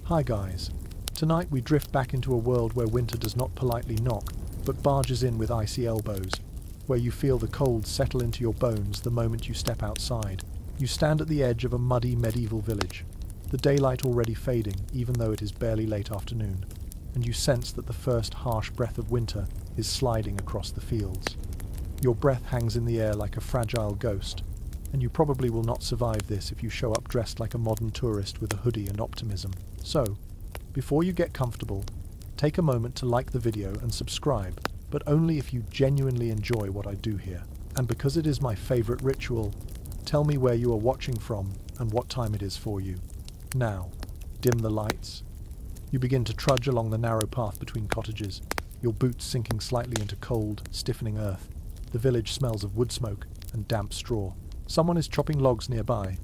Hi guys. Tonight we drift back into a world where winter does not politely knock, but barges in with icy elbows, where you feel the cold settle into your bones the moment you step outside. You stand at the edge of a muddy medieval village, the daylight already fading even though it is barely late afternoon, and you sense that the first harsh breath of winter is sliding across the fields. Your breath hangs in the air like a fragile ghost, and you probably will not survive this if you show up dressed like a modern tourist with a hoodie and optimism. So, before you get comfortable, take a moment to like the video and subscribe, but only if you genuinely enjoy what I do here. And because it is my favorite ritual, tell me where you are watching from and what time it is for you. Now, dim the lights. You begin to trudge along the narrow path between cottages, your boots sinking slightly into cold, stiffening earth. The village smells of wood smoke and damp straw. Someone is chopping logs nearby,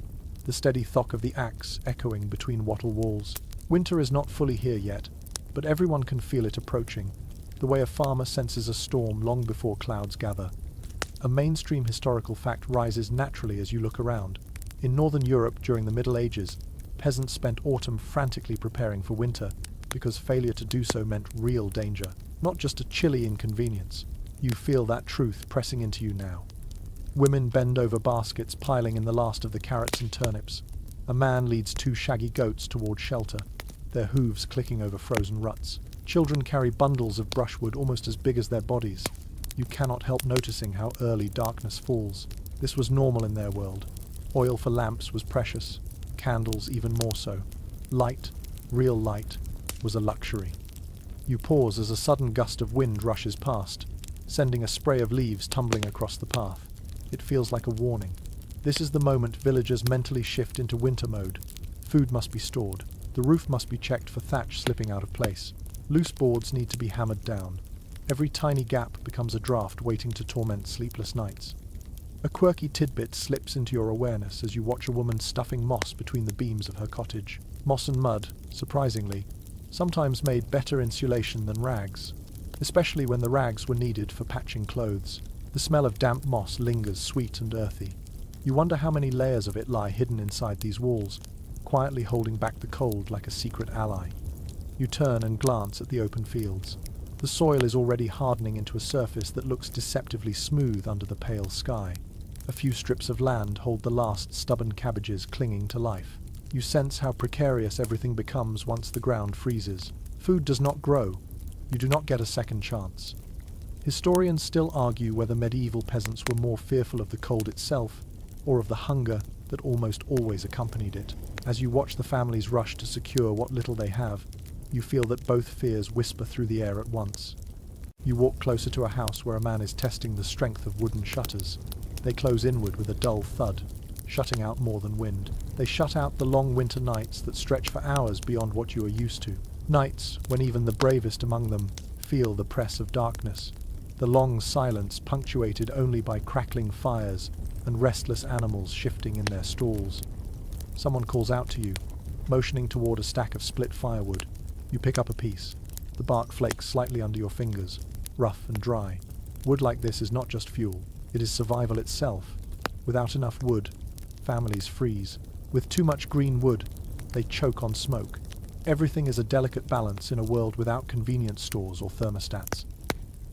the steady thock of the axe echoing between wattle walls. Winter is not fully here yet, but everyone can feel it approaching, the way a farmer senses a storm long before clouds gather. A mainstream historical fact rises naturally as you look around. In Northern Europe during the Middle Ages, peasants spent autumn frantically preparing for winter, because failure to do so meant real danger, not just a chilly inconvenience. You feel that truth pressing into you now. Women bend over baskets piling in the last of the carrots and turnips. A man leads two shaggy goats toward shelter, their hooves clicking over frozen ruts. Children carry bundles of brushwood almost as big as their bodies. You cannot help noticing how early darkness falls. This was normal in their world. Oil for lamps was precious, candles even more so. Light, real light, was a luxury. You pause as a sudden gust of wind rushes past, sending a spray of leaves tumbling across the path. It feels like a warning. This is the moment villagers mentally shift into winter mode. Food must be stored. The roof must be checked for thatch slipping out of place. Loose boards need to be hammered down. Every tiny gap becomes a draft waiting to torment sleepless nights. A quirky tidbit slips into your awareness as you watch a woman stuffing moss between the beams of her cottage. Moss and mud, surprisingly, sometimes made better insulation than rags, especially when the rags were needed for patching clothes. The smell of damp moss lingers sweet and earthy. You wonder how many layers of it lie hidden inside these walls, quietly holding back the cold like a secret ally. You turn and glance at the open fields. The soil is already hardening into a surface that looks deceptively smooth under the pale sky. A few strips of land hold the last stubborn cabbages clinging to life. You sense how precarious everything becomes once the ground freezes. Food does not grow. You do not get a second chance. Historians still argue whether medieval peasants were more fearful of the cold itself or of the hunger that almost always accompanied it. As you watch the families rush to secure what little they have, you feel that both fears whisper through the air at once. You walk closer to a house where a man is testing the strength of wooden shutters. They close inward with a dull thud, shutting out more than wind. They shut out the long winter nights that stretch for hours beyond what you are used to. Nights when even the bravest among them feel the press of darkness. The long silence punctuated only by crackling fires and restless animals shifting in their stalls. Someone calls out to you, motioning toward a stack of split firewood. You pick up a piece. The bark flakes slightly under your fingers, rough and dry. Wood like this is not just fuel, it is survival itself. Without enough wood, families freeze. With too much green wood, they choke on smoke. Everything is a delicate balance in a world without convenience stores or thermostats.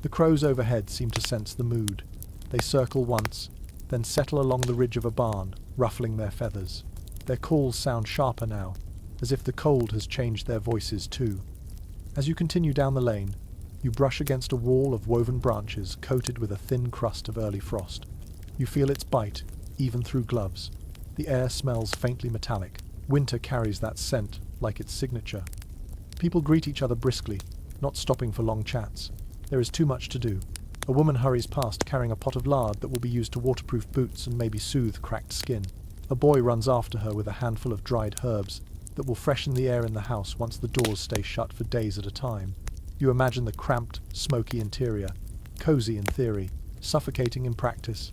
The crows overhead seem to sense the mood. They circle once, then settle along the ridge of a barn, ruffling their feathers. Their calls sound sharper now, as if the cold has changed their voices too. As you continue down the lane, you brush against a wall of woven branches coated with a thin crust of early frost. You feel its bite, even through gloves. The air smells faintly metallic. Winter carries that scent like its signature. People greet each other briskly, not stopping for long chats. There is too much to do. A woman hurries past carrying a pot of lard that will be used to waterproof boots and maybe soothe cracked skin. A boy runs after her with a handful of dried herbs that will freshen the air in the house once the doors stay shut for days at a time. You imagine the cramped, smoky interior, cozy in theory, suffocating in practice.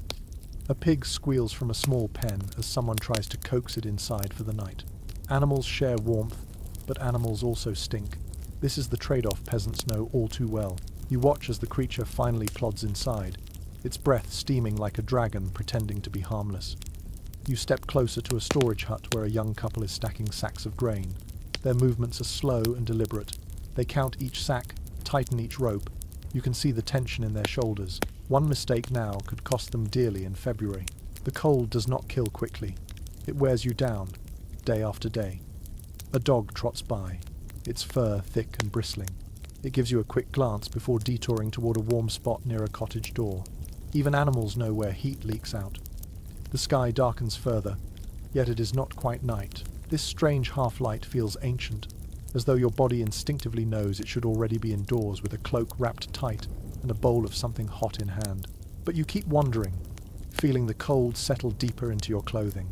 A pig squeals from a small pen as someone tries to coax it inside for the night. Animals share warmth, but animals also stink. This is the trade-off peasants know all too well. You watch as the creature finally plods inside, its breath steaming like a dragon pretending to be harmless. You step closer to a storage hut where a young couple is stacking sacks of grain. Their movements are slow and deliberate. They count each sack, tighten each rope. You can see the tension in their shoulders. One mistake now could cost them dearly in February. The cold does not kill quickly. It wears you down, day after day. A dog trots by, its fur thick and bristling. It gives you a quick glance before detouring toward a warm spot near a cottage door. Even animals know where heat leaks out. The sky darkens further, yet it is not quite night. This strange half-light feels ancient, as though your body instinctively knows it should already be indoors with a cloak wrapped tight and a bowl of something hot in hand. But you keep wandering, feeling the cold settle deeper into your clothing.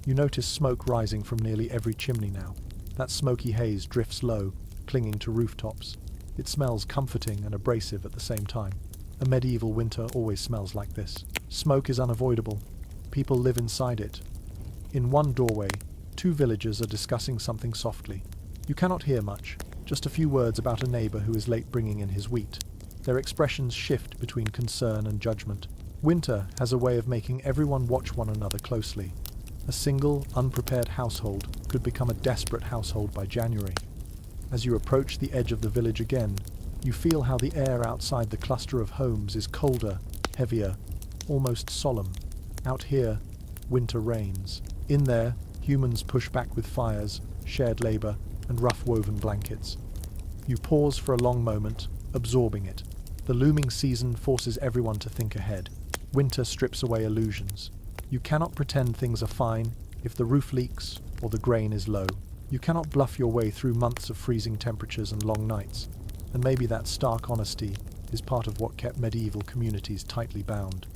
You notice smoke rising from nearly every chimney now. That smoky haze drifts low, clinging to rooftops. It smells comforting and abrasive at the same time. A medieval winter always smells like this. Smoke is unavoidable. People live inside it. In one doorway, two villagers are discussing something softly. You cannot hear much, just a few words about a neighbor who is late bringing in his wheat. Their expressions shift between concern and judgment. Winter has a way of making everyone watch one another closely. A single, unprepared household could become a desperate household by January. As you approach the edge of the village again, you feel how the air outside the cluster of homes is colder, heavier, almost solemn. Out here, winter reigns. In there, humans push back with fires, shared labor, and rough-woven blankets. You pause for a long moment, absorbing it. The looming season forces everyone to think ahead. Winter strips away illusions. You cannot pretend things are fine if the roof leaks or the grain is low. You cannot bluff your way through months of freezing temperatures and long nights. And maybe that stark honesty is part of what kept medieval communities tightly bound.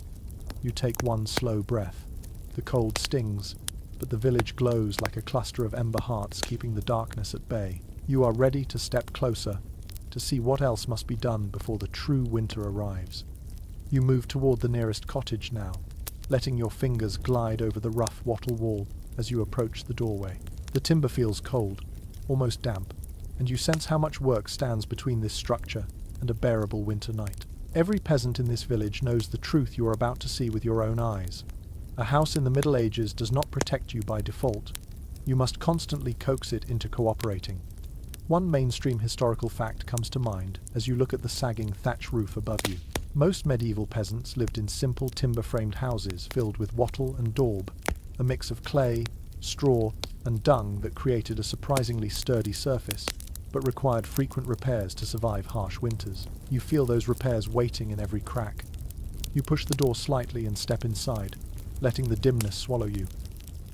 You take one slow breath. The cold stings, but the village glows like a cluster of ember hearts keeping the darkness at bay. You are ready to step closer, to see what else must be done before the true winter arrives. You move toward the nearest cottage now, letting your fingers glide over the rough wattle wall as you approach the doorway. The timber feels cold, almost damp, and you sense how much work stands between this structure and a bearable winter night. Every peasant in this village knows the truth you are about to see with your own eyes. A house in the Middle Ages does not protect you by default. You must constantly coax it into cooperating. One mainstream historical fact comes to mind as you look at the sagging thatch roof above you. Most medieval peasants lived in simple timber-framed houses filled with wattle and daub, a mix of clay, straw, and dung that created a surprisingly sturdy surface, but required frequent repairs to survive harsh winters. You feel those repairs waiting in every crack. You push the door slightly and step inside, letting the dimness swallow you.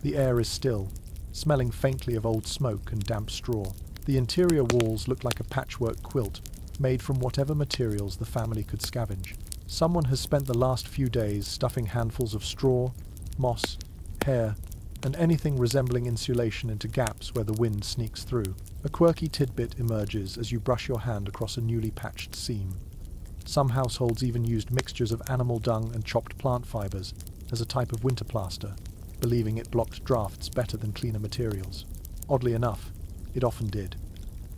The air is still, smelling faintly of old smoke and damp straw. The interior walls look like a patchwork quilt, made from whatever materials the family could scavenge. Someone has spent the last few days stuffing handfuls of straw, moss, hair, and anything resembling insulation into gaps where the wind sneaks through. A quirky tidbit emerges as you brush your hand across a newly patched seam. Some households even used mixtures of animal dung and chopped plant fibers as a type of winter plaster, believing it blocked drafts better than cleaner materials. Oddly enough, it often did.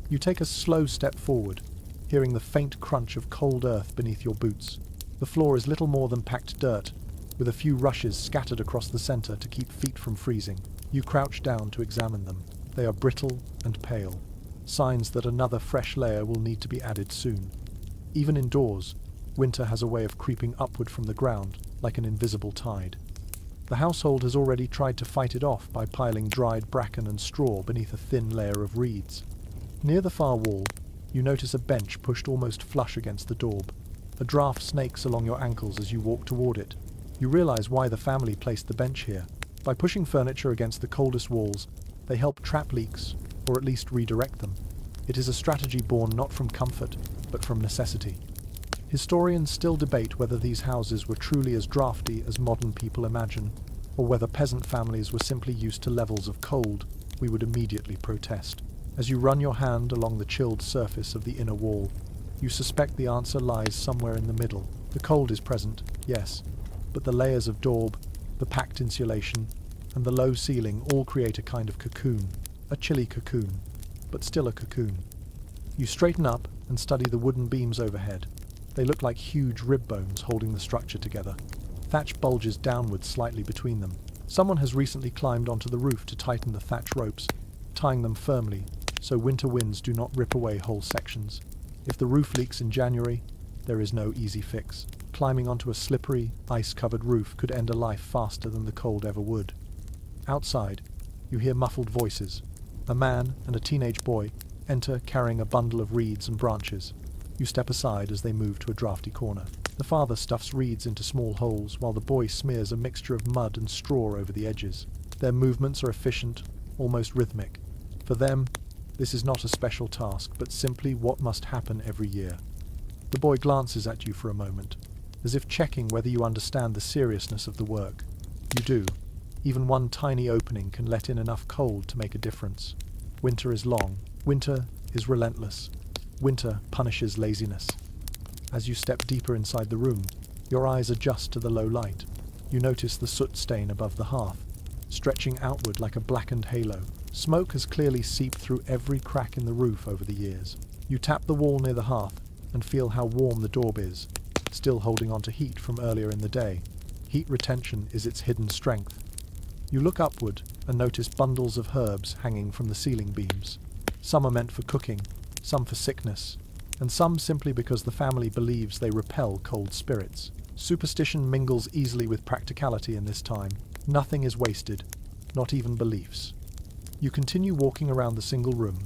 You take a slow step forward, hearing the faint crunch of cold earth beneath your boots. The floor is little more than packed dirt, with a few rushes scattered across the center to keep feet from freezing. You crouch down to examine them. They are brittle and pale, signs that another fresh layer will need to be added soon. Even indoors, winter has a way of creeping upward from the ground, like an invisible tide. The household has already tried to fight it off by piling dried bracken and straw beneath a thin layer of reeds. Near the far wall, you notice a bench pushed almost flush against the daub. A draft snakes along your ankles as you walk toward it. You realize why the family placed the bench here. By pushing furniture against the coldest walls, they help trap leaks, or at least redirect them. It is a strategy born not from comfort, but from necessity. Historians still debate whether these houses were truly as drafty as modern people imagine, or whether peasant families were simply used to levels of cold we would immediately protest. As you run your hand along the chilled surface of the inner wall, you suspect the answer lies somewhere in the middle. The cold is present, yes, but the layers of daub, the packed insulation, and the low ceiling all create a kind of cocoon, a chilly cocoon, but still a cocoon. You straighten up and study the wooden beams overhead. They look like huge rib bones holding the structure together. Thatch bulges downward slightly between them. Someone has recently climbed onto the roof to tighten the thatch ropes, tying them firmly so winter winds do not rip away whole sections. If the roof leaks in January, there is no easy fix. Climbing onto a slippery, ice-covered roof could end a life faster than the cold ever would. Outside, you hear muffled voices. A man and a teenage boy enter carrying a bundle of reeds and branches. You step aside as they move to a drafty corner. The father stuffs reeds into small holes while the boy smears a mixture of mud and straw over the edges. Their movements are efficient, almost rhythmic. For them, this is not a special task, but simply what must happen every year. The boy glances at you for a moment, as if checking whether you understand the seriousness of the work. You do. Even one tiny opening can let in enough cold to make a difference. Winter is long. Winter is relentless. Winter punishes laziness. As you step deeper inside the room, your eyes adjust to the low light. You notice the soot stain above the hearth, stretching outward like a blackened halo. Smoke has clearly seeped through every crack in the roof over the years. You tap the wall near the hearth and feel how warm the daub is, still holding on to heat from earlier in the day. Heat retention is its hidden strength. You look upward and notice bundles of herbs hanging from the ceiling beams. Some are meant for cooking, some for sickness, and some simply because the family believes they repel cold spirits. Superstition mingles easily with practicality in this time. Nothing is wasted, not even beliefs. You continue walking around the single room,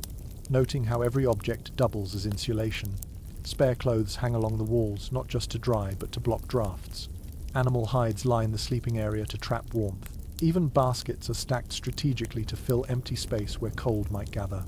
noting how every object doubles as insulation. Spare clothes hang along the walls, not just to dry, but to block drafts. Animal hides line the sleeping area to trap warmth. Even baskets are stacked strategically to fill empty space where cold might gather.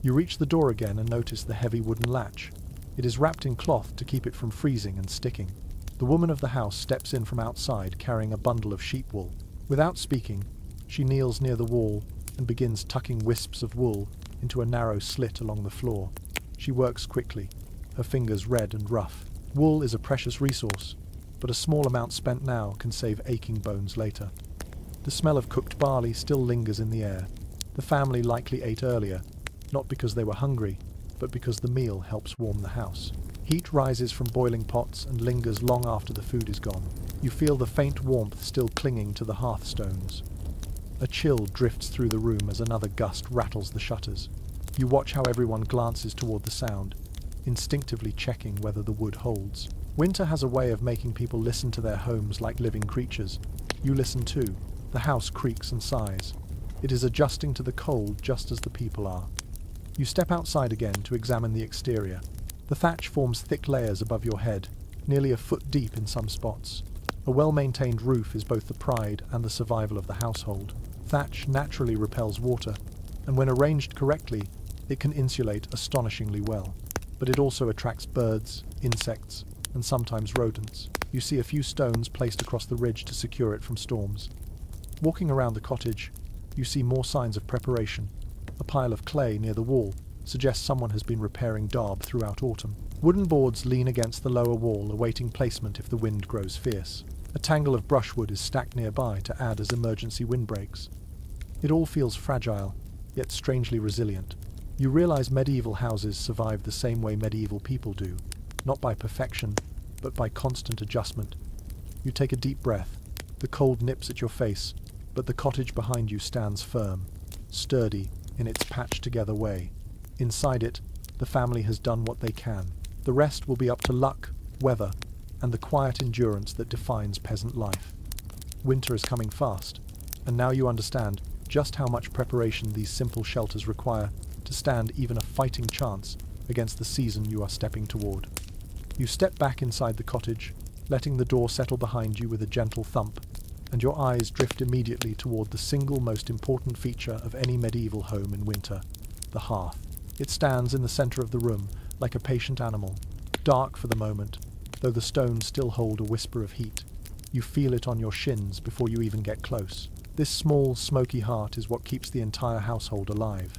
You reach the door again and notice the heavy wooden latch. It is wrapped in cloth to keep it from freezing and sticking. The woman of the house steps in from outside carrying a bundle of sheep wool. Without speaking, she kneels near the wall and begins tucking wisps of wool into a narrow slit along the floor. She works quickly, her fingers red and rough. Wool is a precious resource, but a small amount spent now can save aching bones later. The smell of cooked barley still lingers in the air. The family likely ate earlier, not because they were hungry, but because the meal helps warm the house. Heat rises from boiling pots and lingers long after the food is gone. You feel the faint warmth still clinging to the hearthstones. A chill drifts through the room as another gust rattles the shutters. You watch how everyone glances toward the sound, instinctively checking whether the wood holds. Winter has a way of making people listen to their homes like living creatures. You listen too. The house creaks and sighs. It is adjusting to the cold just as the people are. You step outside again to examine the exterior. The thatch forms thick layers above your head, nearly a foot deep in some spots. A well-maintained roof is both the pride and the survival of the household. Thatch naturally repels water, and when arranged correctly, it can insulate astonishingly well. But it also attracts birds, insects, and sometimes rodents. You see a few stones placed across the ridge to secure it from storms. Walking around the cottage, you see more signs of preparation. A pile of clay near the wall suggests someone has been repairing daub throughout autumn. Wooden boards lean against the lower wall, awaiting placement if the wind grows fierce. A tangle of brushwood is stacked nearby to add as emergency windbreaks. It all feels fragile, yet strangely resilient. You realize medieval houses survive the same way medieval people do, not by perfection, but by constant adjustment. You take a deep breath. The cold nips at your face, but the cottage behind you stands firm, sturdy in its patched-together way. Inside it, the family has done what they can. The rest will be up to luck, weather, and the quiet endurance that defines peasant life. Winter is coming fast, and now you understand just how much preparation these simple shelters require to stand even a fighting chance against the season you are stepping toward. You step back inside the cottage, letting the door settle behind you with a gentle thump, and your eyes drift immediately toward the single most important feature of any medieval home in winter, the hearth. It stands in the center of the room, like a patient animal, dark for the moment, though the stones still hold a whisper of heat. You feel it on your shins before you even get close. This small, smoky heart is what keeps the entire household alive.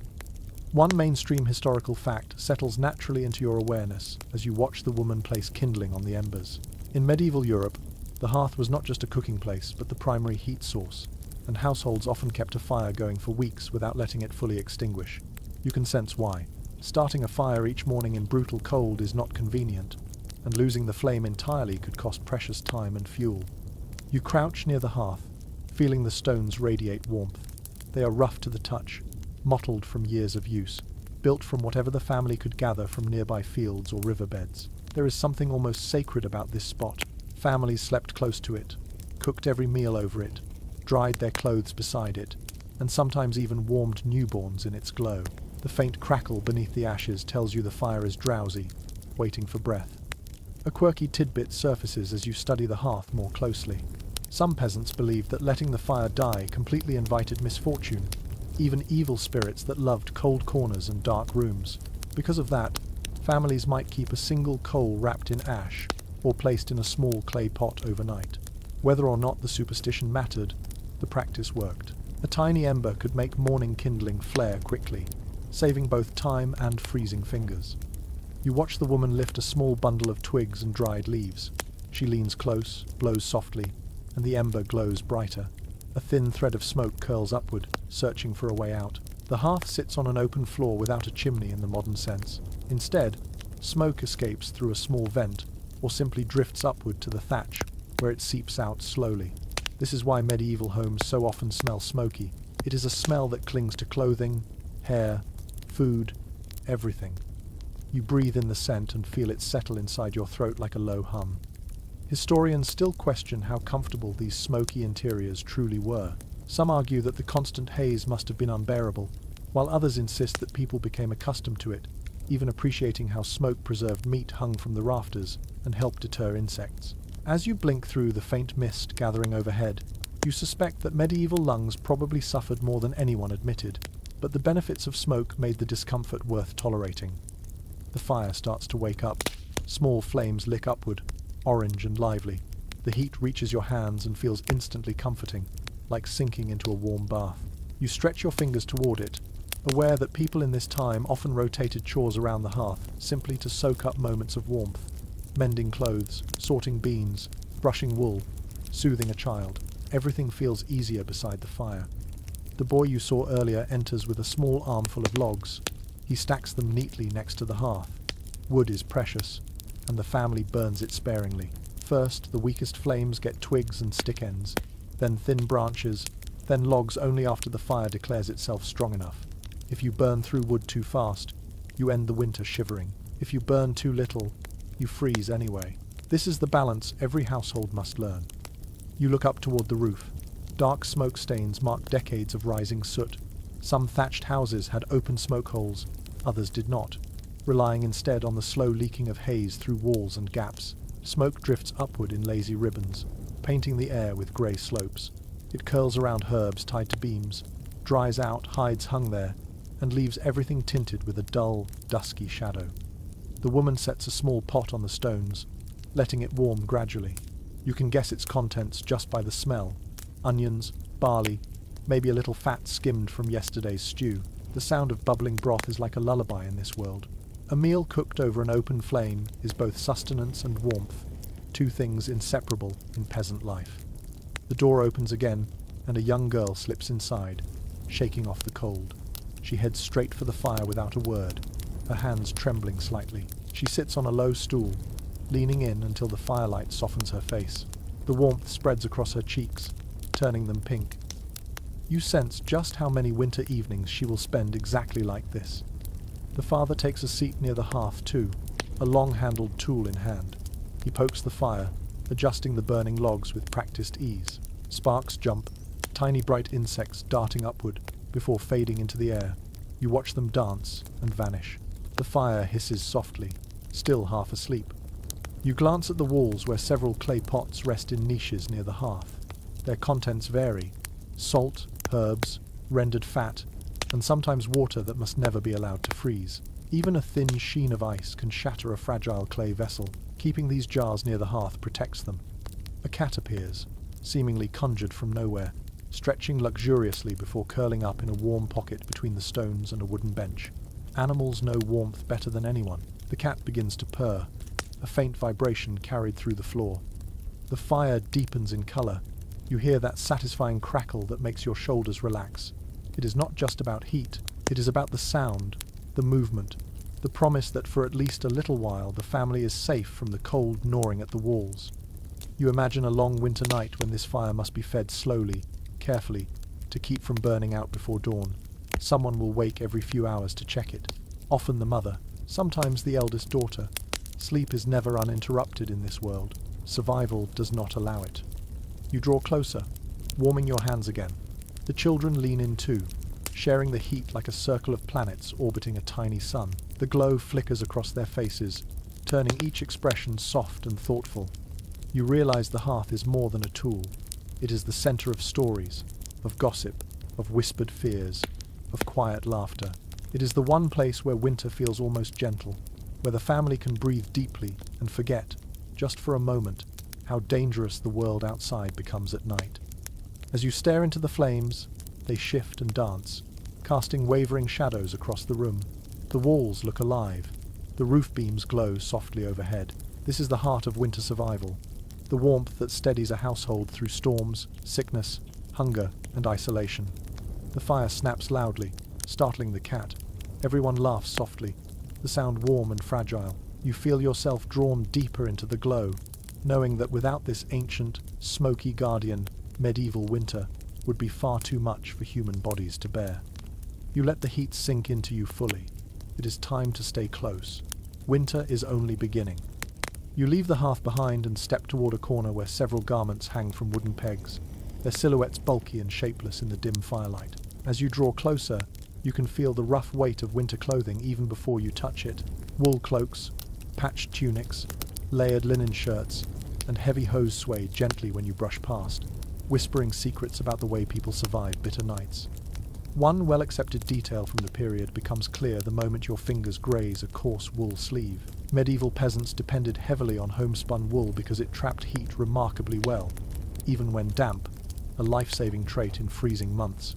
One mainstream historical fact settles naturally into your awareness as you watch the woman place kindling on the embers. In medieval Europe, the hearth was not just a cooking place, but the primary heat source, and households often kept a fire going for weeks without letting it fully extinguish. You can sense why. Starting a fire each morning in brutal cold is not convenient, and losing the flame entirely could cost precious time and fuel. You crouch near the hearth, feeling the stones radiate warmth. They are rough to the touch, mottled from years of use. built from whatever the family could gather from nearby fields or riverbeds. There is something almost sacred about this spot. Families slept close to it, cooked every meal over it, dried their clothes beside it, and sometimes even warmed newborns in its glow. The faint crackle beneath the ashes tells you the fire is drowsy, waiting for breath. A quirky tidbit surfaces as you study the hearth more closely. Some peasants believed that letting the fire die completely invited misfortune, even evil spirits that loved cold corners and dark rooms. Because of that, families might keep a single coal wrapped in ash or placed in a small clay pot overnight. Whether or not the superstition mattered, the practice worked. A tiny ember could make morning kindling flare quickly, saving both time and freezing fingers. You watch the woman lift a small bundle of twigs and dried leaves. She leans close, blows softly, and the ember glows brighter. A thin thread of smoke curls upward, searching for a way out. The hearth sits on an open floor without a chimney in the modern sense. Instead, smoke escapes through a small vent, or simply drifts upward to the thatch, where it seeps out slowly. This is why medieval homes so often smell smoky. It is a smell that clings to clothing, hair, food, everything. You breathe in the scent and feel it settle inside your throat like a low hum. Historians still question how comfortable these smoky interiors truly were. Some argue that the constant haze must have been unbearable, while others insist that people became accustomed to it, even appreciating how smoke-preserved meat hung from the rafters and helped deter insects. As you blink through the faint mist gathering overhead, you suspect that medieval lungs probably suffered more than anyone admitted, but the benefits of smoke made the discomfort worth tolerating. The fire starts to wake up. Small flames lick upward, orange and lively. The heat reaches your hands and feels instantly comforting, like sinking into a warm bath. You stretch your fingers toward it, aware that people in this time often rotated chores around the hearth simply to soak up moments of warmth. Mending clothes, sorting beans, brushing wool, soothing a child. Everything feels easier beside the fire. The boy you saw earlier enters with a small armful of logs. He stacks them neatly next to the hearth. Wood is precious, and the family burns it sparingly. First, the weakest flames get twigs and stick ends, then thin branches, then logs only after the fire declares itself strong enough. If you burn through wood too fast, you end the winter shivering. If you burn too little, you freeze anyway. This is the balance every household must learn. You look up toward the roof. Dark smoke stains mark decades of rising soot. Some thatched houses had open smoke holes, others did not, relying instead on the slow leaking of haze through walls and gaps. Smoke drifts upward in lazy ribbons, painting the air with grey slopes. It curls around herbs tied to beams, dries out hides hung there, and leaves everything tinted with a dull, dusky shadow. The woman sets a small pot on the stones, letting it warm gradually. You can guess its contents just by the smell. Onions, barley, maybe a little fat skimmed from yesterday's stew. The sound of bubbling broth is like a lullaby in this world. A meal cooked over an open flame is both sustenance and warmth, two things inseparable in peasant life. The door opens again, and a young girl slips inside, shaking off the cold. She heads straight for the fire without a word, her hands trembling slightly. She sits on a low stool, leaning in until the firelight softens her face. The warmth spreads across her cheeks, turning them pink. You sense just how many winter evenings she will spend exactly like this. The father takes a seat near the hearth too, a long-handled tool in hand. He pokes the fire, adjusting the burning logs with practiced ease. Sparks jump, tiny bright insects darting upward before fading into the air. You watch them dance and vanish. The fire hisses softly, still half asleep. You glance at the walls where several clay pots rest in niches near the hearth. Their contents vary: salt, herbs, rendered fat, and sometimes water that must never be allowed to freeze. Even a thin sheen of ice can shatter a fragile clay vessel. Keeping these jars near the hearth protects them. A cat appears, seemingly conjured from nowhere, stretching luxuriously before curling up in a warm pocket between the stones and a wooden bench. Animals know warmth better than anyone. The cat begins to purr, a faint vibration carried through the floor. The fire deepens in color. You hear that satisfying crackle that makes your shoulders relax. It is not just about heat, it is about the sound, the movement, the promise that for at least a little while the family is safe from the cold gnawing at the walls. You imagine a long winter night when this fire must be fed slowly, carefully, to keep from burning out before dawn. Someone will wake every few hours to check it. often the mother, sometimes the eldest daughter. Sleep is never uninterrupted in this world. Survival does not allow it. You draw closer, warming your hands again. The children lean in too, sharing the heat like a circle of planets orbiting a tiny sun. The glow flickers across their faces, turning each expression soft and thoughtful. You realize the hearth is more than a tool. It is the center of stories, of gossip, of whispered fears, of quiet laughter. It is the one place where winter feels almost gentle, where the family can breathe deeply and forget, just for a moment, how dangerous the world outside becomes at night. As you stare into the flames, they shift and dance, casting wavering shadows across the room. The walls look alive. The roof beams glow softly overhead. This is the heart of winter survival, the warmth that steadies a household through storms, sickness, hunger, and isolation. The fire snaps loudly, startling the cat. Everyone laughs softly, the sound warm and fragile. You feel yourself drawn deeper into the glow, knowing that without this ancient, smoky guardian, medieval winter would be far too much for human bodies to bear. You let the heat sink into you fully. It is time to stay close. Winter is only beginning. You leave the hearth behind and step toward a corner where several garments hang from wooden pegs, their silhouettes bulky and shapeless in the dim firelight. As you draw closer, you can feel the rough weight of winter clothing even before you touch it. Wool cloaks, patched tunics, layered linen shirts, and heavy hose sway gently when you brush past, whispering secrets about the way people survive bitter nights. One well-accepted detail from the period becomes clear the moment your fingers graze a coarse wool sleeve. Medieval peasants depended heavily on homespun wool because it trapped heat remarkably well, even when damp, a life-saving trait in freezing months.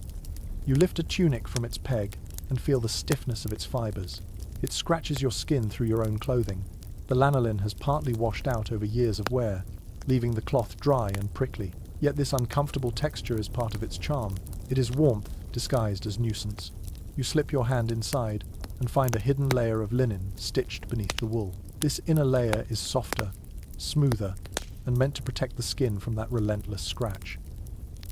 You lift a tunic from its peg and feel the stiffness of its fibers. It scratches your skin through your own clothing. The lanolin has partly washed out over years of wear, leaving the cloth dry and prickly. Yet this uncomfortable texture is part of its charm. It is warmth disguised as nuisance. You slip your hand inside and find a hidden layer of linen stitched beneath the wool. This inner layer is softer, smoother, and meant to protect the skin from that relentless scratch.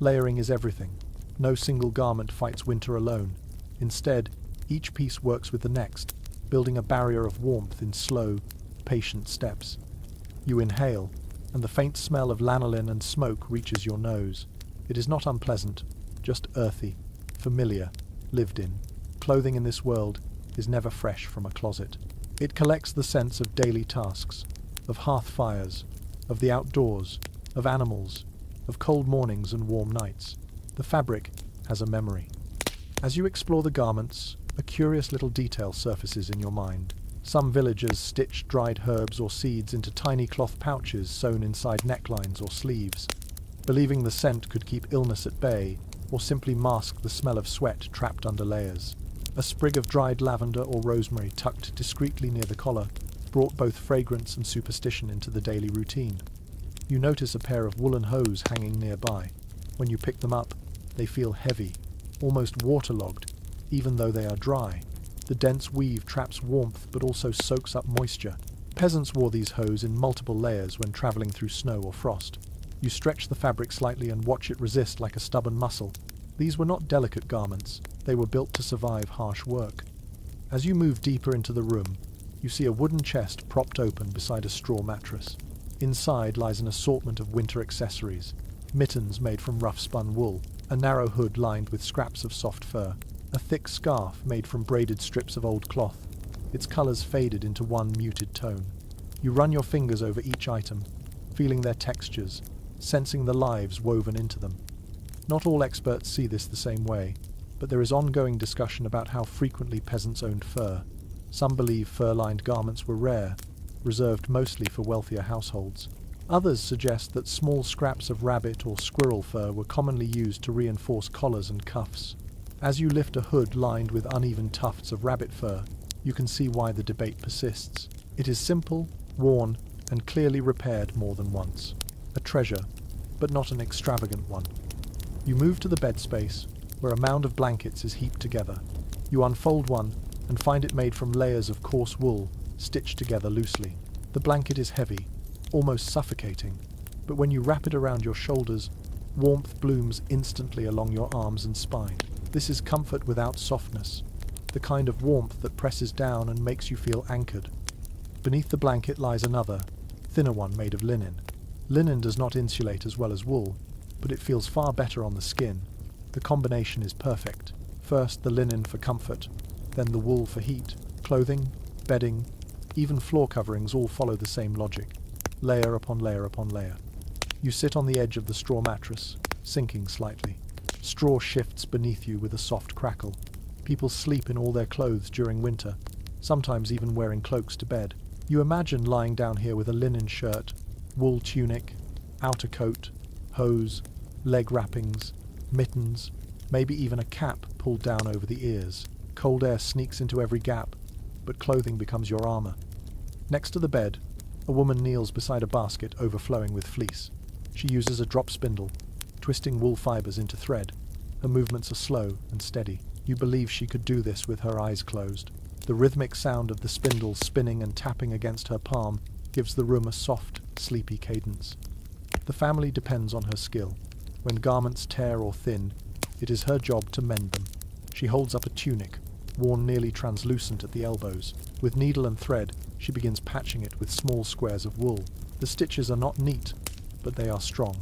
Layering is everything. No single garment fights winter alone. Instead, each piece works with the next, building a barrier of warmth in slow, patient steps. You inhale, and the faint smell of lanolin and smoke reaches your nose. It is not unpleasant, just earthy, familiar, lived in. Clothing in this world is never fresh from a closet. It collects the sense of daily tasks, of hearth fires, of the outdoors, of animals, of cold mornings and warm nights. The fabric has a memory. As you explore the garments, a curious little detail surfaces in your mind. Some villagers stitched dried herbs or seeds into tiny cloth pouches sewn inside necklines or sleeves, believing the scent could keep illness at bay or simply mask the smell of sweat trapped under layers. A sprig of dried lavender or rosemary tucked discreetly near the collar brought both fragrance and superstition into the daily routine. You notice a pair of woolen hose hanging nearby. When you pick them up, they feel heavy, almost waterlogged, even though they are dry. The dense weave traps warmth but also soaks up moisture. Peasants wore these hose in multiple layers when traveling through snow or frost. You stretch the fabric slightly and watch it resist like a stubborn muscle. These were not delicate garments. They were built to survive harsh work. As you move deeper into the room, you see a wooden chest propped open beside a straw mattress. Inside lies an assortment of winter accessories, mittens made from rough-spun wool, a narrow hood lined with scraps of soft fur, a thick scarf made from braided strips of old cloth, its colors faded into one muted tone. You run your fingers over each item, feeling their textures, sensing the lives woven into them. Not all experts see this the same way, but there is ongoing discussion about how frequently peasants owned fur. Some believe fur-lined garments were rare, reserved mostly for wealthier households. Others suggest that small scraps of rabbit or squirrel fur were commonly used to reinforce collars and cuffs. As you lift a hood lined with uneven tufts of rabbit fur, you can see why the debate persists. It is simple, worn, and clearly repaired more than once. A treasure, but not an extravagant one. You move to the bed space, where a mound of blankets is heaped together. You unfold one and find it made from layers of coarse wool, stitched together loosely. The blanket is heavy, almost suffocating, but when you wrap it around your shoulders, warmth blooms instantly along your arms and spine. This is comfort without softness. the kind of warmth that presses down and makes you feel anchored. Beneath the blanket lies another, thinner one made of linen. Linen does not insulate as well as wool, but it feels far better on the skin. The combination is perfect. First the linen for comfort, then the wool for heat. Clothing, bedding, even floor coverings all follow the same logic. Layer upon layer upon layer. You sit on the edge of the straw mattress, sinking slightly. Straw shifts beneath you with a soft crackle. People sleep in all their clothes during winter, sometimes even wearing cloaks to bed. You imagine lying down here with a linen shirt, wool tunic, outer coat, hose, leg wrappings, mittens, maybe even a cap pulled down over the ears. Cold air sneaks into every gap, but clothing becomes your armor. Next to the bed, a woman kneels beside a basket overflowing with fleece. She uses a drop spindle, twisting wool fibers into thread. Her movements are slow and steady. You believe she could do this with her eyes closed. The rhythmic sound of the spindle spinning and tapping against her palm gives the room a soft, sleepy cadence. The family depends on her skill. When garments tear or thin, it is her job to mend them. She holds up a tunic, worn nearly translucent at the elbows. With needle and thread, she begins patching it with small squares of wool. The stitches are not neat, but they are strong.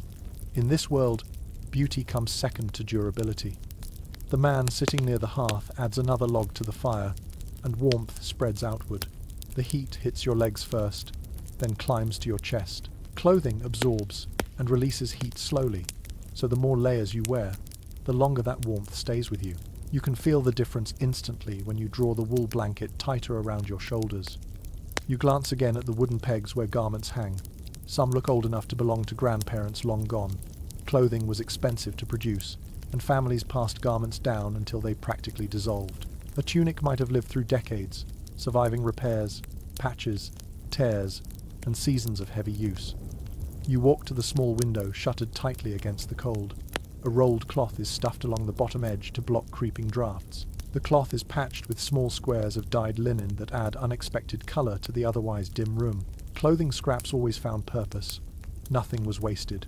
In this world, beauty comes second to durability. The man sitting near the hearth adds another log to the fire, and warmth spreads outward. The heat hits your legs first, then climbs to your chest. Clothing absorbs and releases heat slowly, so the more layers you wear, the longer that warmth stays with you. You can feel the difference instantly when you draw the wool blanket tighter around your shoulders. You glance again at the wooden pegs where garments hang. Some look old enough to belong to grandparents long gone. Clothing was expensive to produce, and families passed garments down until they practically dissolved. A tunic might have lived through decades, surviving repairs, patches, tears, and seasons of heavy use. You walk to the small window shuttered tightly against the cold. A rolled cloth is stuffed along the bottom edge to block creeping drafts. The cloth is patched with small squares of dyed linen that add unexpected colour to the otherwise dim room. Clothing scraps always found purpose. Nothing was wasted.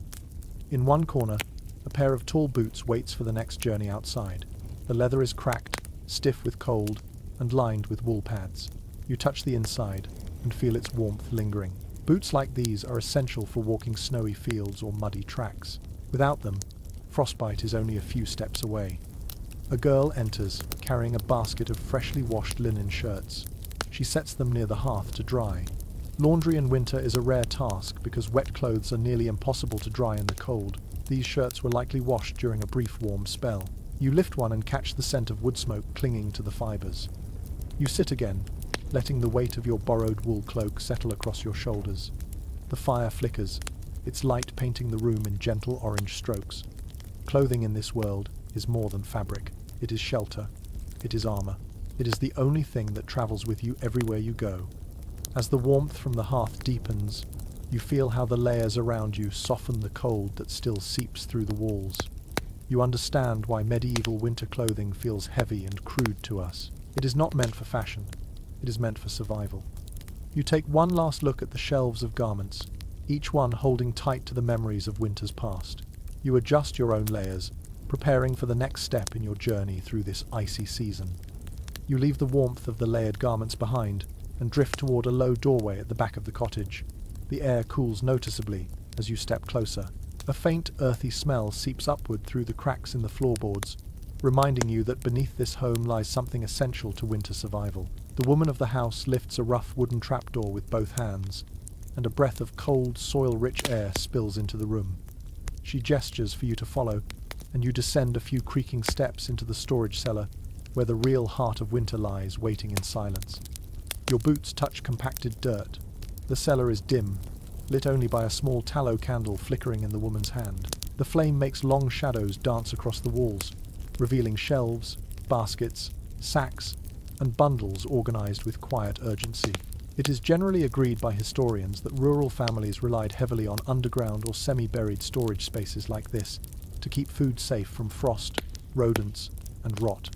In one corner, a pair of tall boots waits for the next journey outside. The leather is cracked, stiff with cold, and lined with wool pads. You touch the inside and feel its warmth lingering. Boots like these are essential for walking snowy fields or muddy tracks. Without them, frostbite is only a few steps away. A girl enters, carrying a basket of freshly washed linen shirts. She sets them near the hearth to dry. Laundry in winter is a rare task because wet clothes are nearly impossible to dry in the cold. These shirts were likely washed during a brief warm spell. You lift one and catch the scent of wood smoke clinging to the fibers. You sit again, letting the weight of your borrowed wool cloak settle across your shoulders. The fire flickers, its light painting the room in gentle orange strokes. Clothing in this world is more than fabric. It is shelter. It is armor. It is the only thing that travels with you everywhere you go. As the warmth from the hearth deepens, you feel how the layers around you soften the cold that still seeps through the walls. You understand why medieval winter clothing feels heavy and crude to us. It is not meant for fashion. It is meant for survival. You take one last look at the shelves of garments, each one holding tight to the memories of winters past. You adjust your own layers, preparing for the next step in your journey through this icy season. You leave the warmth of the layered garments behind and drift toward a low doorway at the back of the cottage. The air cools noticeably as you step closer. A faint, earthy smell seeps upward through the cracks in the floorboards, reminding you that beneath this home lies something essential to winter survival. The woman of the house lifts a rough wooden trapdoor with both hands, and a breath of cold, soil-rich air spills into the room. She gestures for you to follow, and you descend a few creaking steps into the storage cellar, where the real heart of winter lies, waiting in silence. Your boots touch compacted dirt. The cellar is dim, lit only by a small tallow candle flickering in the woman's hand. The flame makes long shadows dance across the walls, revealing shelves, baskets, sacks, and bundles organized with quiet urgency. It is generally agreed by historians that rural families relied heavily on underground or semi-buried storage spaces like this to keep food safe from frost, rodents, and rot.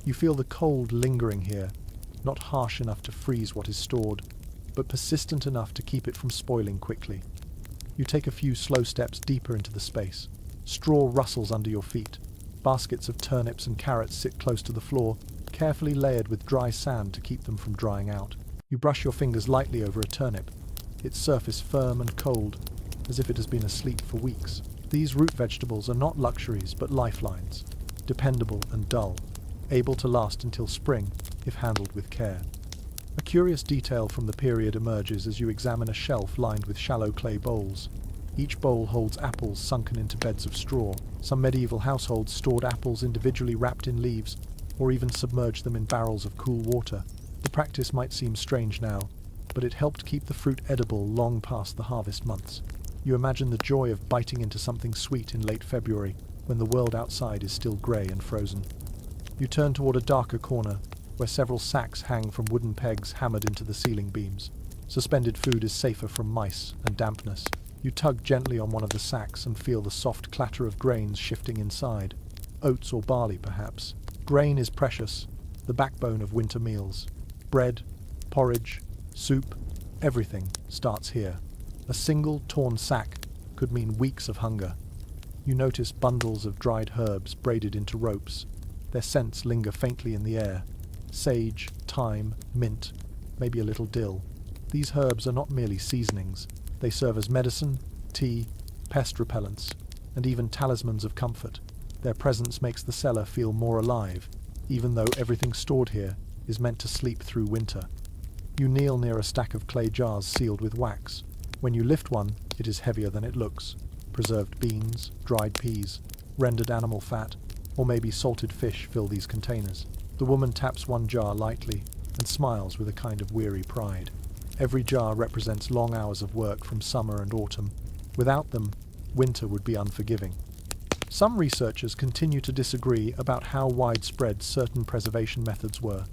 You feel the cold lingering here, not harsh enough to freeze what is stored, but persistent enough to keep it from spoiling quickly. You take a few slow steps deeper into the space. Straw rustles under your feet. Baskets of turnips and carrots sit close to the floor, carefully layered with dry sand to keep them from drying out. You brush your fingers lightly over a turnip, its surface firm and cold, as if it has been asleep for weeks. These root vegetables are not luxuries but lifelines, dependable and dull, able to last until spring if handled with care. A curious detail from the period emerges as you examine a shelf lined with shallow clay bowls. Each bowl holds apples sunken into beds of straw. Some medieval households stored apples individually wrapped in leaves, or even submerged them in barrels of cool water. The practice might seem strange now, but it helped keep the fruit edible long past the harvest months. You imagine the joy of biting into something sweet in late February, when the world outside is still grey and frozen. You turn toward a darker corner, where several sacks hang from wooden pegs hammered into the ceiling beams. Suspended food is safer from mice and dampness. You tug gently on one of the sacks and feel the soft clatter of grains shifting inside. Oats or barley, perhaps. Grain is precious, the backbone of winter meals. Bread, porridge, soup, everything starts here. A single torn sack could mean weeks of hunger. You notice bundles of dried herbs braided into ropes. Their scents linger faintly in the air. Sage, thyme, mint, maybe a little dill. These herbs are not merely seasonings. They serve as medicine, tea, pest repellents, and even talismans of comfort. Their presence makes the cellar feel more alive, even though everything stored here is meant to sleep through winter. You kneel near a stack of clay jars sealed with wax. When you lift one, it is heavier than it looks. Preserved beans, dried peas, rendered animal fat, or maybe salted fish fill these containers. The woman taps one jar lightly and smiles with a kind of weary pride. Every jar represents long hours of work from summer and autumn. Without them, winter would be unforgiving. Some researchers continue to disagree about how widespread certain preservation methods were,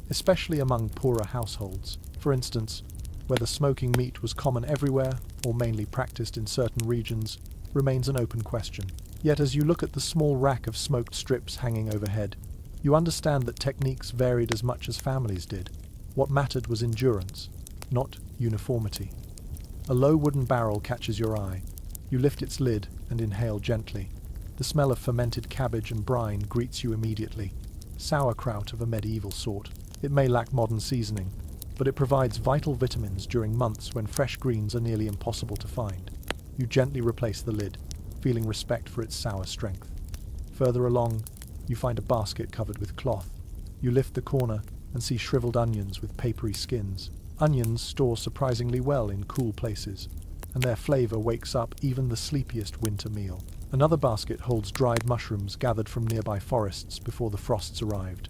especially among poorer households. For instance, whether smoking meat was common everywhere or mainly practiced in certain regions remains an open question. Yet as you look at the small rack of smoked strips hanging overhead, you understand that techniques varied as much as families did. What mattered was endurance, not uniformity. A low wooden barrel catches your eye. You lift its lid and inhale gently. The smell of fermented cabbage and brine greets you immediately. Sauerkraut of a medieval sort. It may lack modern seasoning, but it provides vital vitamins during months when fresh greens are nearly impossible to find. You gently replace the lid, feeling respect for its sour strength. Further along, you find a basket covered with cloth. You lift the corner and see shriveled onions with papery skins. Onions store surprisingly well in cool places, and their flavor wakes up even the sleepiest winter meal. Another basket holds dried mushrooms gathered from nearby forests before the frosts arrived.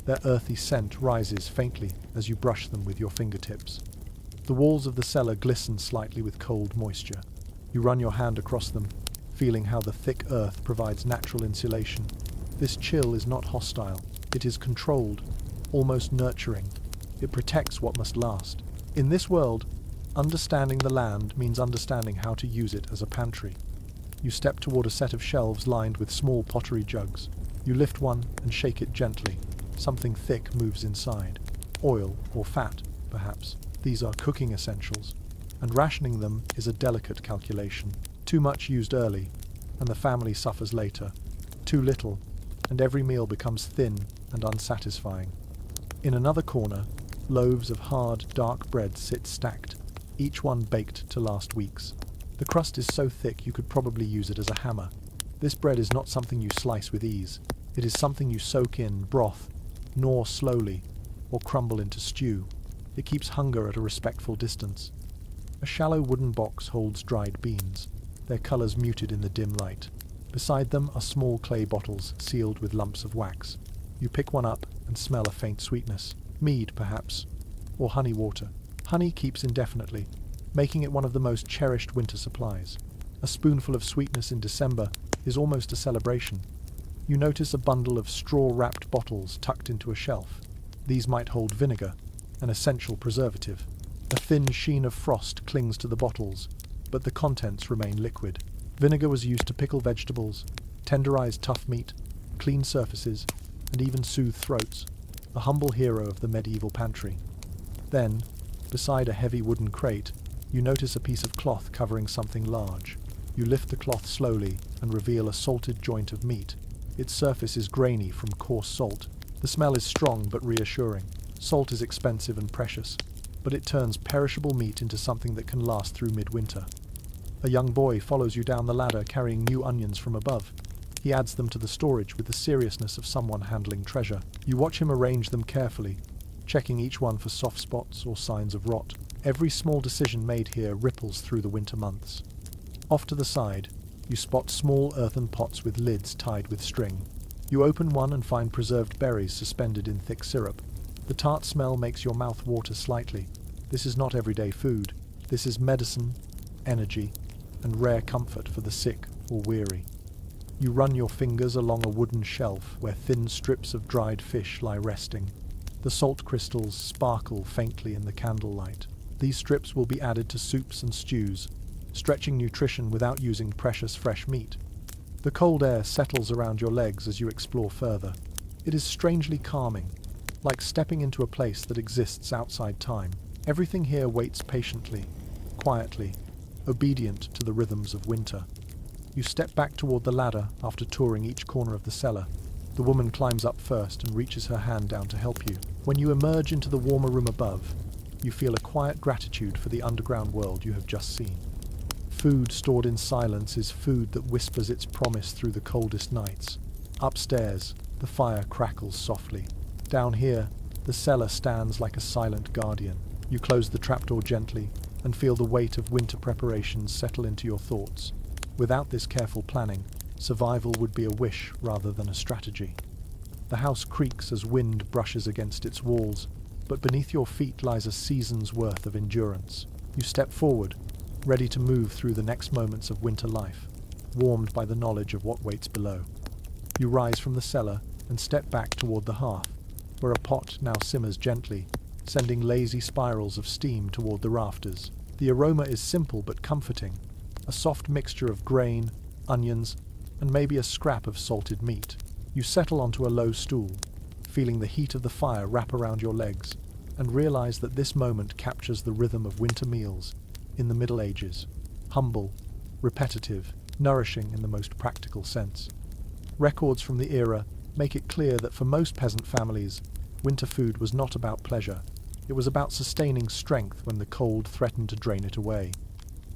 Their earthy scent rises faintly as you brush them with your fingertips. The walls of the cellar glisten slightly with cold moisture. You run your hand across them, feeling how the thick earth provides natural insulation. This chill is not hostile. It is controlled, almost nurturing. It protects what must last. In this world, understanding the land means understanding how to use it as a pantry. You step toward a set of shelves lined with small pottery jugs. You lift one and shake it gently. Something thick moves inside. Oil or fat, perhaps. These are cooking essentials, and rationing them is a delicate calculation. Too much used early, and the family suffers later. Too little, and every meal becomes thin and unsatisfying. In another corner, loaves of hard, dark bread sit stacked, each one baked to last weeks. The crust is so thick you could probably use it as a hammer. This bread is not something you slice with ease. It is something you soak in broth, gnaw slowly, or crumble into stew. It keeps hunger at a respectful distance. A shallow wooden box holds dried beans, their colors muted in the dim light. Beside them are small clay bottles sealed with lumps of wax. You pick one up and smell a faint sweetness. Mead, perhaps, or honey water. Honey keeps indefinitely, making it one of the most cherished winter supplies. A spoonful of sweetness in December is almost a celebration. You notice a bundle of straw-wrapped bottles tucked into a shelf. These might hold vinegar, an essential preservative. A thin sheen of frost clings to the bottles, but the contents remain liquid. Vinegar was used to pickle vegetables, tenderize tough meat, clean surfaces, and even soothe throats. A humble hero of the medieval pantry. Then, beside a heavy wooden crate, you notice a piece of cloth covering something large. You lift the cloth slowly and reveal a salted joint of meat. Its surface is grainy from coarse salt, The smell is strong but reassuring. Salt is expensive and precious, but it turns perishable meat into something that can last through midwinter. A young boy follows you down the ladder carrying new onions from above. He adds them to the storage with the seriousness of someone handling treasure. You watch him arrange them carefully, checking each one for soft spots or signs of rot. Every small decision made here ripples through the winter months. Off to the side, you spot small earthen pots with lids tied with string. You open one and find preserved berries suspended in thick syrup. The tart smell makes your mouth water slightly. This is not everyday food. This is medicine, energy, and rare comfort for the sick or weary. You run your fingers along a wooden shelf where thin strips of dried fish lie resting. The salt crystals sparkle faintly in the candlelight. These strips will be added to soups and stews, stretching nutrition without using precious fresh meat. The cold air settles around your legs as you explore further. It is strangely calming, like stepping into a place that exists outside time. Everything here waits patiently, quietly, obedient to the rhythms of winter. You step back toward the ladder after touring each corner of the cellar. The woman climbs up first and reaches her hand down to help you. When you emerge into the warmer room above, you feel a quiet gratitude for the underground world you have just seen. Food stored in silence is food that whispers its promise through the coldest nights. Upstairs, the fire crackles softly. Down here, the cellar stands like a silent guardian. You close the trapdoor gently and feel the weight of winter preparations settle into your thoughts. Without this careful planning, survival would be a wish rather than a strategy. The house creaks as wind brushes against its walls, but beneath your feet lies a season's worth of endurance. You step forward, ready to move through the next moments of winter life, warmed by the knowledge of what waits below. You rise from the cellar and step back toward the hearth, where a pot now simmers gently, sending lazy spirals of steam toward the rafters. The aroma is simple but comforting, a soft mixture of grain, onions, and maybe a scrap of salted meat. You settle onto a low stool, feeling the heat of the fire wrap around your legs, and realize that this moment captures the rhythm of winter meals in the Middle Ages. Humble, repetitive, nourishing in the most practical sense. Records from the era make it clear that for most peasant families, winter food was not about pleasure. It was about sustaining strength when the cold threatened to drain it away.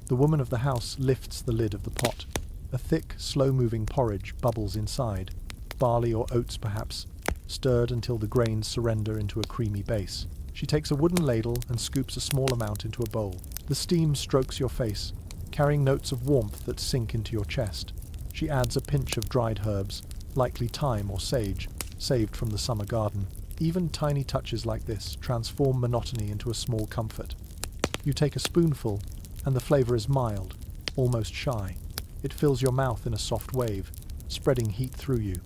The woman of the house lifts the lid of the pot. A thick, slow-moving porridge bubbles inside, barley or oats perhaps, stirred until the grains surrender into a creamy base. She takes a wooden ladle and scoops a small amount into a bowl. The steam strokes your face, carrying notes of warmth that sink into your chest. She adds a pinch of dried herbs, likely thyme or sage, saved from the summer garden. Even tiny touches like this transform monotony into a small comfort. You take a spoonful, and the flavor is mild, almost shy. It fills your mouth in a soft wave, spreading heat through you.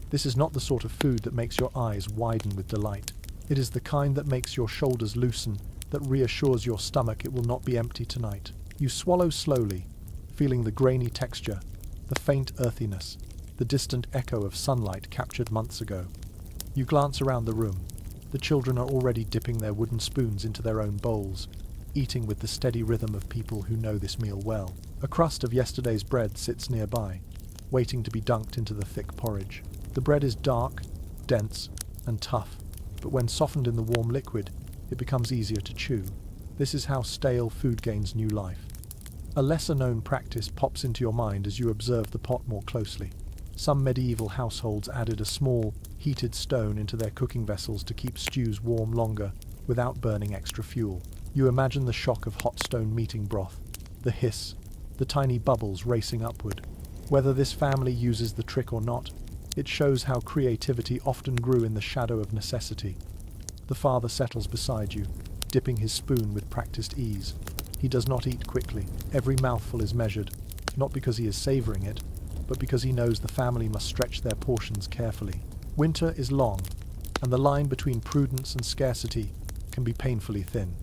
This is not the sort of food that makes your eyes widen with delight. It is the kind that makes your shoulders loosen, that reassures your stomach it will not be empty tonight. You swallow slowly, feeling the grainy texture, the faint earthiness, the distant echo of sunlight captured months ago. You glance around the room. The children are already dipping their wooden spoons into their own bowls, eating with the steady rhythm of people who know this meal well. A crust of yesterday's bread sits nearby, waiting to be dunked into the thick porridge. The bread is dark, dense, and tough, but when softened in the warm liquid, it becomes easier to chew. This is how stale food gains new life. A lesser-known practice pops into your mind as you observe the pot more closely. Some medieval households added a small, heated stone into their cooking vessels to keep stews warm longer, without burning extra fuel. You imagine the shock of hot stone meeting broth, the hiss, the tiny bubbles racing upward. Whether this family uses the trick or not, it shows how creativity often grew in the shadow of necessity. The father settles beside you, dipping his spoon with practiced ease. He does not eat quickly. Every mouthful is measured, not because he is savoring it, but because he knows the family must stretch their portions carefully. Winter is long, and the line between prudence and scarcity can be painfully thin.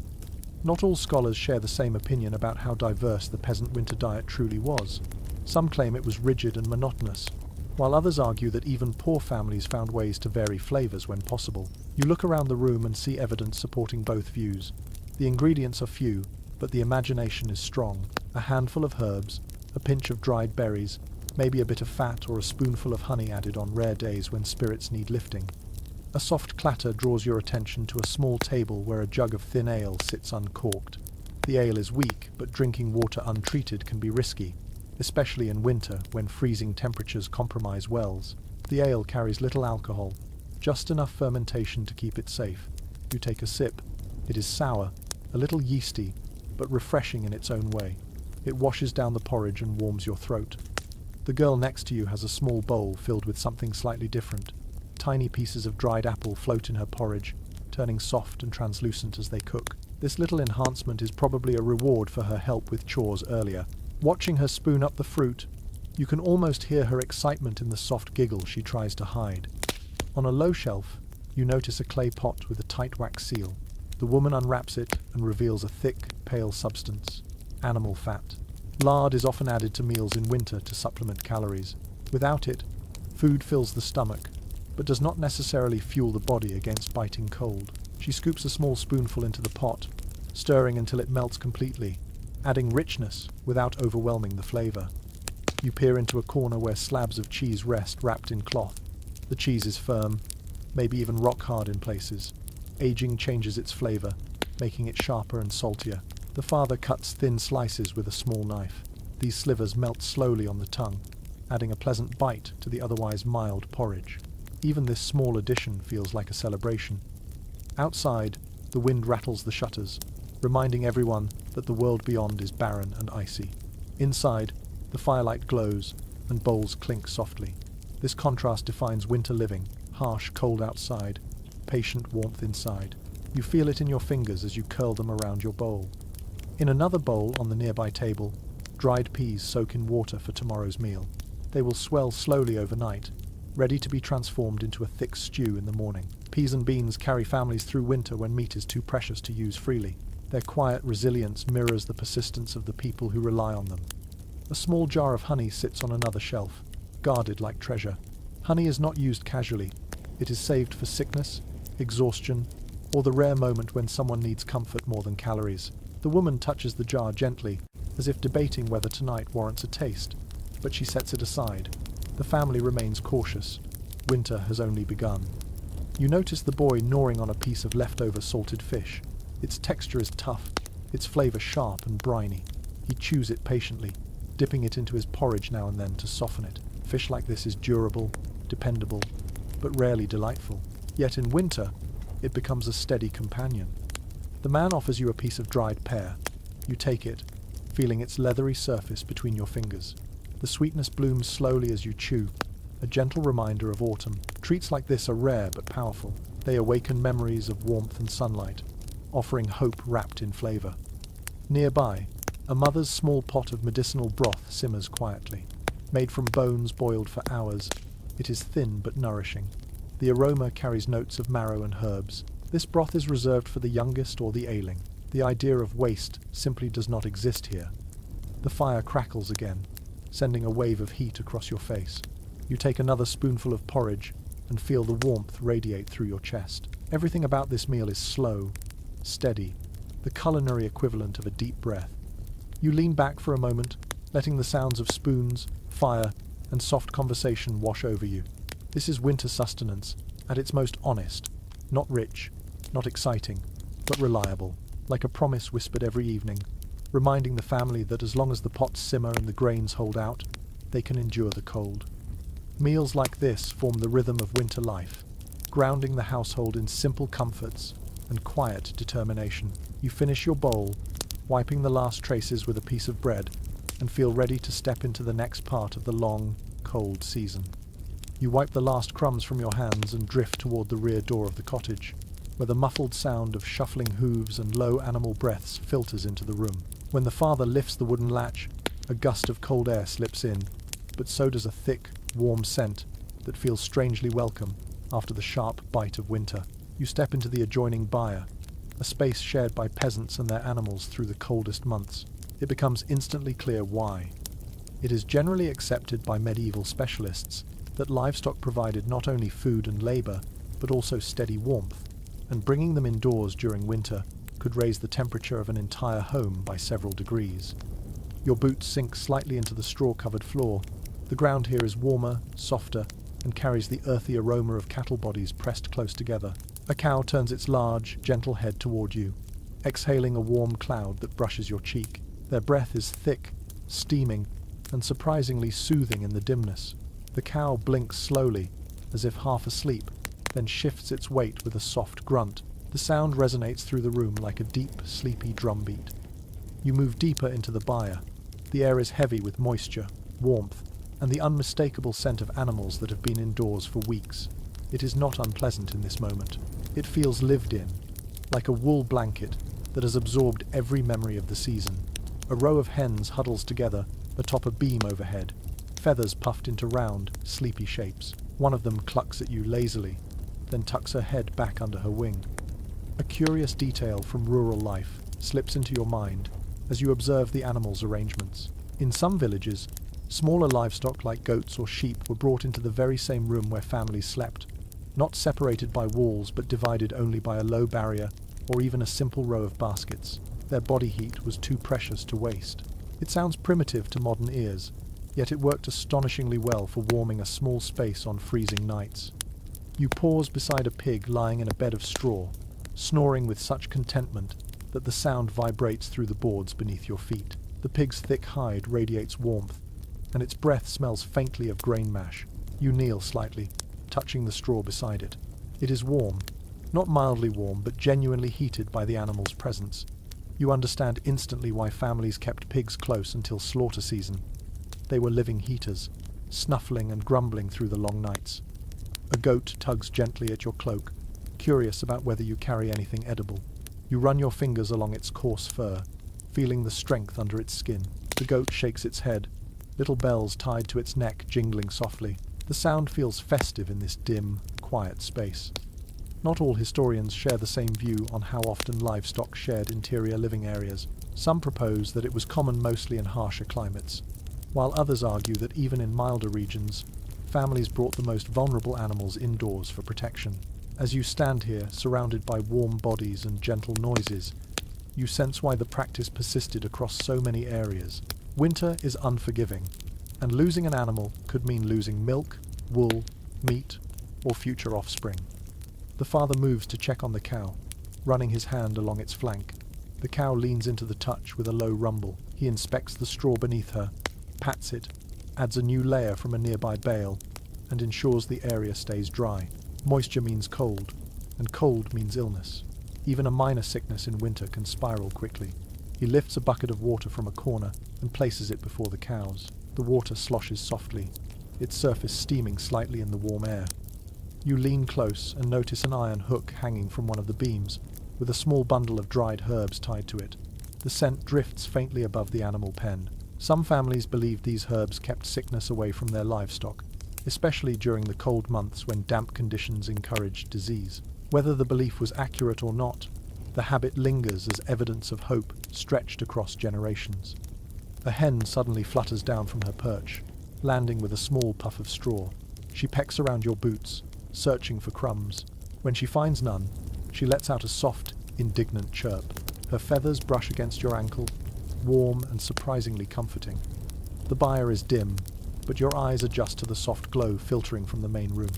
Not all scholars share the same opinion about how diverse the peasant winter diet truly was. Some claim it was rigid and monotonous, while others argue that even poor families found ways to vary flavors when possible. You look around the room and see evidence supporting both views. The ingredients are few, but the imagination is strong. A handful of herbs, a pinch of dried berries, maybe a bit of fat or a spoonful of honey added on rare days when spirits need lifting. A soft clatter draws your attention to a small table where a jug of thin ale sits uncorked. The ale is weak, but drinking water untreated can be risky, especially in winter when freezing temperatures compromise wells. The ale carries little alcohol, just enough fermentation to keep it safe. You take a sip. It is sour, a little yeasty, but refreshing in its own way. It washes down the porridge and warms your throat. The girl next to you has a small bowl filled with something slightly different. Tiny pieces of dried apple float in her porridge, turning soft and translucent as they cook. This little enhancement is probably a reward for her help with chores earlier. Watching her spoon up the fruit, you can almost hear her excitement in the soft giggle she tries to hide. On a low shelf, you notice a clay pot with a tight wax seal. The woman unwraps it and reveals a thick, pale substance: animal fat. Lard is often added to meals in winter to supplement calories. Without it, food fills the stomach, but does not necessarily fuel the body against biting cold. She scoops a small spoonful into the pot, stirring until it melts completely, adding richness without overwhelming the flavor. You peer into a corner where slabs of cheese rest wrapped in cloth. The cheese is firm, maybe even rock hard in places. Aging changes its flavor, making it sharper and saltier. The father cuts thin slices with a small knife. These slivers melt slowly on the tongue, adding a pleasant bite to the otherwise mild porridge. Even this small addition feels like a celebration. Outside, the wind rattles the shutters, reminding everyone that the world beyond is barren and icy. Inside, the firelight glows and bowls clink softly. This contrast defines winter living: harsh cold outside, patient warmth inside. You feel it in your fingers as you curl them around your bowl. In another bowl on the nearby table, dried peas soak in water for tomorrow's meal. They will swell slowly overnight, ready to be transformed into a thick stew in the morning. Peas and beans carry families through winter when meat is too precious to use freely. Their quiet resilience mirrors the persistence of the people who rely on them. A small jar of honey sits on another shelf, guarded like treasure. Honey is not used casually. It is saved for sickness, exhaustion, or the rare moment when someone needs comfort more than calories. The woman touches the jar gently, as if debating whether tonight warrants a taste, but she sets it aside. The family remains cautious. Winter has only begun. You notice the boy gnawing on a piece of leftover salted fish. Its texture is tough, its flavor sharp and briny. He chews it patiently, dipping it into his porridge now and then to soften it. Fish like this is durable, dependable, but rarely delightful. Yet in winter, it becomes a steady companion. The man offers you a piece of dried pear. You take it, feeling its leathery surface between your fingers. The sweetness blooms slowly as you chew, a gentle reminder of autumn. Treats like this are rare but powerful. They awaken memories of warmth and sunlight, offering hope wrapped in flavor. Nearby, a mother's small pot of medicinal broth simmers quietly. Made from bones boiled for hours, it is thin but nourishing. The aroma carries notes of marrow and herbs. This broth is reserved for the youngest or the ailing. The idea of waste simply does not exist here. The fire crackles again, sending a wave of heat across your face. You take another spoonful of porridge and feel the warmth radiate through your chest. Everything about this meal is slow, steady, the culinary equivalent of a deep breath. You lean back for a moment, letting the sounds of spoons, fire, and soft conversation wash over you. This is winter sustenance, at its most honest, not rich, not exciting, but reliable, like a promise whispered every evening, reminding the family that as long as the pots simmer and the grains hold out, they can endure the cold. Meals like this form the rhythm of winter life, grounding the household in simple comforts and quiet determination. You finish your bowl, wiping the last traces with a piece of bread, and feel ready to step into the next part of the long, cold season. You wipe the last crumbs from your hands and drift toward the rear door of the cottage, where the muffled sound of shuffling hooves and low animal breaths filters into the room. When the father lifts the wooden latch, a gust of cold air slips in, but so does a thick, warm scent that feels strangely welcome after the sharp bite of winter. You step into the adjoining byre, a space shared by peasants and their animals through the coldest months. It becomes instantly clear why. It is generally accepted by medieval specialists that livestock provided not only food and labor, but also steady warmth, and bringing them indoors during winter could raise the temperature of an entire home by several degrees. Your boots sink slightly into the straw-covered floor. The ground here is warmer, softer, and carries the earthy aroma of cattle bodies pressed close together. A cow turns its large, gentle head toward you, exhaling a warm cloud that brushes your cheek. Their breath is thick, steaming, and surprisingly soothing in the dimness. The cow blinks slowly, as if half asleep, then shifts its weight with a soft grunt. The sound resonates through the room like a deep, sleepy drumbeat. You move deeper into the byre. The air is heavy with moisture, warmth, and the unmistakable scent of animals that have been indoors for weeks. It is not unpleasant in this moment. It feels lived in, like a wool blanket that has absorbed every memory of the season. A row of hens huddles together atop a beam overhead, feathers puffed into round, sleepy shapes. One of them clucks at you lazily, then tucks her head back under her wing. A curious detail from rural life slips into your mind as you observe the animals' arrangements. In some villages, smaller livestock like goats or sheep were brought into the very same room where families slept, not separated by walls but divided only by a low barrier or even a simple row of baskets. Their body heat was too precious to waste. It sounds primitive to modern ears, yet it worked astonishingly well for warming a small space on freezing nights. You pause beside a pig lying in a bed of straw, snoring with such contentment that the sound vibrates through the boards beneath your feet. The pig's thick hide radiates warmth, and its breath smells faintly of grain mash. You kneel slightly, touching the straw beside it. It is warm, not mildly warm, but genuinely heated by the animal's presence. You understand instantly why families kept pigs close until slaughter season. They were living heaters, snuffling and grumbling through the long nights. A goat tugs gently at your cloak, curious about whether you carry anything edible. You run your fingers along its coarse fur, feeling the strength under its skin. The goat shakes its head, little bells tied to its neck jingling softly. The sound feels festive in this dim, quiet space. Not all historians share the same view on how often livestock shared interior living areas. Some propose that it was common mostly in harsher climates, while others argue that even in milder regions, families brought the most vulnerable animals indoors for protection. As you stand here, surrounded by warm bodies and gentle noises, you sense why the practice persisted across so many areas. Winter is unforgiving, and losing an animal could mean losing milk, wool, meat, or future offspring. The father moves to check on the cow, running his hand along its flank. The cow leans into the touch with a low rumble. He inspects the straw beneath her, pats it, adds a new layer from a nearby bale, and ensures the area stays dry. Moisture means cold, and cold means illness. Even a minor sickness in winter can spiral quickly. He lifts a bucket of water from a corner and places it before the cows. The water sloshes softly, its surface steaming slightly in the warm air. You lean close and notice an iron hook hanging from one of the beams, with a small bundle of dried herbs tied to it. The scent drifts faintly above the animal pen. Some families believed these herbs kept sickness away from their livestock, especially during the cold months when damp conditions encouraged disease. Whether the belief was accurate or not, the habit lingers as evidence of hope stretched across generations. A hen suddenly flutters down from her perch, landing with a small puff of straw. She pecks around your boots, searching for crumbs. When she finds none, she lets out a soft, indignant chirp. Her feathers brush against your ankle, warm and surprisingly comforting. The byre is dim, but your eyes adjust to the soft glow filtering from the main room.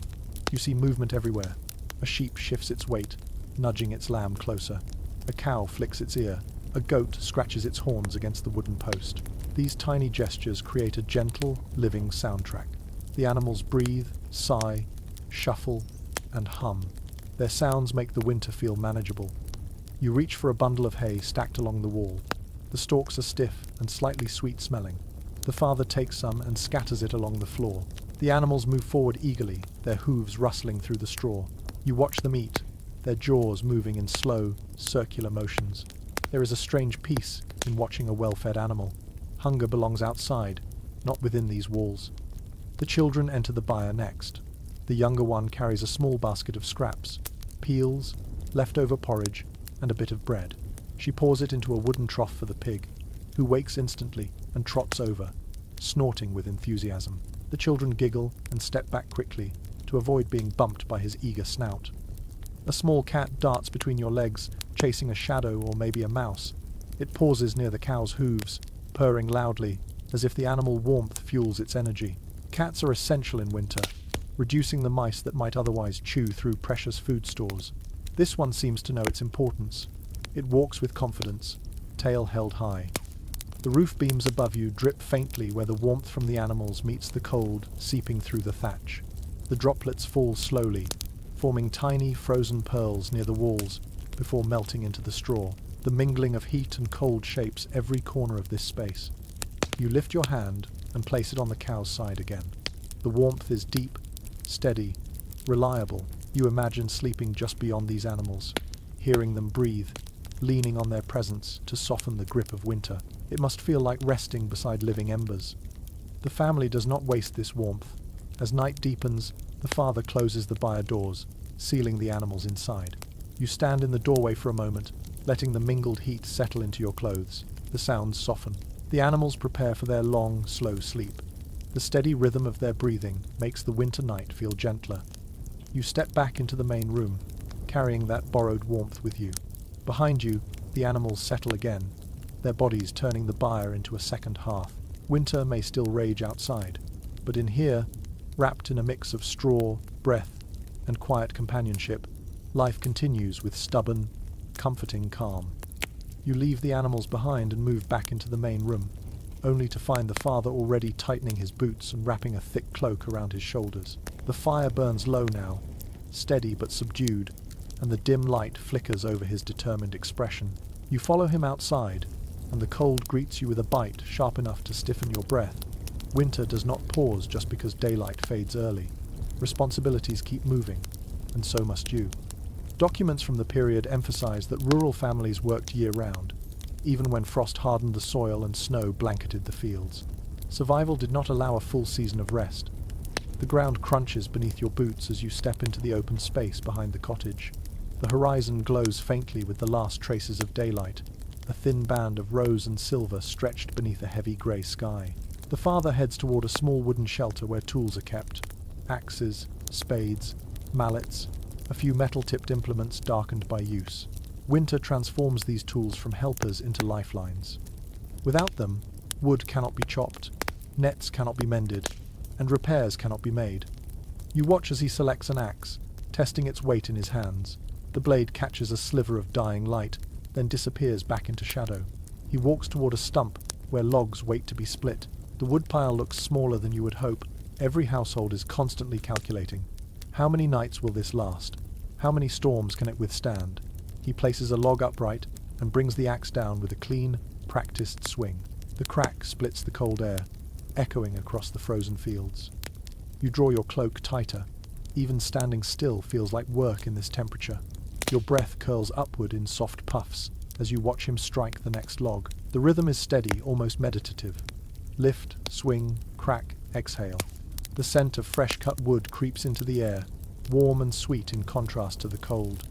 You see movement everywhere. A sheep shifts its weight, nudging its lamb closer. A cow flicks its ear. A goat scratches its horns against the wooden post. These tiny gestures create a gentle, living soundtrack. The animals breathe, sigh, shuffle, and hum. Their sounds make the winter feel manageable. You reach for a bundle of hay stacked along the wall. The stalks are stiff and slightly sweet-smelling. The father takes some and scatters it along the floor. The animals move forward eagerly, their hooves rustling through the straw. You watch them eat, their jaws moving in slow, circular motions. There is a strange peace in watching a well-fed animal. Hunger belongs outside, not within these walls. The children enter the byre next. The younger one carries a small basket of scraps, peels, leftover porridge, and a bit of bread. She pours it into a wooden trough for the pig, who wakes instantly and trots over, snorting with enthusiasm. The children giggle and step back quickly to avoid being bumped by his eager snout. A small cat darts between your legs, chasing a shadow or maybe a mouse. It pauses near the cow's hooves, purring loudly, as if the animal warmth fuels its energy. Cats are essential in winter, reducing the mice that might otherwise chew through precious food stores. This one seems to know its importance. It walks with confidence, tail held high. The roof beams above you drip faintly where the warmth from the animals meets the cold seeping through the thatch. The droplets fall slowly, forming tiny frozen pearls near the walls before melting into the straw. The mingling of heat and cold shapes every corner of this space. You lift your hand and place it on the cow's side again. The warmth is deep, steady, reliable. You imagine sleeping just beyond these animals, hearing them breathe, leaning on their presence to soften the grip of winter. It must feel like resting beside living embers. The family does not waste this warmth. As night deepens, the father closes the byre doors, sealing the animals inside. You stand in the doorway for a moment, letting the mingled heat settle into your clothes. The sounds soften. The animals prepare for their long, slow sleep. The steady rhythm of their breathing makes the winter night feel gentler. You step back into the main room, carrying that borrowed warmth with you. Behind you, the animals settle again, their bodies turning the byre into a second hearth. Winter may still rage outside, but in here, wrapped in a mix of straw, breath, and quiet companionship, life continues with stubborn, comforting calm. You leave the animals behind and move back into the main room, only to find the father already tightening his boots and wrapping a thick cloak around his shoulders. The fire burns low now, steady but subdued, and the dim light flickers over his determined expression. You follow him outside, and the cold greets you with a bite sharp enough to stiffen your breath. Winter does not pause just because daylight fades early. Responsibilities keep moving, and so must you. Documents from the period emphasize that rural families worked year-round, even when frost hardened the soil and snow blanketed the fields. Survival did not allow a full season of rest. The ground crunches beneath your boots as you step into the open space behind the cottage. The horizon glows faintly with the last traces of daylight, a thin band of rose and silver stretched beneath a heavy grey sky. The father heads toward a small wooden shelter where tools are kept: axes, spades, mallets, a few metal-tipped implements darkened by use. Winter transforms these tools from helpers into lifelines. Without them, wood cannot be chopped, nets cannot be mended, and repairs cannot be made. You watch as he selects an axe, testing its weight in his hands. The blade catches a sliver of dying light, then disappears back into shadow. He walks toward a stump where logs wait to be split. The woodpile looks smaller than you would hope. Every household is constantly calculating. How many nights will this last? How many storms can it withstand? He places a log upright and brings the axe down with a clean, practiced swing. The crack splits the cold air, echoing across the frozen fields. You draw your cloak tighter. Even standing still feels like work in this temperature. Your breath curls upward in soft puffs as you watch him strike the next log. The rhythm is steady, almost meditative. Lift, swing, crack, exhale. The scent of fresh-cut wood creeps into the air, warm and sweet in contrast to the cold.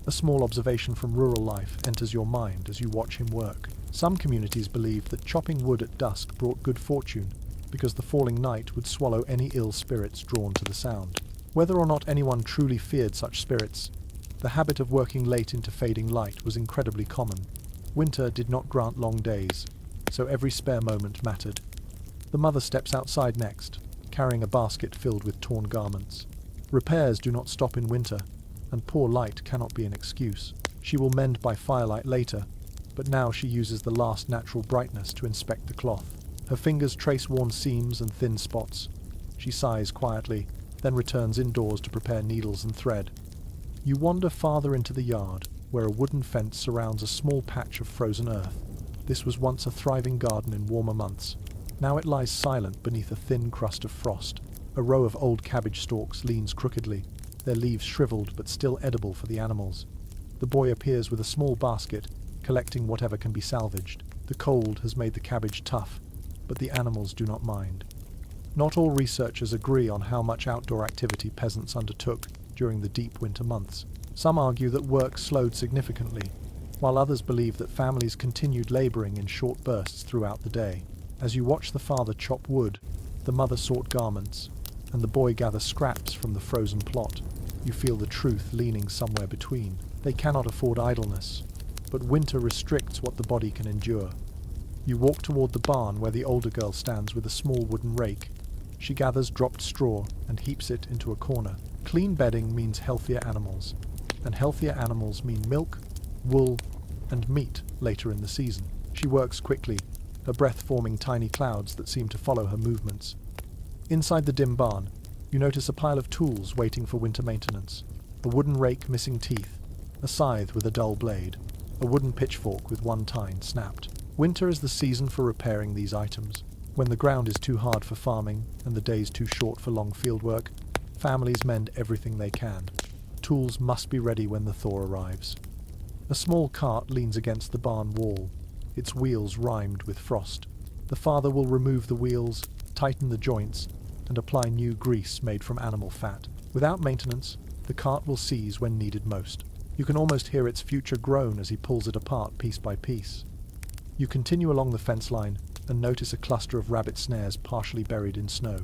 A small observation from rural life enters your mind as you watch him work. Some communities believed that chopping wood at dusk brought good fortune, because the falling night would swallow any ill spirits drawn to the sound. Whether or not anyone truly feared such spirits, the habit of working late into fading light was incredibly common. Winter did not grant long days, so every spare moment mattered. The mother steps outside next, carrying a basket filled with torn garments. Repairs do not stop in winter, and poor light cannot be an excuse. She will mend by firelight later, but now she uses the last natural brightness to inspect the cloth. Her fingers trace worn seams and thin spots. She sighs quietly, then returns indoors to prepare needles and thread. You wander farther into the yard, where a wooden fence surrounds a small patch of frozen earth. This was once a thriving garden in warmer months. Now it lies silent beneath a thin crust of frost. A row of old cabbage stalks leans crookedly, their leaves shriveled but still edible for the animals. The boy appears with a small basket, collecting whatever can be salvaged. The cold has made the cabbage tough, but the animals do not mind. Not all researchers agree on how much outdoor activity peasants undertook during the deep winter months. Some argue that work slowed significantly, while others believe that families continued laboring in short bursts throughout the day. As you watch the father chop wood, the mother sort garments, and the boy gather scraps from the frozen plot, you feel the truth leaning somewhere between. They cannot afford idleness, but winter restricts what the body can endure. You walk toward the barn where the older girl stands with a small wooden rake. She gathers dropped straw and heaps it into a corner. Clean bedding means healthier animals, and healthier animals mean milk, wool, and meat later in the season. She works quickly, her breath forming tiny clouds that seem to follow her movements. Inside the dim barn, you notice a pile of tools waiting for winter maintenance. A wooden rake missing teeth, a scythe with a dull blade, a wooden pitchfork with one tine snapped. Winter is the season for repairing these items. When the ground is too hard for farming and the days too short for long field work, families mend everything they can. Tools must be ready when the thaw arrives. A small cart leans against the barn wall, its wheels rimed with frost. The father will remove the wheels, tighten the joints, and apply new grease made from animal fat. Without maintenance, the cart will seize when needed most. You can almost hear its future groan as he pulls it apart piece by piece. You continue along the fence line and notice a cluster of rabbit snares partially buried in snow.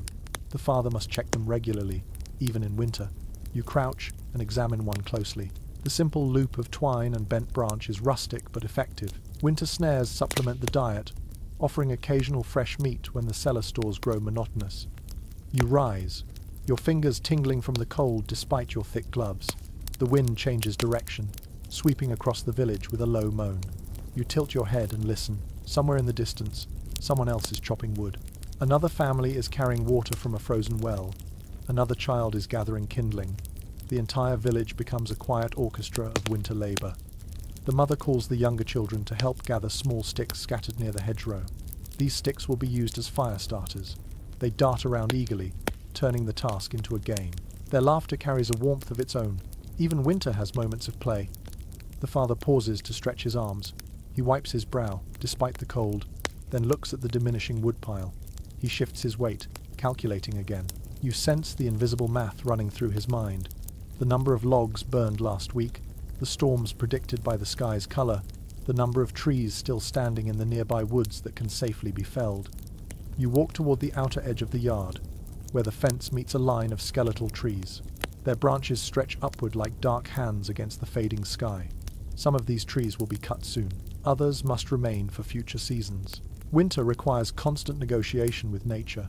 The father must check them regularly, even in winter. You crouch and examine one closely. The simple loop of twine and bent branch is rustic but effective. Winter snares supplement the diet, offering occasional fresh meat when the cellar stores grow monotonous. You rise, your fingers tingling from the cold despite your thick gloves. The wind changes direction, sweeping across the village with a low moan. You tilt your head and listen. Somewhere in the distance, someone else is chopping wood. Another family is carrying water from a frozen well. Another child is gathering kindling. The entire village becomes a quiet orchestra of winter labor. The mother calls the younger children to help gather small sticks scattered near the hedgerow. These sticks will be used as fire starters. They dart around eagerly, turning the task into a game. Their laughter carries a warmth of its own. Even winter has moments of play. The father pauses to stretch his arms. He wipes his brow, despite the cold, then looks at the diminishing woodpile. He shifts his weight, calculating again. You sense the invisible math running through his mind. The number of logs burned last week, the storms predicted by the sky's color, the number of trees still standing in the nearby woods that can safely be felled. You walk toward the outer edge of the yard, where the fence meets a line of skeletal trees. Their branches stretch upward like dark hands against the fading sky. Some of these trees will be cut soon. Others must remain for future seasons. Winter requires constant negotiation with nature,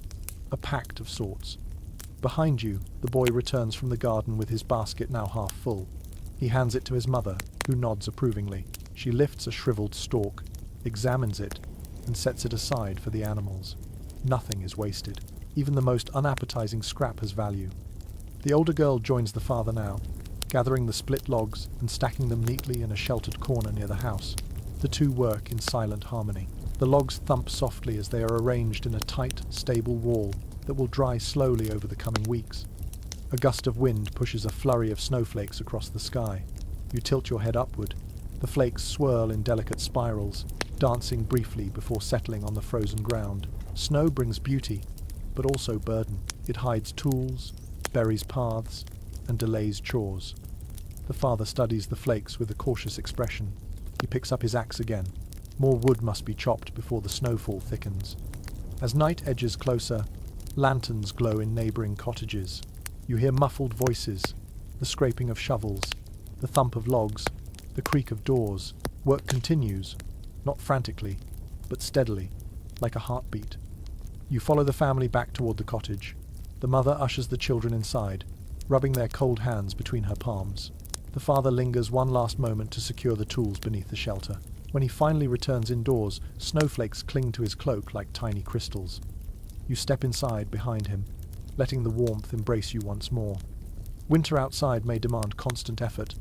a pact of sorts. Behind you, the boy returns from the garden with his basket now half full. He hands it to his mother, who nods approvingly. She lifts a shriveled stalk, examines it, and sets it aside for the animals. Nothing is wasted. Even the most unappetizing scrap has value. The older girl joins the father now, gathering the split logs and stacking them neatly in a sheltered corner near the house. The two work in silent harmony. The logs thump softly as they are arranged in a tight, stable wall that will dry slowly over the coming weeks. A gust of wind pushes a flurry of snowflakes across the sky. You tilt your head upward. The flakes swirl in delicate spirals, dancing briefly before settling on the frozen ground. Snow brings beauty, but also burden. It hides tools, buries paths, and delays chores. The father studies the flakes with a cautious expression. He picks up his axe again. More wood must be chopped before the snowfall thickens. As night edges closer, lanterns glow in neighboring cottages. You hear muffled voices, the scraping of shovels, the thump of logs, the creak of doors. Work continues, not frantically, but steadily, like a heartbeat. You follow the family back toward the cottage. The mother ushers the children inside, rubbing their cold hands between her palms. The father lingers one last moment to secure the tools beneath the shelter. When he finally returns indoors, snowflakes cling to his cloak like tiny crystals. You step inside behind him, letting the warmth embrace you once more. Winter outside may demand constant effort,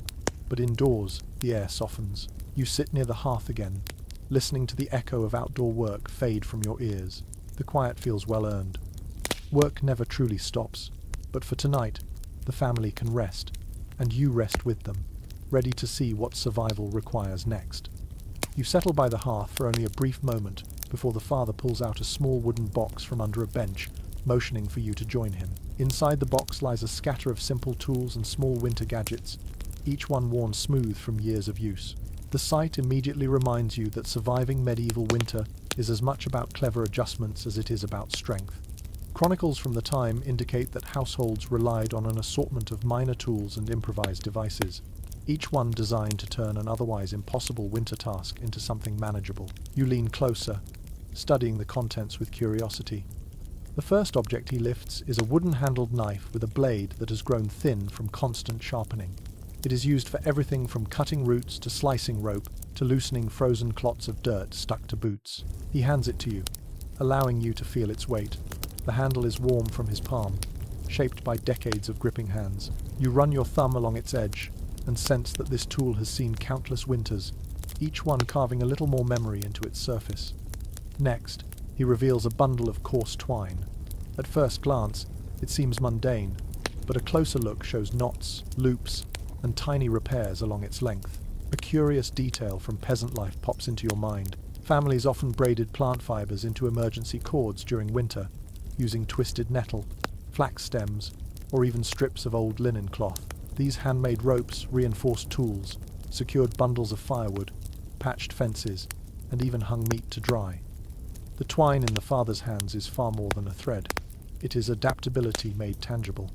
but indoors the air softens. You sit near the hearth again, listening to the echo of outdoor work fade from your ears. The quiet feels well earned. Work never truly stops, but for tonight, the family can rest, and you rest with them, ready to see what survival requires next. You settle by the hearth for only a brief moment before the father pulls out a small wooden box from under a bench, motioning for you to join him. Inside the box lies a scatter of simple tools and small winter gadgets, each one worn smooth from years of use. The sight immediately reminds you that surviving medieval winter is as much about clever adjustments as it is about strength. Chronicles from the time indicate that households relied on an assortment of minor tools and improvised devices, each one designed to turn an otherwise impossible winter task into something manageable. You lean closer, studying the contents with curiosity. The first object he lifts is a wooden-handled knife with a blade that has grown thin from constant sharpening. It is used for everything from cutting roots to slicing rope to loosening frozen clots of dirt stuck to boots. He hands it to you, allowing you to feel its weight. The handle is warm from his palm, shaped by decades of gripping hands. You run your thumb along its edge and sense that this tool has seen countless winters, each one carving a little more memory into its surface. Next, he reveals a bundle of coarse twine. At first glance, it seems mundane, but a closer look shows knots, loops, and tiny repairs along its length. A curious detail from peasant life pops into your mind. Families often braided plant fibers into emergency cords during winter, using twisted nettle, flax stems, or even strips of old linen cloth. These handmade ropes reinforced tools, secured bundles of firewood, patched fences, and even hung meat to dry. The twine in the father's hands is far more than a thread. It is adaptability made tangible.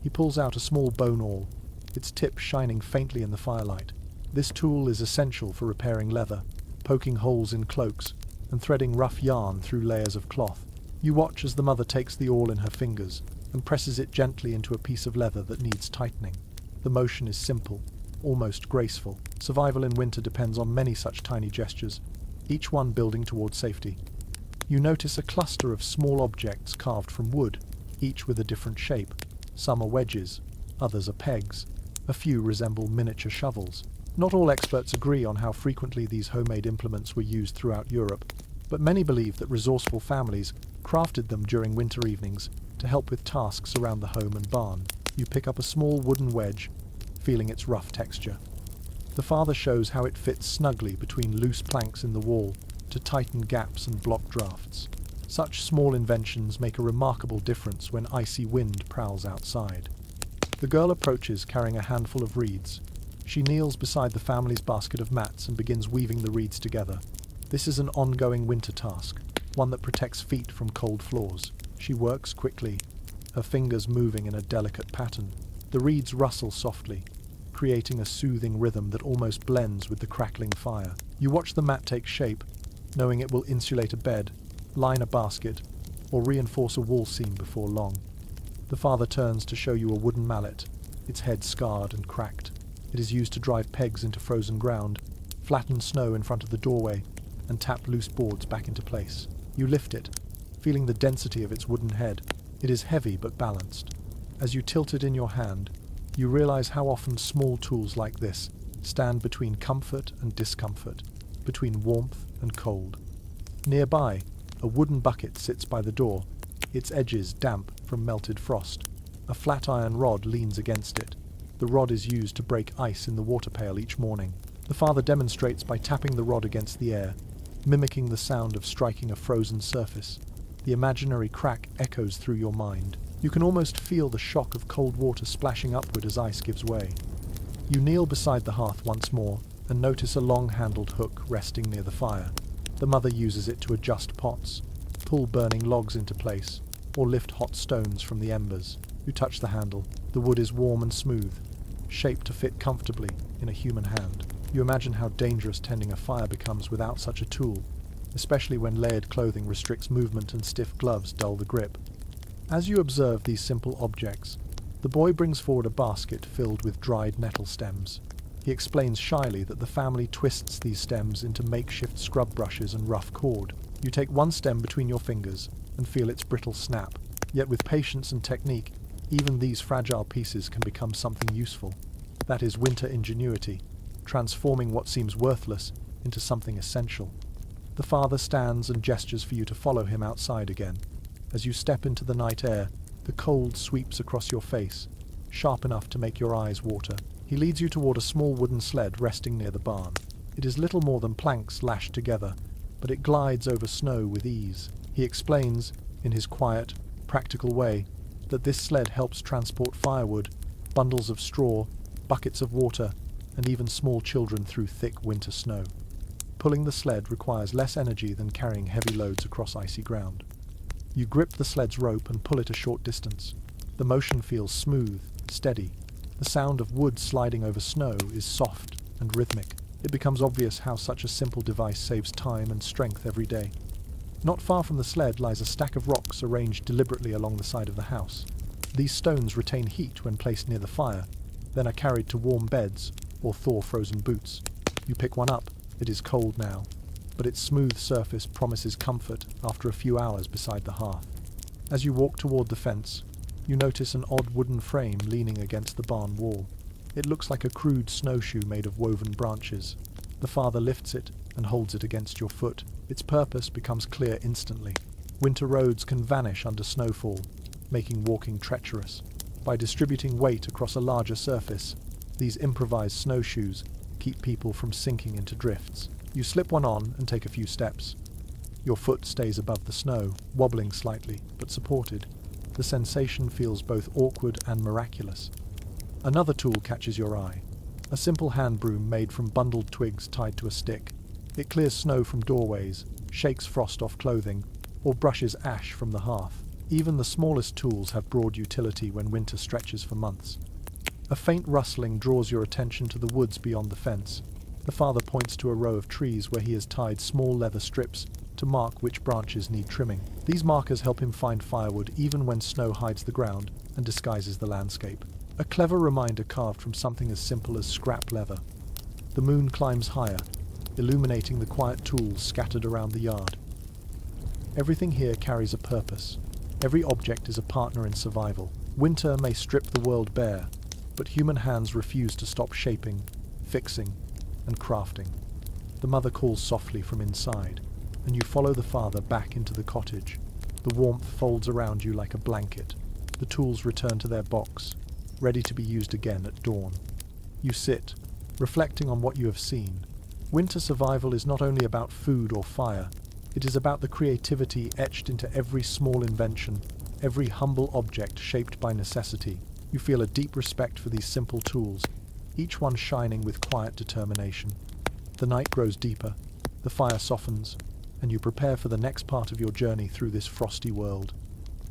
He pulls out a small bone awl, its tip shining faintly in the firelight. This tool is essential for repairing leather, poking holes in cloaks, and threading rough yarn through layers of cloth. You watch as the mother takes the awl in her fingers and presses it gently into a piece of leather that needs tightening. The motion is simple, almost graceful. Survival in winter depends on many such tiny gestures, each one building towards safety. You notice a cluster of small objects carved from wood, each with a different shape. Some are wedges, others are pegs. A few resemble miniature shovels. Not all experts agree on how frequently these homemade implements were used throughout Europe, but many believe that resourceful families crafted them during winter evenings to help with tasks around the home and barn. You pick up a small wooden wedge, feeling its rough texture. The father shows how it fits snugly between loose planks in the wall to tighten gaps and block drafts. Such small inventions make a remarkable difference when icy wind prowls outside. The girl approaches carrying a handful of reeds. She kneels beside the family's basket of mats and begins weaving the reeds together. This is an ongoing winter task, one that protects feet from cold floors. She works quickly, her fingers moving in a delicate pattern. The reeds rustle softly, creating a soothing rhythm that almost blends with the crackling fire. You watch the mat take shape, knowing it will insulate a bed, line a basket, or reinforce a wall seam before long. The father turns to show you a wooden mallet, its head scarred and cracked. It is used to drive pegs into frozen ground, flatten snow in front of the doorway, and tap loose boards back into place. You lift it, feeling the density of its wooden head. It is heavy but balanced. As you tilt it in your hand, you realize how often small tools like this stand between comfort and discomfort, between warmth and cold. Nearby, a wooden bucket sits by the door, its edges damp from melted frost. A flat iron rod leans against it. The rod is used to break ice in the water pail each morning. The father demonstrates by tapping the rod against the air, mimicking the sound of striking a frozen surface. The imaginary crack echoes through your mind. You can almost feel the shock of cold water splashing upward as ice gives way. You kneel beside the hearth once more and notice a long-handled hook resting near the fire. The mother uses it to adjust pots, pull burning logs into place, or lift hot stones from the embers. You touch the handle. The wood is warm and smooth, shaped to fit comfortably in a human hand. You imagine how dangerous tending a fire becomes without such a tool, especially when layered clothing restricts movement and stiff gloves dull the grip. As you observe these simple objects, the boy brings forward a basket filled with dried nettle stems. He explains shyly that the family twists these stems into makeshift scrub brushes and rough cord. You take one stem between your fingers and feel its brittle snap. Yet with patience and technique, even these fragile pieces can become something useful. That is winter ingenuity, transforming what seems worthless into something essential. The father stands and gestures for you to follow him outside again. As you step into the night air, the cold sweeps across your face, sharp enough to make your eyes water. He leads you toward a small wooden sled resting near the barn. It is little more than planks lashed together, but it glides over snow with ease. He explains, in his quiet, practical way, that this sled helps transport firewood, bundles of straw, buckets of water, and even small children through thick winter snow. Pulling the sled requires less energy than carrying heavy loads across icy ground. You grip the sled's rope and pull it a short distance. The motion feels smooth, steady. The sound of wood sliding over snow is soft and rhythmic. It becomes obvious how such a simple device saves time and strength every day. Not far from the sled lies a stack of rocks arranged deliberately along the side of the house. These stones retain heat when placed near the fire, then are carried to warm beds or thaw frozen boots. You pick one up. It is cold now, but its smooth surface promises comfort after a few hours beside the hearth. As you walk toward the fence, you notice an odd wooden frame leaning against the barn wall. It looks like a crude snowshoe made of woven branches. The father lifts it and holds it against your foot. Its purpose becomes clear instantly. Winter roads can vanish under snowfall, making walking treacherous. By distributing weight across a larger surface, these improvised snowshoes keep people from sinking into drifts. You slip one on and take a few steps. Your foot stays above the snow, wobbling slightly, but supported. The sensation feels both awkward and miraculous. Another tool catches your eye. A simple hand broom made from bundled twigs tied to a stick. It clears snow from doorways, shakes frost off clothing, or brushes ash from the hearth. Even the smallest tools have broad utility when winter stretches for months. A faint rustling draws your attention to the woods beyond the fence. The father points to a row of trees where he has tied small leather strips to mark which branches need trimming. These markers help him find firewood even when snow hides the ground and disguises the landscape. A clever reminder carved from something as simple as scrap leather. The moon climbs higher, illuminating the quiet tools scattered around the yard. Everything here carries a purpose. Every object is a partner in survival. Winter may strip the world bare, but human hands refuse to stop shaping, fixing, and crafting. The mother calls softly from inside, and you follow the father back into the cottage. The warmth folds around you like a blanket. The tools return to their box, ready to be used again at dawn. You sit, reflecting on what you have seen. Winter survival is not only about food or fire, it is about the creativity etched into every small invention, every humble object shaped by necessity. You feel a deep respect for these simple tools, each one shining with quiet determination. The night grows deeper, the fire softens, and you prepare for the next part of your journey through this frosty world.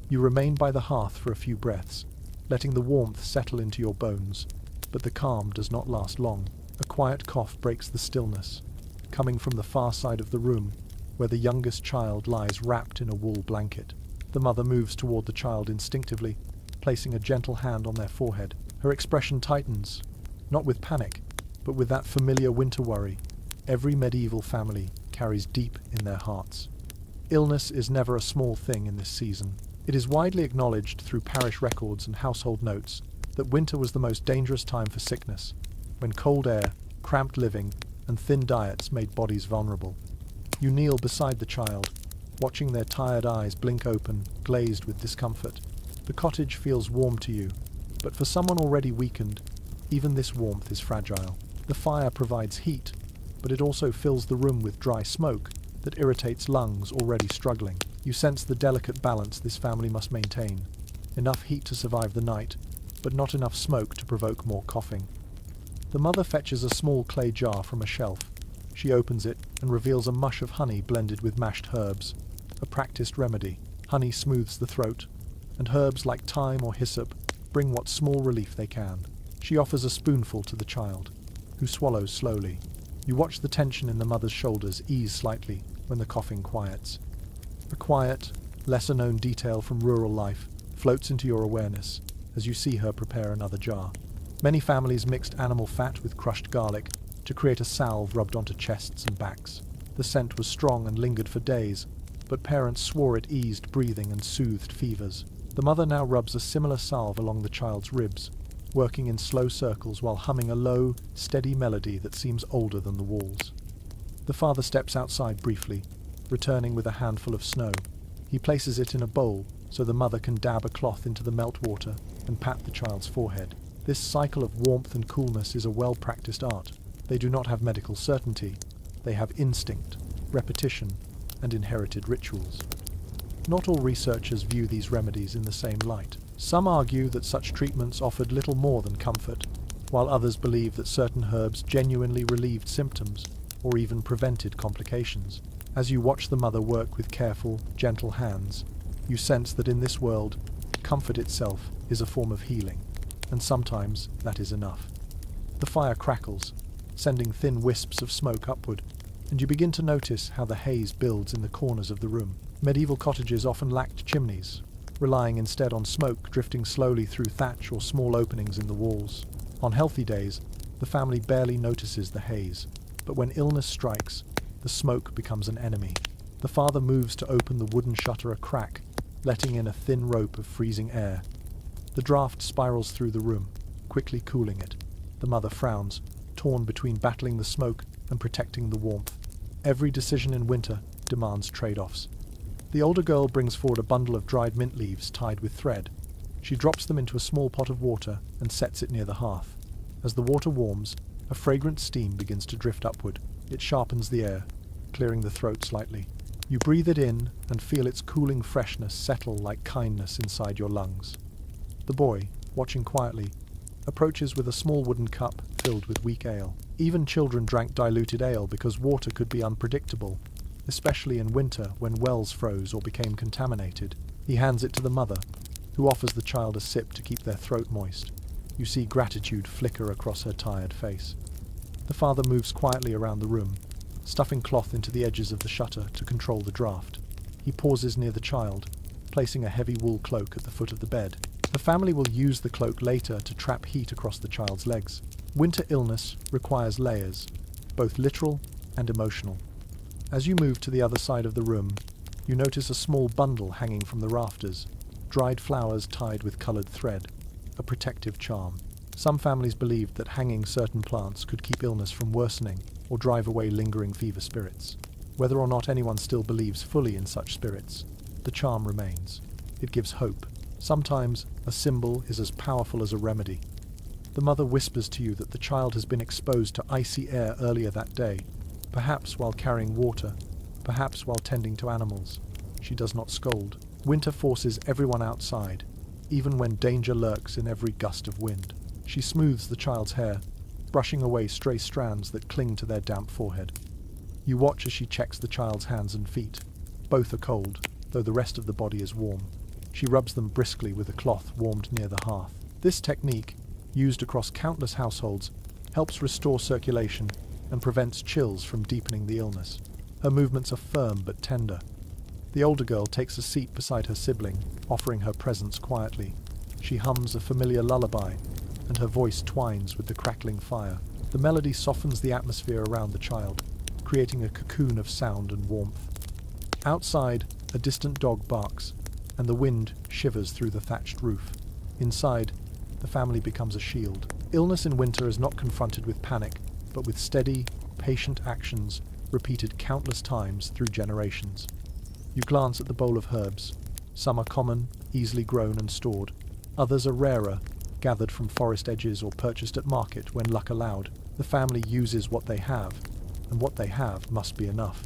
You remain by the hearth for a few breaths, letting the warmth settle into your bones, but the calm does not last long. A quiet cough breaks the stillness, coming from the far side of the room, where the youngest child lies wrapped in a wool blanket. The mother moves toward the child instinctively, placing a gentle hand on their forehead. Her expression tightens, not with panic, but with that familiar winter worry every medieval family carries deep in their hearts. Illness is never a small thing in this season. It is widely acknowledged through parish records and household notes that winter was the most dangerous time for sickness, when cold air, cramped living, and thin diets made bodies vulnerable. You kneel beside the child, watching their tired eyes blink open, glazed with discomfort. The cottage feels warm to you, but for someone already weakened, even this warmth is fragile. The fire provides heat, but it also fills the room with dry smoke that irritates lungs already struggling. You sense the delicate balance this family must maintain. Enough heat to survive the night, but not enough smoke to provoke more coughing. The mother fetches a small clay jar from a shelf. She opens it and reveals a mush of honey blended with mashed herbs, a practiced remedy. Honey smooths the throat, and herbs like thyme or hyssop bring what small relief they can. She offers a spoonful to the child, who swallows slowly. You watch the tension in the mother's shoulders ease slightly when the coughing quiets. A quiet, lesser-known detail from rural life floats into your awareness as you see her prepare another jar. Many families mixed animal fat with crushed garlic to create a salve rubbed onto chests and backs. The scent was strong and lingered for days, but parents swore it eased breathing and soothed fevers. The mother now rubs a similar salve along the child's ribs, working in slow circles while humming a low, steady melody that seems older than the walls. The father steps outside briefly, returning with a handful of snow. He places it in a bowl so the mother can dab a cloth into the meltwater and pat the child's forehead. This cycle of warmth and coolness is a well-practiced art. They do not have medical certainty. They have instinct, repetition, and inherited rituals. Not all researchers view these remedies in the same light. Some argue that such treatments offered little more than comfort, while others believe that certain herbs genuinely relieved symptoms or even prevented complications. As you watch the mother work with careful, gentle hands, you sense that in this world, comfort itself is a form of healing, and sometimes that is enough. The fire crackles, sending thin wisps of smoke upward. and you begin to notice how the haze builds in the corners of the room. Medieval cottages often lacked chimneys, relying instead on smoke drifting slowly through thatch or small openings in the walls. On healthy days, the family barely notices the haze, but when illness strikes, the smoke becomes an enemy. The father moves to open the wooden shutter a crack, letting in a thin rope of freezing air. The draft spirals through the room, quickly cooling it. The mother frowns, torn between battling the smoke and protecting the warmth. Every decision in winter demands trade-offs. The older girl brings forward a bundle of dried mint leaves tied with thread. She drops them into a small pot of water and sets it near the hearth. As the water warms, a fragrant steam begins to drift upward. It sharpens the air, clearing the throat slightly. You breathe it in and feel its cooling freshness settle like kindness inside your lungs. The boy, watching quietly, approaches with a small wooden cup filled with weak ale. Even children drank diluted ale because water could be unpredictable, especially in winter when wells froze or became contaminated. He hands it to the mother, who offers the child a sip to keep their throat moist. You see gratitude flicker across her tired face. The father moves quietly around the room, stuffing cloth into the edges of the shutter to control the draft. He pauses near the child, placing a heavy wool cloak at the foot of the bed. The family will use the cloak later to trap heat across the child's legs. Winter illness requires layers, both literal and emotional. As you move to the other side of the room, you notice a small bundle hanging from the rafters, dried flowers tied with coloured thread, a protective charm. Some families believed that hanging certain plants could keep illness from worsening or drive away lingering fever spirits. Whether or not anyone still believes fully in such spirits, the charm remains. It gives hope. Sometimes a symbol is as powerful as a remedy. The mother whispers to you that the child has been exposed to icy air earlier that day, perhaps while carrying water, perhaps while tending to animals. She does not scold. Winter forces everyone outside, even when danger lurks in every gust of wind. She smooths the child's hair, brushing away stray strands that cling to their damp forehead. You watch as she checks the child's hands and feet. Both are cold, though the rest of the body is warm. She rubs them briskly with a cloth warmed near the hearth. This technique, used across countless households, helps restore circulation and prevents chills from deepening the illness. Her movements are firm but tender. The older girl takes a seat beside her sibling, offering her presence quietly. She hums a familiar lullaby, and her voice twines with the crackling fire. The melody softens the atmosphere around the child, creating a cocoon of sound and warmth. Outside, a distant dog barks, and the wind shivers through the thatched roof. Inside, the family becomes a shield. Illness in winter is not confronted with panic, but with steady, patient actions repeated countless times through generations. You glance at the bowl of herbs. Some are common, easily grown and stored. Others are rarer, gathered from forest edges or purchased at market when luck allowed. The family uses what they have, and what they have must be enough.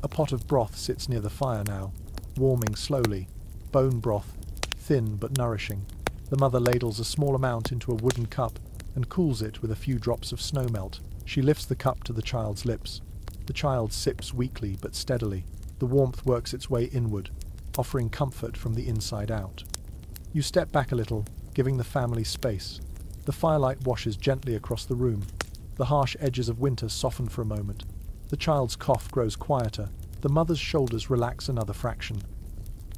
A pot of broth sits near the fire now, warming slowly. Bone broth, thin but nourishing. The mother ladles a small amount into a wooden cup and cools it with a few drops of snowmelt. She lifts the cup to the child's lips. The child sips weakly but steadily. The warmth works its way inward, offering comfort from the inside out. You step back a little, giving the family space. The firelight washes gently across the room. The harsh edges of winter soften for a moment. The child's cough grows quieter. The mother's shoulders relax another fraction.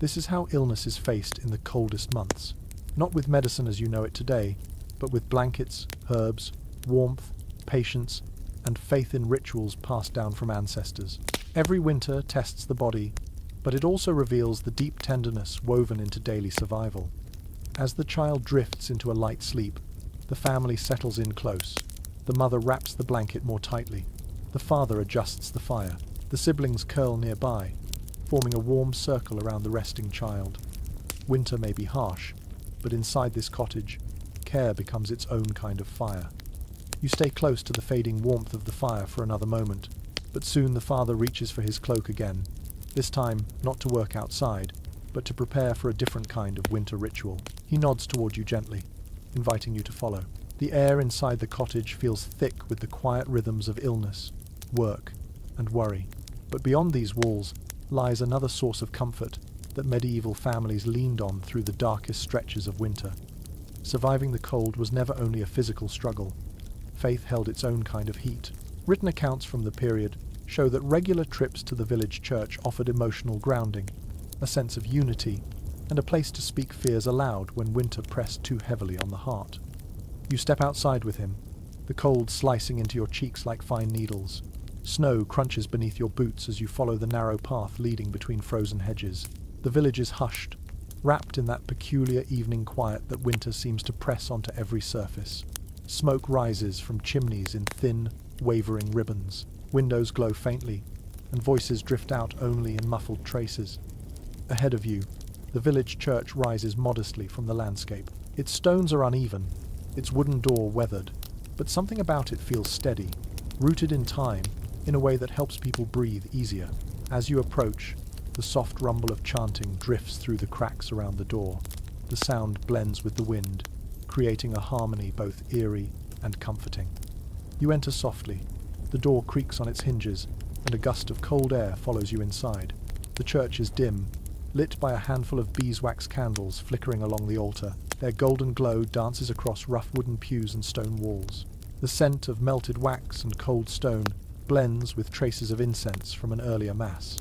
This is how illness is faced in the coldest months. Not with medicine as you know it today, but with blankets, herbs, warmth, patience, and faith in rituals passed down from ancestors. Every winter tests the body, but it also reveals the deep tenderness woven into daily survival. As the child drifts into a light sleep, the family settles in close. The mother wraps the blanket more tightly. The father adjusts the fire. The siblings curl nearby, forming a warm circle around the resting child. Winter may be harsh, but inside this cottage, care becomes its own kind of fire. You stay close to the fading warmth of the fire for another moment, but soon the father reaches for his cloak again, this time not to work outside, but to prepare for a different kind of winter ritual. He nods toward you gently, inviting you to follow. The air inside the cottage feels thick with the quiet rhythms of illness, work, and worry. But beyond these walls lies another source of comfort that medieval families leaned on through the darkest stretches of winter. Surviving the cold was never only a physical struggle. Faith held its own kind of heat. Written accounts from the period show that regular trips to the village church offered emotional grounding, a sense of unity, and a place to speak fears aloud when winter pressed too heavily on the heart. You step outside with him, the cold slicing into your cheeks like fine needles. Snow crunches beneath your boots as you follow the narrow path leading between frozen hedges. The village is hushed, wrapped in that peculiar evening quiet that winter seems to press onto every surface. Smoke rises from chimneys in thin, wavering ribbons. Windows glow faintly, and voices drift out only in muffled traces. Ahead of you, the village church rises modestly from the landscape. Its stones are uneven, its wooden door weathered, but something about it feels steady, rooted in time, in a way that helps people breathe easier. As you approach, the soft rumble of chanting drifts through the cracks around the door. The sound blends with the wind, creating a harmony both eerie and comforting. You enter softly. The door creaks on its hinges, and a gust of cold air follows you inside. The church is dim, lit by a handful of beeswax candles flickering along the altar. Their golden glow dances across rough wooden pews and stone walls. The scent of melted wax and cold stone blends with traces of incense from an earlier mass.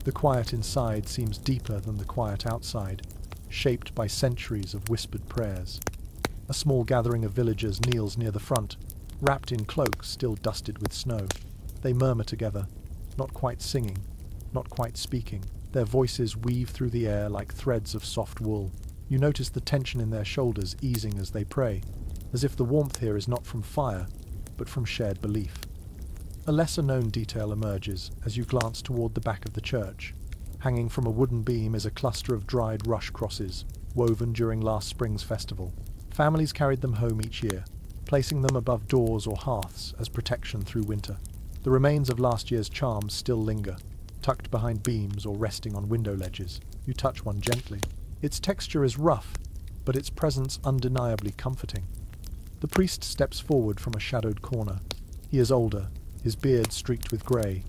The quiet inside seems deeper than the quiet outside, shaped by centuries of whispered prayers. A small gathering of villagers kneels near the front, wrapped in cloaks still dusted with snow. They murmur together, not quite singing, not quite speaking. Their voices weave through the air like threads of soft wool. You notice the tension in their shoulders easing as they pray, as if the warmth here is not from fire, but from shared belief. A lesser-known detail emerges as you glance toward the back of the church. Hanging from a wooden beam is a cluster of dried rush crosses, woven during last spring's festival. Families carried them home each year, placing them above doors or hearths as protection through winter. The remains of last year's charms still linger, tucked behind beams or resting on window ledges. You touch one gently. Its texture is rough, but its presence undeniably comforting. The priest steps forward from a shadowed corner. He is older, his beard streaked with grey,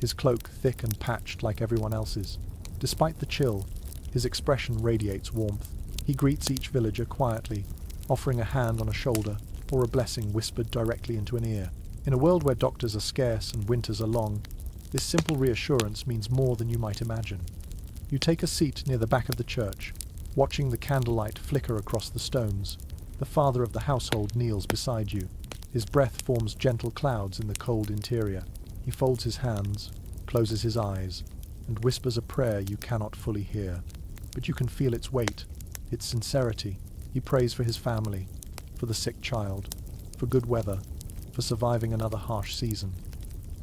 his cloak thick and patched like everyone else's. Despite the chill, his expression radiates warmth. He greets each villager quietly, offering a hand on a shoulder or a blessing whispered directly into an ear. In a world where doctors are scarce and winters are long, this simple reassurance means more than you might imagine. You take a seat near the back of the church, watching the candlelight flicker across the stones. The father of the household kneels beside you. His breath forms gentle clouds in the cold interior. He folds his hands, closes his eyes, and whispers a prayer you cannot fully hear. But you can feel its weight, its sincerity. He prays for his family, for the sick child, for good weather, for surviving another harsh season.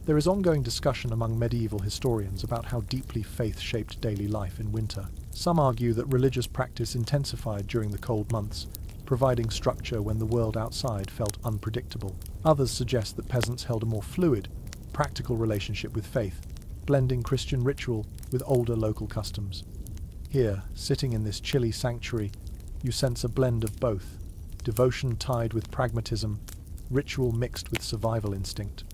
There is ongoing discussion among medieval historians about how deeply faith shaped daily life in winter. Some argue that religious practice intensified during the cold months, providing structure when the world outside felt unpredictable. Others suggest that peasants held a more fluid, practical relationship with faith, blending Christian ritual with older local customs. Here, sitting in this chilly sanctuary, you sense a blend of both, devotion tied with pragmatism, ritual mixed with survival instinct.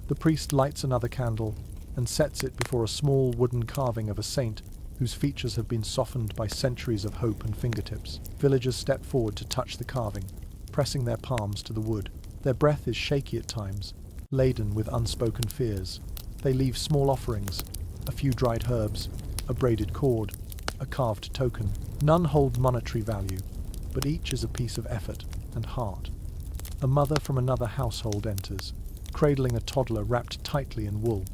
The priest lights another candle and sets it before a small wooden carving of a saint whose features have been softened by centuries of hope and fingertips. Villagers step forward to touch the carving, pressing their palms to the wood. Their breath is shaky at times, laden with unspoken fears. They leave small offerings, a few dried herbs, a braided cord, a carved token. None hold monetary value, but each is a piece of effort and heart. A mother from another household enters, cradling a toddler wrapped tightly in wool.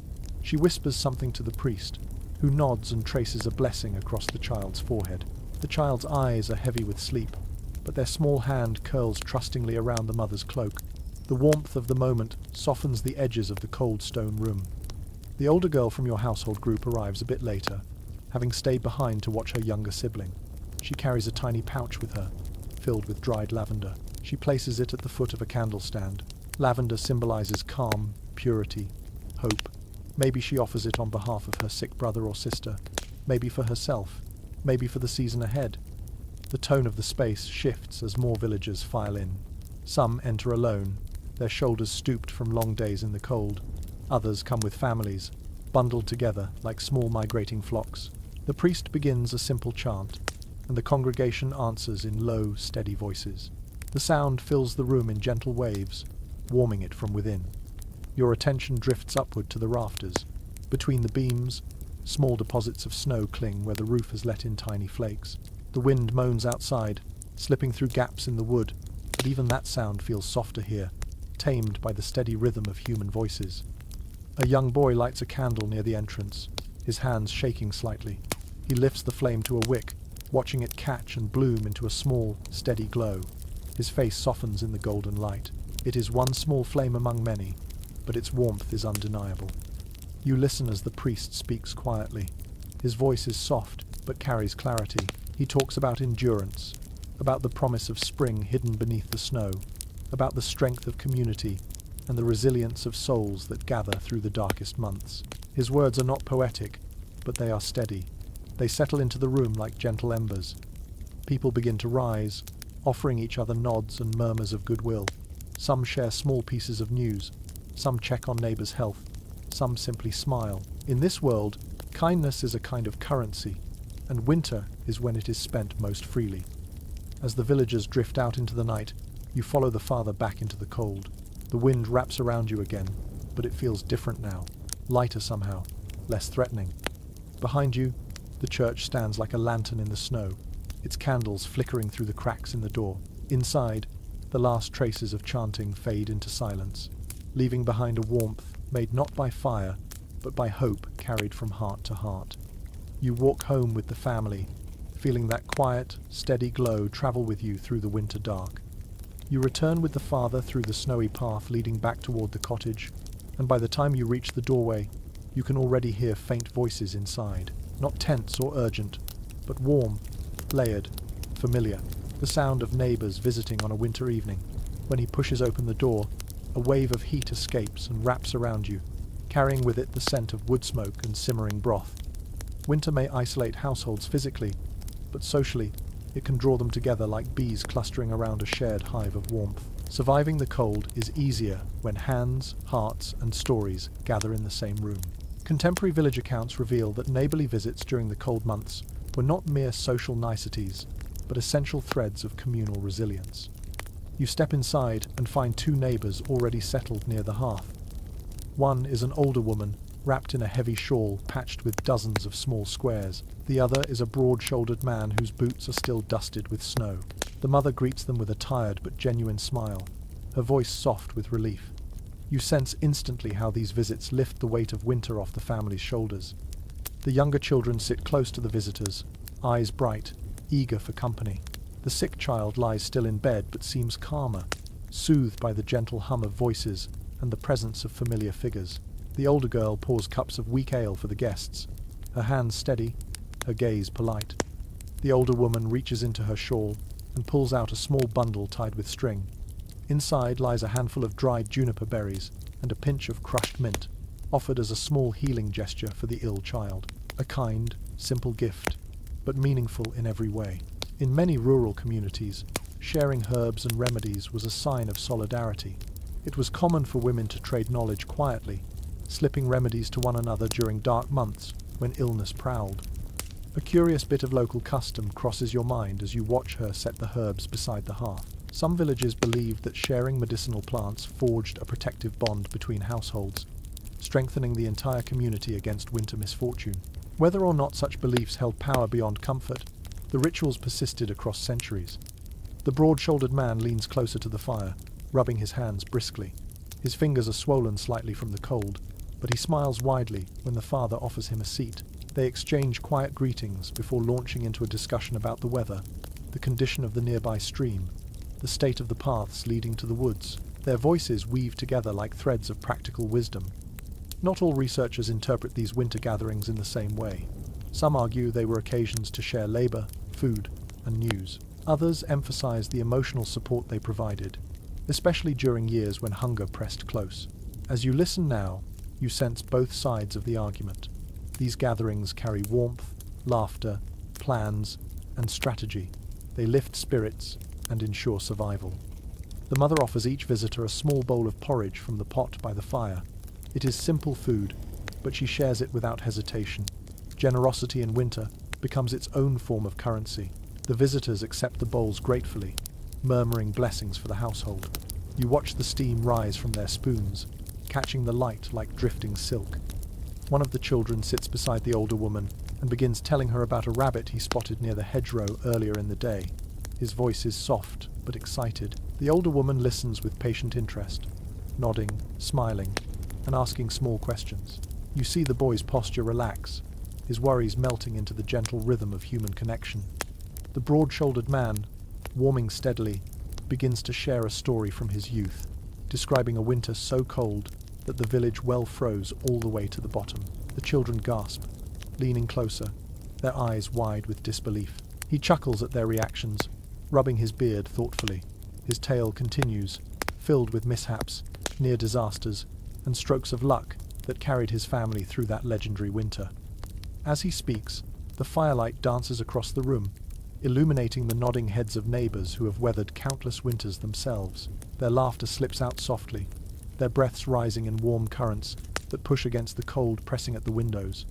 She whispers something to the priest, who nods and traces a blessing across the child's forehead. The child's eyes are heavy with sleep, but their small hand curls trustingly around the mother's cloak. The warmth of the moment softens the edges of the cold stone room. The older girl from your household group arrives a bit later, having stayed behind to watch her younger sibling. She carries a tiny pouch with her, filled with dried lavender. She places it at the foot of a candle stand. Lavender symbolizes calm, purity, hope. Maybe she offers it on behalf of her sick brother or sister, maybe for herself, maybe for the season ahead. The tone of the space shifts as more villagers file in. Some enter alone, their shoulders stooped from long days in the cold. Others come with families, bundled together like small migrating flocks. The priest begins a simple chant, and the congregation answers in low, steady voices. The sound fills the room in gentle waves, warming it from within. Your attention drifts upward to the rafters. Between the beams, small deposits of snow cling where the roof has let in tiny flakes. The wind moans outside, slipping through gaps in the wood, but even that sound feels softer here, tamed by the steady rhythm of human voices. A young boy lights a candle near the entrance, his hands shaking slightly. He lifts the flame to a wick, watching it catch and bloom into a small, steady glow. His face softens in the golden light. It is one small flame among many, but its warmth is undeniable. You listen as the priest speaks quietly. His voice is soft, but carries clarity. He talks about endurance, about the promise of spring hidden beneath the snow, about the strength of community and the resilience of souls that gather through the darkest months. His words are not poetic, but they are steady. They settle into the room like gentle embers. People begin to rise, offering each other nods and murmurs of goodwill. Some share small pieces of news, some check on neighbors' health, some simply smile. In this world, kindness is a kind of currency, and winter is when it is spent most freely. As the villagers drift out into the night, you follow the father back into the cold. The wind wraps around you again, but it feels different now, lighter somehow, less threatening. Behind you, the church stands like a lantern in the snow, its candles flickering through the cracks in the door. Inside, the last traces of chanting fade into silence, leaving behind a warmth made not by fire, but by hope carried from heart to heart. You walk home with the family, feeling that quiet, steady glow travel with you through the winter dark. You return with the father through the snowy path leading back toward the cottage, and by the time you reach the doorway, you can already hear faint voices inside, not tense or urgent, but warm, layered, familiar. The sound of neighbors visiting on a winter evening. When he pushes open the door, a wave of heat escapes and wraps around you, carrying with it the scent of wood smoke and simmering broth. Winter may isolate households physically, but socially, it can draw them together like bees clustering around a shared hive of warmth. Surviving the cold is easier when hands, hearts, and stories gather in the same room. Contemporary village accounts reveal that neighborly visits during the cold months were not mere social niceties, but essential threads of communal resilience. You step inside and find two neighbors already settled near the hearth. One is an older woman, wrapped in a heavy shawl patched with dozens of small squares. The other is a broad-shouldered man whose boots are still dusted with snow. The mother greets them with a tired but genuine smile, her voice soft with relief. You sense instantly how these visits lift the weight of winter off the family's shoulders. The younger children sit close to the visitors, eyes bright, eager for company. The sick child lies still in bed but seems calmer, soothed by the gentle hum of voices and the presence of familiar figures. The older girl pours cups of weak ale for the guests, her hands steady, her gaze polite. The older woman reaches into her shawl and pulls out a small bundle tied with string. Inside lies a handful of dried juniper berries and a pinch of crushed mint, offered as a small healing gesture for the ill child. A kind, simple gift, but meaningful in every way. In many rural communities, sharing herbs and remedies was a sign of solidarity. It was common for women to trade knowledge quietly, slipping remedies to one another during dark months when illness prowled. A curious bit of local custom crosses your mind as you watch her set the herbs beside the hearth. Some villages believed that sharing medicinal plants forged a protective bond between households, strengthening the entire community against winter misfortune. Whether or not such beliefs held power beyond comfort, the rituals persisted across centuries. The broad-shouldered man leans closer to the fire, rubbing his hands briskly. His fingers are swollen slightly from the cold, but he smiles widely when the father offers him a seat. They exchange quiet greetings before launching into a discussion about the weather, the condition of the nearby stream, the state of the paths leading to the woods. Their voices weave together like threads of practical wisdom. Not all researchers interpret these winter gatherings in the same way. Some argue they were occasions to share labor, food, and news. Others emphasize the emotional support they provided, especially during years when hunger pressed close. As you listen now, you sense both sides of the argument. These gatherings carry warmth, laughter, plans, and strategy. They lift spirits and ensure survival. The mother offers each visitor a small bowl of porridge from the pot by the fire. It is simple food, but she shares it without hesitation. Generosity in winter becomes its own form of currency. The visitors accept the bowls gratefully, murmuring blessings for the household. You watch the steam rise from their spoons, catching the light like drifting silk. One of the children sits beside the older woman and begins telling her about a rabbit he spotted near the hedgerow earlier in the day. His voice is soft but excited. The older woman listens with patient interest, nodding, smiling, and asking small questions. You see the boy's posture relax, his worries melting into the gentle rhythm of human connection. The broad-shouldered man, warming steadily, begins to share a story from his youth, describing a winter so cold that the village well froze all the way to the bottom. The children gasp, leaning closer, their eyes wide with disbelief. He chuckles at their reactions, rubbing his beard thoughtfully. His tale continues, filled with mishaps, near disasters, and strokes of luck that carried his family through that legendary winter. As he speaks, the firelight dances across the room, illuminating the nodding heads of neighbors who have weathered countless winters themselves. Their laughter slips out softly, their breaths rising in warm currents that push against the cold pressing at the windows.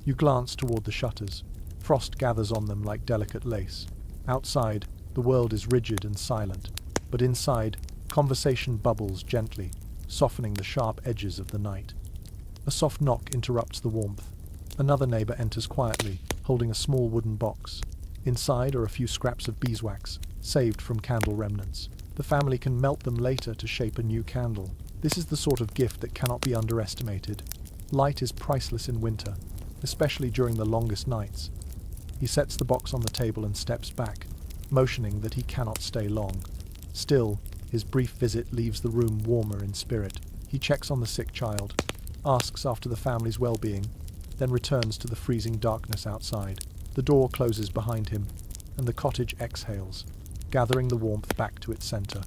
You glance toward the shutters. Frost gathers on them like delicate lace. Outside, the world is rigid and silent, but inside, conversation bubbles gently, softening the sharp edges of the night. A soft knock interrupts the warmth. Another neighbor enters quietly, holding a small wooden box. Inside are a few scraps of beeswax, saved from candle remnants. The family can melt them later to shape a new candle. This is the sort of gift that cannot be underestimated. Light is priceless in winter, especially during the longest nights. He sets the box on the table and steps back, motioning that he cannot stay long. Still, his brief visit leaves the room warmer in spirit. He checks on the sick child, asks after the family's well-being, then returns to the freezing darkness outside. The door closes behind him, and the cottage exhales, gathering the warmth back to its center.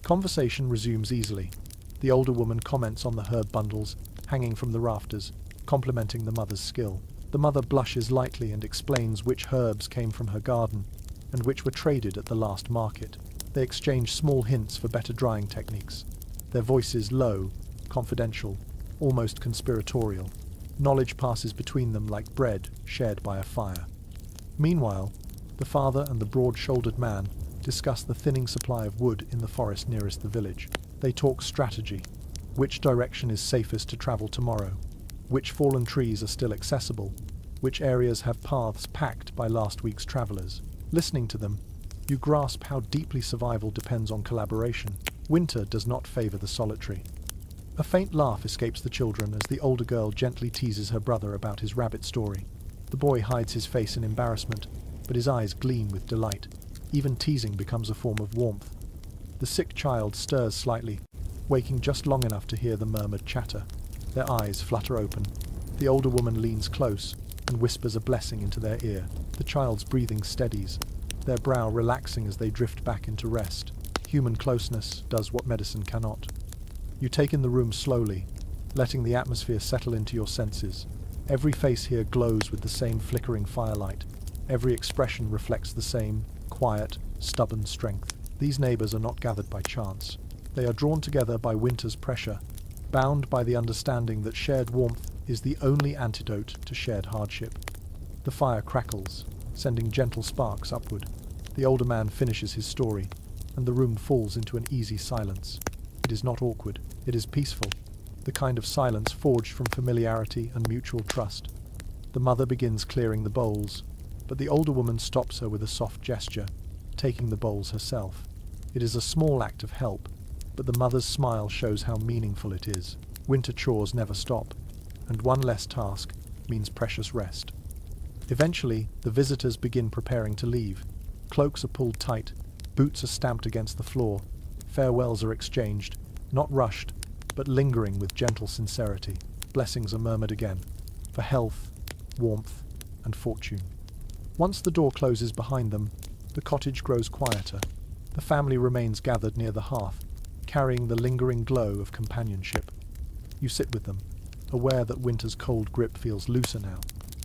Conversation resumes easily. The older woman comments on the herb bundles hanging from the rafters, complimenting the mother's skill. The mother blushes lightly and explains which herbs came from her garden and which were traded at the last market. They exchange small hints for better drying techniques, their voices low, confidential, almost conspiratorial. Knowledge passes between them like bread shared by a fire. Meanwhile, the father and the broad-shouldered man discuss the thinning supply of wood in the forest nearest the village. They talk strategy, which direction is safest to travel tomorrow, which fallen trees are still accessible, which areas have paths packed by last week's travelers. Listening to them, you grasp how deeply survival depends on collaboration. Winter does not favor the solitary. A faint laugh escapes the children as the older girl gently teases her brother about his rabbit story. The boy hides his face in embarrassment, but his eyes gleam with delight. Even teasing becomes a form of warmth. The sick child stirs slightly, waking just long enough to hear the murmured chatter. Their eyes flutter open. The older woman leans close and whispers a blessing into their ear. The child's breathing steadies, their brow relaxing as they drift back into rest. Human closeness does what medicine cannot. You take in the room slowly, letting the atmosphere settle into your senses. Every face here glows with the same flickering firelight. Every expression reflects the same quiet, stubborn strength. These neighbors are not gathered by chance. They are drawn together by winter's pressure, bound by the understanding that shared warmth is the only antidote to shared hardship. The fire crackles, sending gentle sparks upward. The older man finishes his story, and the room falls into an easy silence. It is not awkward, it is peaceful, the kind of silence forged from familiarity and mutual trust. The mother begins clearing the bowls, but the older woman stops her with a soft gesture, taking the bowls herself. It is a small act of help, but the mother's smile shows how meaningful it is. Winter chores never stop, and one less task means precious rest. Eventually, the visitors begin preparing to leave. Cloaks are pulled tight, boots are stamped against the floor, farewells are exchanged, not rushed, but lingering with gentle sincerity. Blessings are murmured again, for health, warmth, and fortune. Once the door closes behind them, the cottage grows quieter. The family remains gathered near the hearth, carrying the lingering glow of companionship. You sit with them, aware that winter's cold grip feels looser now,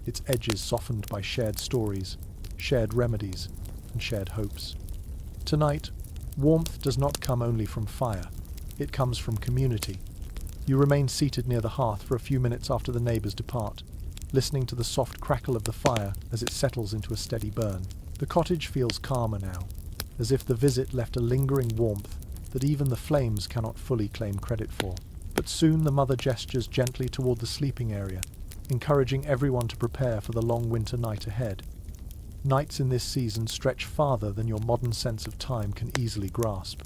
its edges softened by shared stories, shared remedies, and shared hopes. Tonight, warmth does not come only from fire, it comes from community. You remain seated near the hearth for a few minutes after the neighbors depart, listening to the soft crackle of the fire as it settles into a steady burn. The cottage feels calmer now, as if the visit left a lingering warmth that even the flames cannot fully claim credit for. But soon the mother gestures gently toward the sleeping area, encouraging everyone to prepare for the long winter night ahead. Nights in this season stretch farther than your modern sense of time can easily grasp.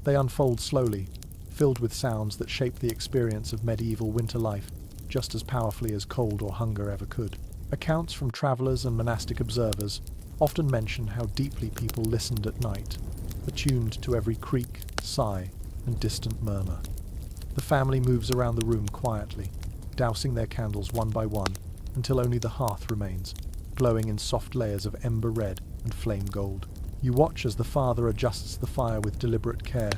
They unfold slowly, filled with sounds that shape the experience of medieval winter life just as powerfully as cold or hunger ever could. Accounts from travelers and monastic observers often mention how deeply people listened at night, attuned to every creak, sigh, and distant murmur. The family moves around the room quietly, dousing their candles one by one until only the hearth remains, glowing in soft layers of ember red and flame gold. You watch as the father adjusts the fire with deliberate care,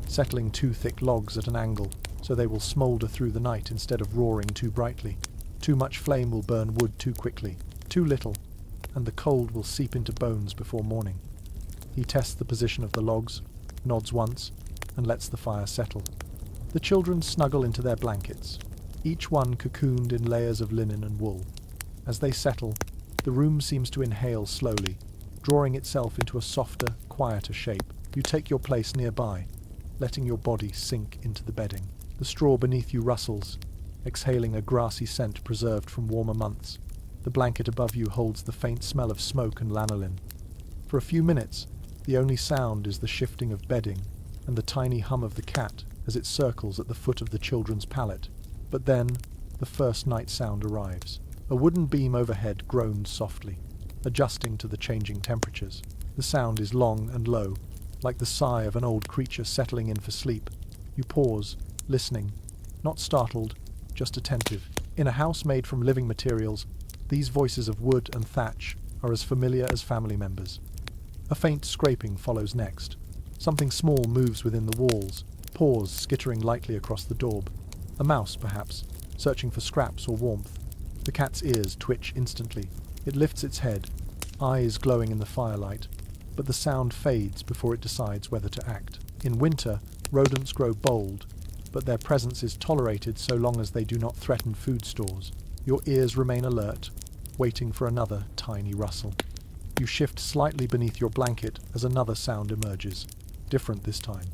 settling two thick logs at an angle so they will smolder through the night instead of roaring too brightly. Too much flame will burn wood too quickly, too little, and the cold will seep into bones before morning. He tests the position of the logs, nods once, and lets the fire settle. The children snuggle into their blankets, each one cocooned in layers of linen and wool. As they settle, the room seems to inhale slowly, drawing itself into a softer, quieter shape. You take your place nearby, letting your body sink into the bedding. The straw beneath you rustles, exhaling a grassy scent preserved from warmer months. The blanket above you holds the faint smell of smoke and lanolin. For a few minutes, the only sound is the shifting of bedding and the tiny hum of the cat as it circles at the foot of the children's pallet. But then, the first night sound arrives. A wooden beam overhead groans softly, adjusting to the changing temperatures. The sound is long and low, like the sigh of an old creature settling in for sleep. You pause, listening, not startled, just attentive. In a house made from living materials, these voices of wood and thatch are as familiar as family members. A faint scraping follows next. Something small moves within the walls, paws skittering lightly across the daub. A mouse, perhaps, searching for scraps or warmth. The cat's ears twitch instantly. It lifts its head, eyes glowing in the firelight, but the sound fades before it decides whether to act. In winter, rodents grow bold, but their presence is tolerated so long as they do not threaten food stores. Your ears remain alert, waiting for another tiny rustle. You shift slightly beneath your blanket as another sound emerges, different this time.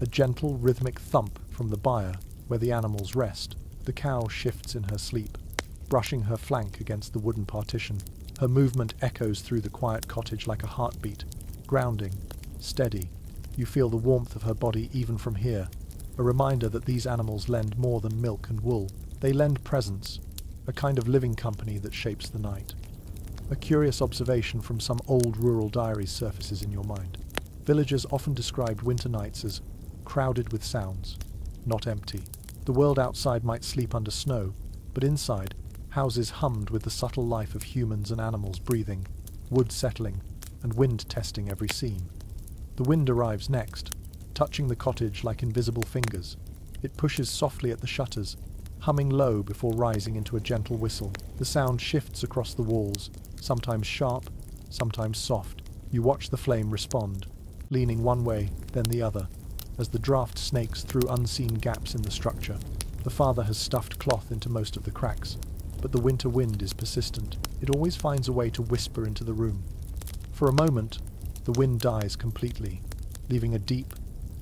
A gentle, rhythmic thump from the byre where the animals rest. The cow shifts in her sleep, brushing her flank against the wooden partition. Her movement echoes through the quiet cottage like a heartbeat, grounding, steady. You feel the warmth of her body even from here, a reminder that these animals lend more than milk and wool. They lend presence, a kind of living company that shapes the night. A curious observation from some old rural diaries surfaces in your mind. Villagers often described winter nights as crowded with sounds, not empty. The world outside might sleep under snow, but inside, houses hummed with the subtle life of humans and animals breathing, wood settling, and wind testing every seam. The wind arrives next, touching the cottage like invisible fingers. It pushes softly at the shutters, humming low before rising into a gentle whistle. The sound shifts across the walls, sometimes sharp, sometimes soft. You watch the flame respond, leaning one way, then the other, as the draft snakes through unseen gaps in the structure. The father has stuffed cloth into most of the cracks, but the winter wind is persistent. It always finds a way to whisper into the room. For a moment, the wind dies completely, leaving a deep,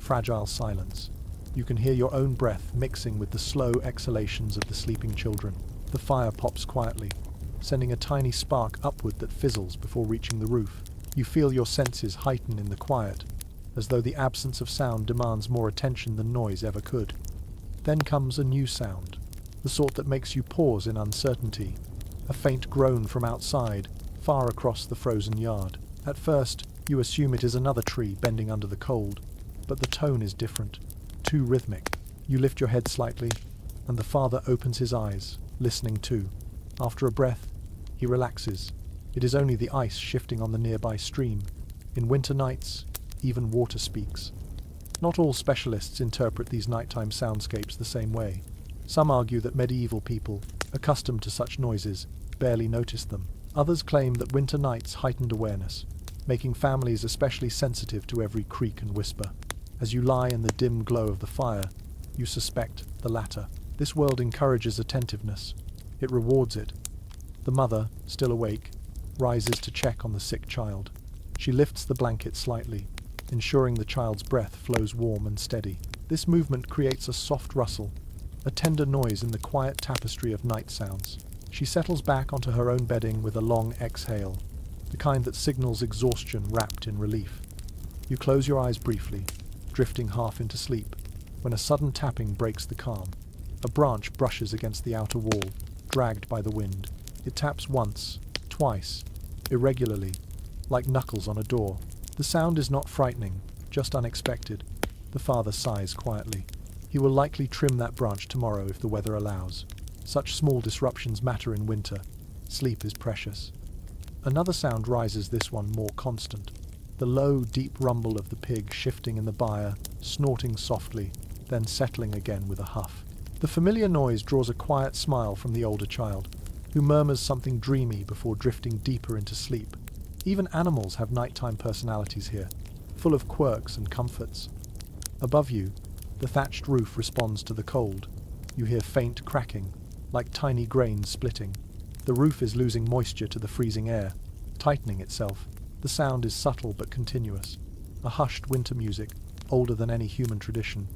fragile silence. You can hear your own breath mixing with the slow exhalations of the sleeping children. The fire pops quietly, sending a tiny spark upward that fizzles before reaching the roof. You feel your senses heighten in the quiet, as though the absence of sound demands more attention than noise ever could. Then comes a new sound, the sort that makes you pause in uncertainty, a faint groan from outside, far across the frozen yard. At first, you assume it is another tree bending under the cold, but the tone is different, too rhythmic. You lift your head slightly, and the father opens his eyes, listening too. After a breath, he relaxes. It is only the ice shifting on the nearby stream. In winter nights, even water speaks. Not all specialists interpret these nighttime soundscapes the same way. Some argue that medieval people, accustomed to such noises, barely noticed them. Others claim that winter nights heightened awareness, making families especially sensitive to every creak and whisper. As you lie in the dim glow of the fire, you suspect the latter. This world encourages attentiveness. It rewards it. The mother, still awake, rises to check on the sick child. She lifts the blanket slightly, ensuring the child's breath flows warm and steady. This movement creates a soft rustle, a tender noise in the quiet tapestry of night sounds. She settles back onto her own bedding with a long exhale, the kind that signals exhaustion wrapped in relief. You close your eyes briefly, drifting half into sleep, when a sudden tapping breaks the calm. A branch brushes against the outer wall, dragged by the wind. It taps once, twice, irregularly, like knuckles on a door. The sound is not frightening, just unexpected. The father sighs quietly. He will likely trim that branch tomorrow if the weather allows. Such small disruptions matter in winter. Sleep is precious. Another sound rises, this one more constant. The low, deep rumble of the pig shifting in the byre, snorting softly, then settling again with a huff. The familiar noise draws a quiet smile from the older child, who murmurs something dreamy before drifting deeper into sleep. Even animals have nighttime personalities here, full of quirks and comforts. Above you, the thatched roof responds to the cold. You hear faint cracking, like tiny grains splitting. The roof is losing moisture to the freezing air, tightening itself. The sound is subtle but continuous, a hushed winter music, older than any human tradition.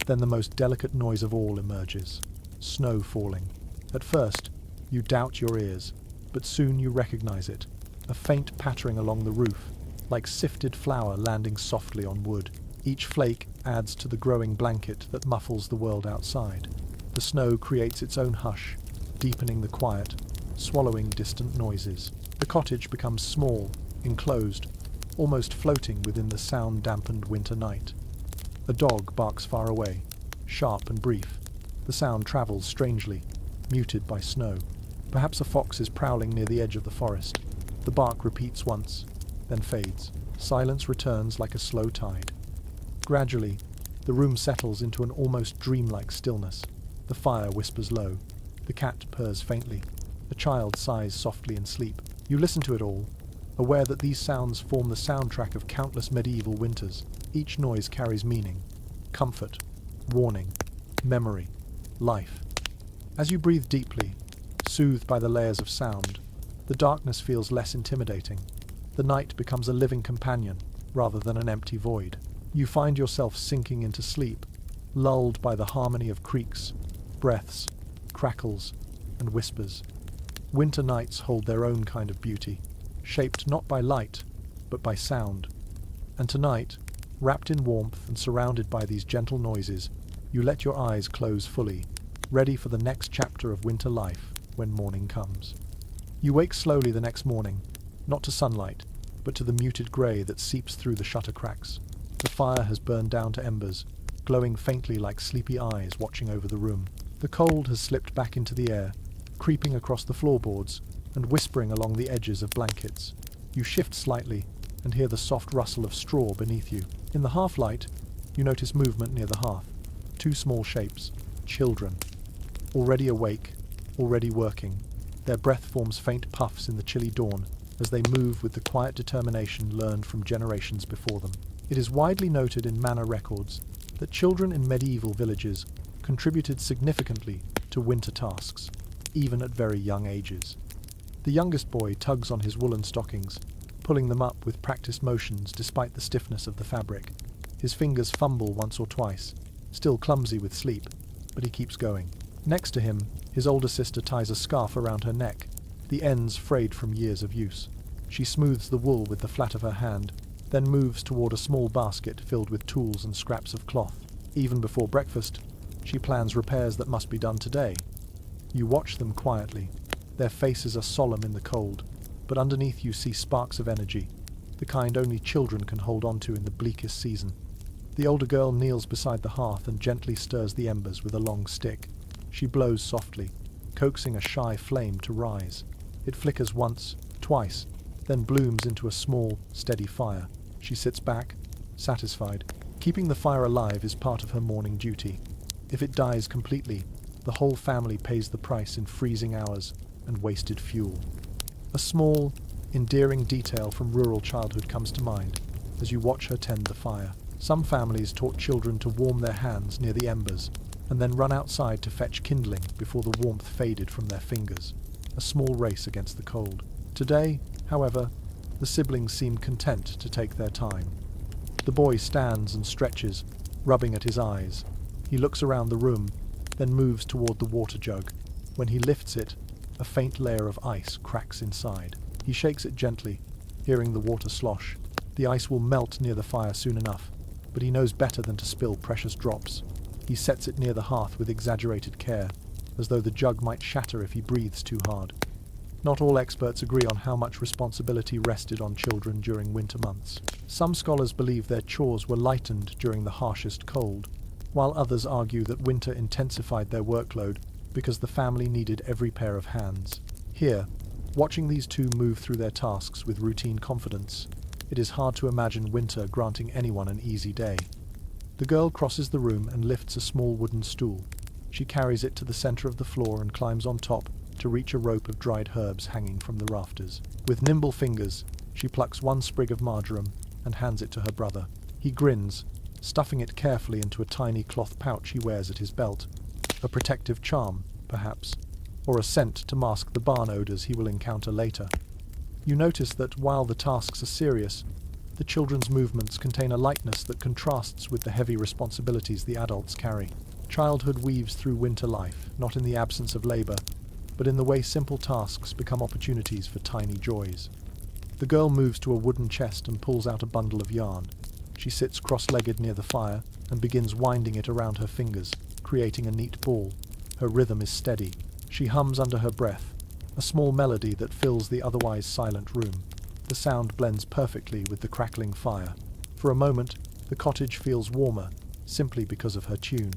Then the most delicate noise of all emerges: snow falling. At first, you doubt your ears, but soon you recognize it, a faint pattering along the roof, like sifted flour landing softly on wood. Each flake adds to the growing blanket that muffles the world outside. The snow creates its own hush, deepening the quiet, swallowing distant noises. The cottage becomes small, enclosed, almost floating within the sound-dampened winter night. A dog barks far away, sharp and brief. The sound travels strangely, muted by snow. Perhaps a fox is prowling near the edge of the forest. The bark repeats once, then fades. Silence returns like a slow tide. Gradually, the room settles into an almost dreamlike stillness. The fire whispers low. The cat purrs faintly. A child sighs softly in sleep. You listen to it all, aware that these sounds form the soundtrack of countless medieval winters. Each noise carries meaning, comfort, warning, memory, life. As you breathe deeply, soothed by the layers of sound, the darkness feels less intimidating. The night becomes a living companion, rather than an empty void. You find yourself sinking into sleep, lulled by the harmony of creaks, breaths, crackles, and whispers. Winter nights hold their own kind of beauty, shaped not by light, but by sound. And tonight, wrapped in warmth and surrounded by these gentle noises, you let your eyes close fully, ready for the next chapter of winter life when morning comes. You wake slowly the next morning, not to sunlight, but to the muted grey that seeps through the shutter cracks. The fire has burned down to embers, glowing faintly like sleepy eyes watching over the room. The cold has slipped back into the air, creeping across the floorboards and whispering along the edges of blankets. You shift slightly and hear the soft rustle of straw beneath you. In the half-light, you notice movement near the hearth. Two small shapes, children, already awake, already working. Their breath forms faint puffs in the chilly dawn as they move with the quiet determination learned from generations before them. It is widely noted in manor records that children in medieval villages contributed significantly to winter tasks, even at very young ages. The youngest boy tugs on his woolen stockings, pulling them up with practiced motions despite the stiffness of the fabric. His fingers fumble once or twice, still clumsy with sleep, but he keeps going. Next to him, his older sister ties a scarf around her neck, the ends frayed from years of use. She smooths the wool with the flat of her hand, then moves toward a small basket filled with tools and scraps of cloth. Even before breakfast, she plans repairs that must be done today. You watch them quietly. Their faces are solemn in the cold, but underneath you see sparks of energy, the kind only children can hold on to in the bleakest season. The older girl kneels beside the hearth and gently stirs the embers with a long stick. She blows softly, coaxing a shy flame to rise. It flickers once, twice, then blooms into a small, steady fire. She sits back, satisfied. Keeping the fire alive is part of her morning duty. If it dies completely, the whole family pays the price in freezing hours and wasted fuel. A small, endearing detail from rural childhood comes to mind as you watch her tend the fire. Some families taught children to warm their hands near the embers and then run outside to fetch kindling before the warmth faded from their fingers. A small race against the cold. Today, however, the siblings seem content to take their time. The boy stands and stretches, rubbing at his eyes. He looks around the room, then moves toward the water jug. When he lifts it, a faint layer of ice cracks inside. He shakes it gently, hearing the water slosh. The ice will melt near the fire soon enough, but he knows better than to spill precious drops. He sets it near the hearth with exaggerated care, as though the jug might shatter if he breathes too hard. Not all experts agree on how much responsibility rested on children during winter months. Some scholars believe their chores were lightened during the harshest cold, while others argue that winter intensified their workload because the family needed every pair of hands. Here, watching these two move through their tasks with routine confidence, it is hard to imagine winter granting anyone an easy day. The girl crosses the room and lifts a small wooden stool. She carries it to the center of the floor and climbs on top to reach a rope of dried herbs hanging from the rafters. With nimble fingers, she plucks one sprig of marjoram and hands it to her brother. He grins, stuffing it carefully into a tiny cloth pouch he wears at his belt. A protective charm, perhaps, or a scent to mask the barn odors he will encounter later. You notice that while the tasks are serious, the children's movements contain a lightness that contrasts with the heavy responsibilities the adults carry. Childhood weaves through winter life, not in the absence of labor, but in the way simple tasks become opportunities for tiny joys. The girl moves to a wooden chest and pulls out a bundle of yarn. She sits cross-legged near the fire and begins winding it around her fingers, creating a neat ball. Her rhythm is steady. She hums under her breath, a small melody that fills the otherwise silent room. The sound blends perfectly with the crackling fire. For a moment, the cottage feels warmer, simply because of her tune.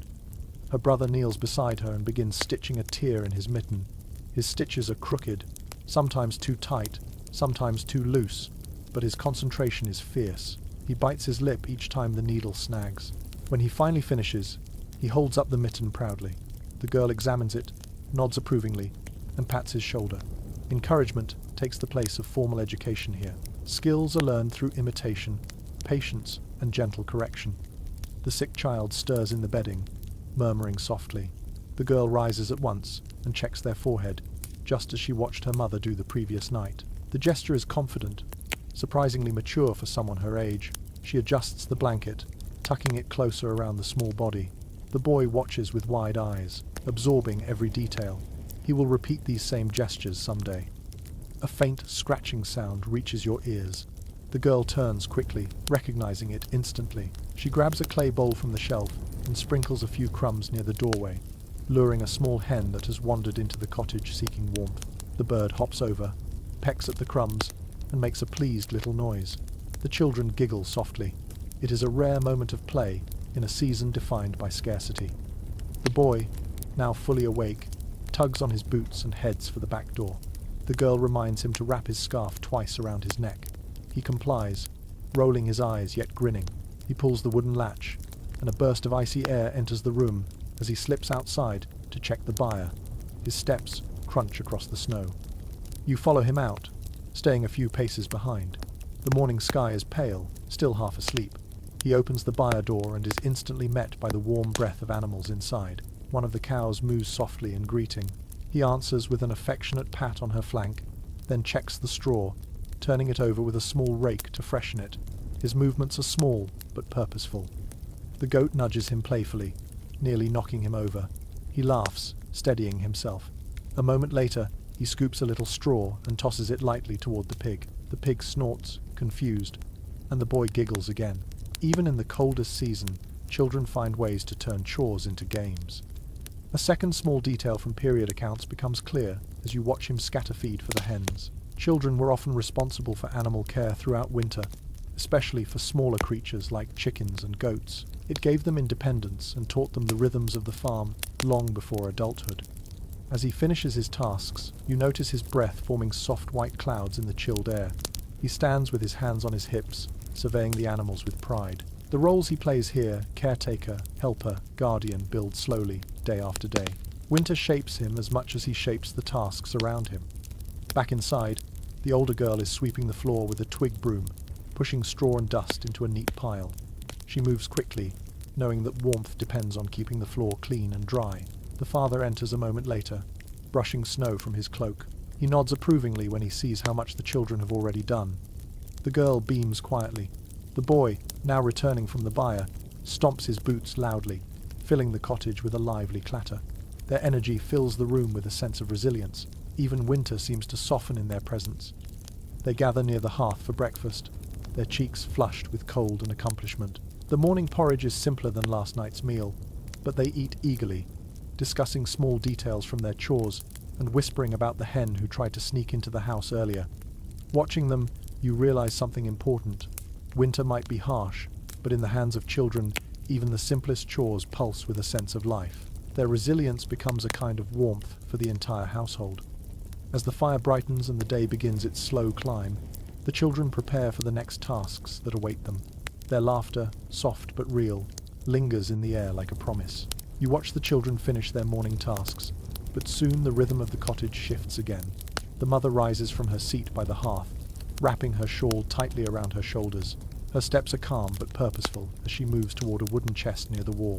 Her brother kneels beside her and begins stitching a tear in his mitten. His stitches are crooked, sometimes too tight, sometimes too loose, but his concentration is fierce. He bites his lip each time the needle snags. When he finally finishes, he holds up the mitten proudly. The girl examines it, nods approvingly, and pats his shoulder. Encouragement takes the place of formal education here. Skills are learned through imitation, patience, and gentle correction. The sick child stirs in the bedding, murmuring softly. The girl rises at once and checks their forehead, just as she watched her mother do the previous night. The gesture is confident, surprisingly mature for someone her age. She adjusts the blanket, tucking it closer around the small body. The boy watches with wide eyes, absorbing every detail. He will repeat these same gestures someday. A faint scratching sound reaches your ears. The girl turns quickly, recognizing it instantly. She grabs a clay bowl from the shelf and sprinkles a few crumbs near the doorway, luring a small hen that has wandered into the cottage seeking warmth. The bird hops over, pecks at the crumbs, and makes a pleased little noise. The children giggle softly. It is a rare moment of play in a season defined by scarcity. The boy, now fully awake, tugs on his boots and heads for the back door. The girl reminds him to wrap his scarf twice around his neck. He complies, rolling his eyes yet grinning. He pulls the wooden latch, and a burst of icy air enters the room as he slips outside to check the byre. His steps crunch across the snow. You follow him out, staying a few paces behind. The morning sky is pale, still half asleep. He opens the byre door and is instantly met by the warm breath of animals inside. One of the cows moos softly in greeting. He answers with an affectionate pat on her flank, then checks the straw, turning it over with a small rake to freshen it. His movements are small, but purposeful. The goat nudges him playfully, nearly knocking him over. He laughs, steadying himself. A moment later, he scoops a little straw and tosses it lightly toward the pig. The pig snorts, confused, and the boy giggles again. Even in the coldest season, children find ways to turn chores into games. A second small detail from period accounts becomes clear as you watch him scatter feed for the hens. Children were often responsible for animal care throughout winter, especially for smaller creatures like chickens and goats. It gave them independence and taught them the rhythms of the farm long before adulthood. As he finishes his tasks, you notice his breath forming soft white clouds in the chilled air. He stands with his hands on his hips, surveying the animals with pride. The roles he plays here, caretaker, helper, guardian, build slowly, day after day. Winter shapes him as much as he shapes the tasks around him. Back inside, the older girl is sweeping the floor with a twig broom, pushing straw and dust into a neat pile. She moves quickly, knowing that warmth depends on keeping the floor clean and dry. The father enters a moment later, brushing snow from his cloak. He nods approvingly when he sees how much the children have already done. The girl beams quietly. The boy, now returning from the byre, stomps his boots loudly, filling the cottage with a lively clatter. Their energy fills the room with a sense of resilience. Even winter seems to soften in their presence. They gather near the hearth for breakfast, their cheeks flushed with cold and accomplishment. The morning porridge is simpler than last night's meal, but they eat eagerly, discussing small details from their chores and whispering about the hen who tried to sneak into the house earlier. Watching them, you realize something important. Winter might be harsh, but in the hands of children, even the simplest chores pulse with a sense of life. Their resilience becomes a kind of warmth for the entire household. As the fire brightens and the day begins its slow climb, the children prepare for the next tasks that await them. Their laughter, soft but real, lingers in the air like a promise. You watch the children finish their morning tasks, but soon the rhythm of the cottage shifts again. The mother rises from her seat by the hearth, wrapping her shawl tightly around her shoulders. Her steps are calm but purposeful as she moves toward a wooden chest near the wall.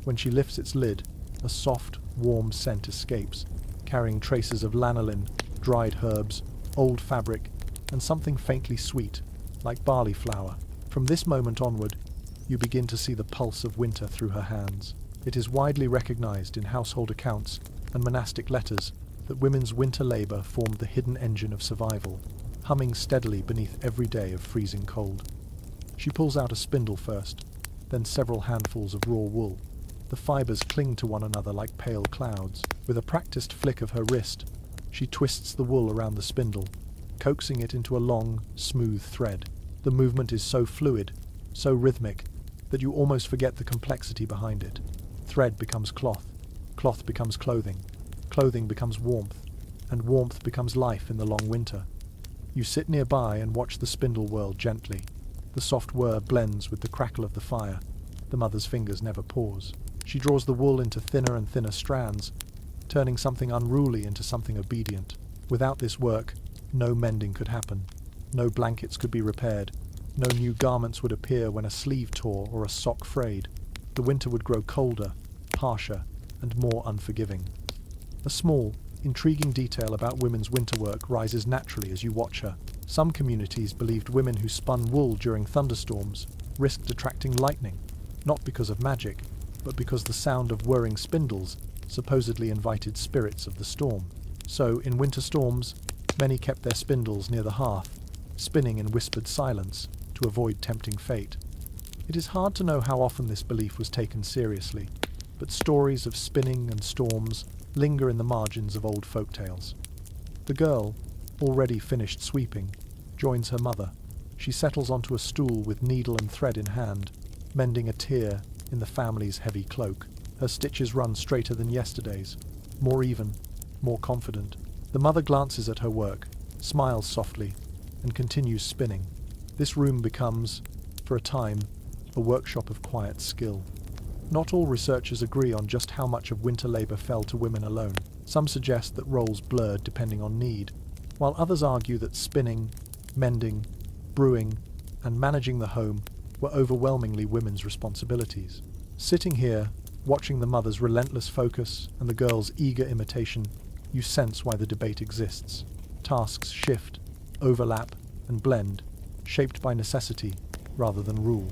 When she lifts its lid, a soft, warm scent escapes, carrying traces of lanolin, dried herbs, old fabric, and something faintly sweet, like barley flour. From this moment onward, you begin to see the pulse of winter through her hands. It is widely recognized in household accounts and monastic letters that women's winter labor formed the hidden engine of survival, humming steadily beneath every day of freezing cold. She pulls out a spindle first, then several handfuls of raw wool. The fibers cling to one another like pale clouds. With a practiced flick of her wrist, she twists the wool around the spindle, coaxing it into a long, smooth thread. The movement is so fluid, so rhythmic, that you almost forget the complexity behind it. Thread becomes cloth, cloth becomes clothing, clothing becomes warmth, and warmth becomes life in the long winter. You sit nearby and watch the spindle whirl gently. The soft whir blends with the crackle of the fire. The mother's fingers never pause. She draws the wool into thinner and thinner strands, turning something unruly into something obedient. Without this work, no mending could happen. No blankets could be repaired. No new garments would appear when a sleeve tore or a sock frayed. The winter would grow colder, harsher, and more unforgiving. A small, intriguing detail about women's winter work rises naturally as you watch her. Some communities believed women who spun wool during thunderstorms risked attracting lightning, not because of magic, but because the sound of whirring spindles supposedly invited spirits of the storm. So, in winter storms, many kept their spindles near the hearth, spinning in whispered silence to avoid tempting fate. It is hard to know how often this belief was taken seriously, but stories of spinning and storms linger in the margins of old folk tales. The girl, already finished sweeping, joins her mother. She settles onto a stool with needle and thread in hand, mending a tear in the family's heavy cloak. Her stitches run straighter than yesterday's, more even, more confident. The mother glances at her work, smiles softly, and continues spinning. This room becomes, for a time, a workshop of quiet skill. Not all researchers agree on just how much of winter labor fell to women alone. Some suggest that roles blurred depending on need, while others argue that spinning, mending, brewing, and managing the home were overwhelmingly women's responsibilities. Sitting here, watching the mother's relentless focus and the girl's eager imitation, you sense why the debate exists. Tasks shift, overlap, and blend, shaped by necessity rather than rule.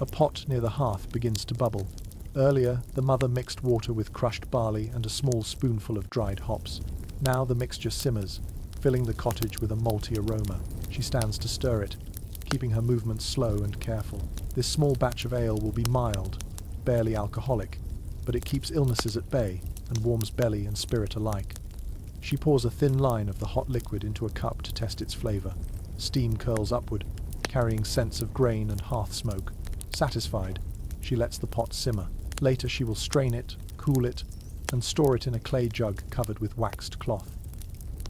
A pot near the hearth begins to bubble. Earlier, the mother mixed water with crushed barley and a small spoonful of dried hops. Now the mixture simmers, filling the cottage with a malty aroma. She stands to stir it, keeping her movements slow and careful. This small batch of ale will be mild, barely alcoholic, but it keeps illnesses at bay and warms belly and spirit alike. She pours a thin line of the hot liquid into a cup to test its flavor. Steam curls upward, carrying scents of grain and hearth smoke. Satisfied, she lets the pot simmer. Later she will strain it, cool it, and store it in a clay jug covered with waxed cloth.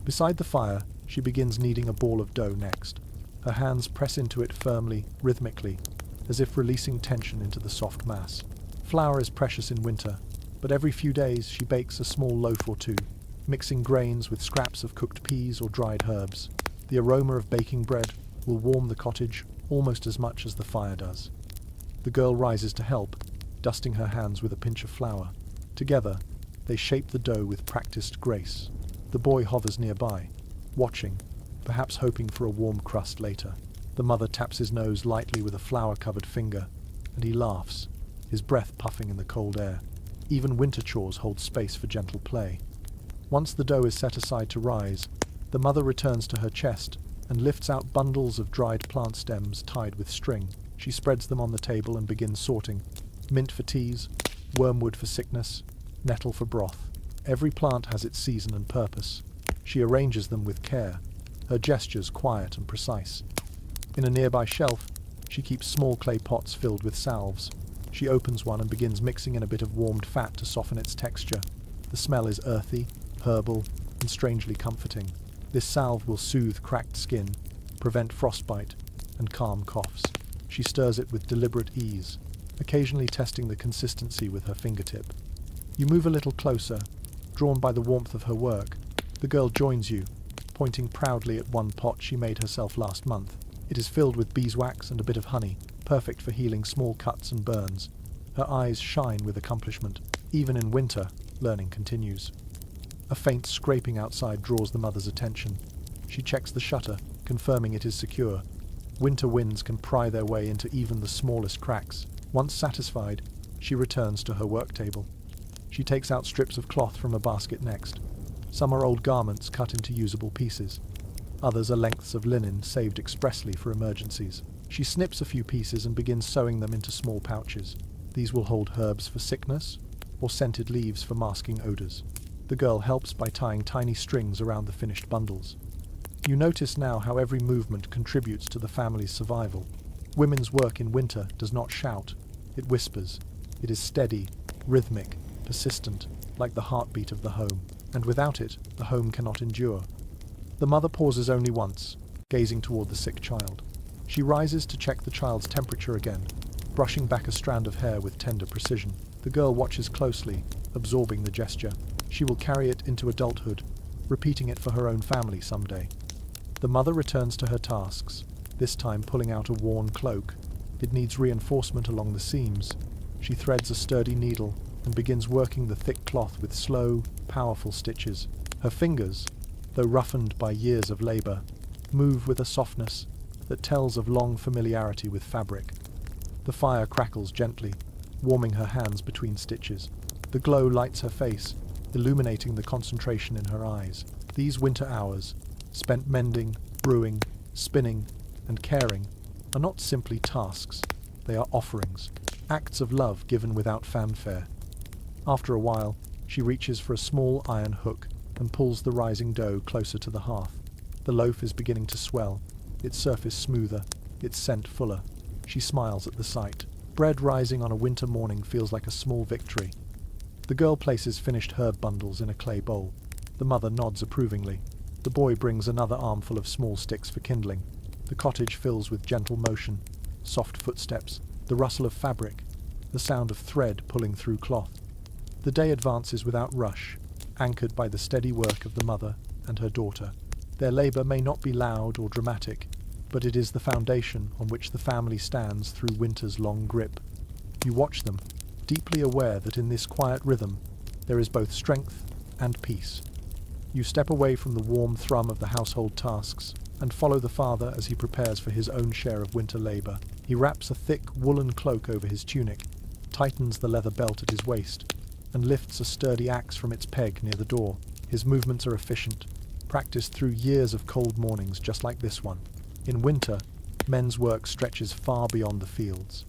Beside the fire, she begins kneading a ball of dough next. Her hands press into it firmly, rhythmically, as if releasing tension into the soft mass. Flour is precious in winter, but every few days she bakes a small loaf or two, mixing grains with scraps of cooked peas or dried herbs. The aroma of baking bread will warm the cottage almost as much as the fire does. The girl rises to help, dusting her hands with a pinch of flour. Together, they shape the dough with practiced grace. The boy hovers nearby, watching, perhaps hoping for a warm crust later. The mother taps his nose lightly with a flour-covered finger, and he laughs, his breath puffing in the cold air. Even winter chores hold space for gentle play. Once the dough is set aside to rise, the mother returns to her chest and lifts out bundles of dried plant stems tied with string. She spreads them on the table and begins sorting. Mint for teas, wormwood for sickness, nettle for broth. Every plant has its season and purpose. She arranges them with care, her gestures quiet and precise. In a nearby shelf, she keeps small clay pots filled with salves. She opens one and begins mixing in a bit of warmed fat to soften its texture. The smell is earthy, herbal, and strangely comforting. This salve will soothe cracked skin, prevent frostbite, and calm coughs. She stirs it with deliberate ease, occasionally testing the consistency with her fingertip. You move a little closer, drawn by the warmth of her work. The girl joins you, pointing proudly at one pot she made herself last month. It is filled with beeswax and a bit of honey, perfect for healing small cuts and burns. Her eyes shine with accomplishment. Even in winter, learning continues. A faint scraping outside draws the mother's attention. She checks the shutter, confirming it is secure. Winter winds can pry their way into even the smallest cracks. Once satisfied, she returns to her work table. She takes out strips of cloth from a basket next. Some are old garments cut into usable pieces. Others are lengths of linen saved expressly for emergencies. She snips a few pieces and begins sewing them into small pouches. These will hold herbs for sickness or scented leaves for masking odors. The girl helps by tying tiny strings around the finished bundles. You notice now how every movement contributes to the family's survival. Women's work in winter does not shout, it whispers. It is steady, rhythmic, persistent, like the heartbeat of the home. And without it, the home cannot endure. The mother pauses only once, gazing toward the sick child. She rises to check the child's temperature again, brushing back a strand of hair with tender precision. The girl watches closely, absorbing the gesture. She will carry it into adulthood, repeating it for her own family someday. The mother returns to her tasks, this time pulling out a worn cloak. It needs reinforcement along the seams. She threads a sturdy needle and begins working the thick cloth with slow, powerful stitches. Her fingers, though roughened by years of labor, move with a softness that tells of long familiarity with fabric. The fire crackles gently, warming her hands between stitches. The glow lights her face, illuminating the concentration in her eyes. These winter hours, spent mending, brewing, spinning, and caring, are not simply tasks. They are offerings, acts of love given without fanfare. After a while, she reaches for a small iron hook and pulls the rising dough closer to the hearth. The loaf is beginning to swell, its surface smoother, its scent fuller. She smiles at the sight. Bread rising on a winter morning feels like a small victory. The girl places finished herb bundles in a clay bowl. The mother nods approvingly. The boy brings another armful of small sticks for kindling. The cottage fills with gentle motion, soft footsteps, the rustle of fabric, the sound of thread pulling through cloth. The day advances without rush, anchored by the steady work of the mother and her daughter. Their labor may not be loud or dramatic, but it is the foundation on which the family stands through winter's long grip. You watch them, deeply aware that in this quiet rhythm there is both strength and peace. You step away from the warm thrum of the household tasks and follow the father as he prepares for his own share of winter labor. He wraps a thick woolen cloak over his tunic, tightens the leather belt at his waist, and lifts a sturdy axe from its peg near the door. His movements are efficient, practiced through years of cold mornings just like this one. In winter, men's work stretches far beyond the fields.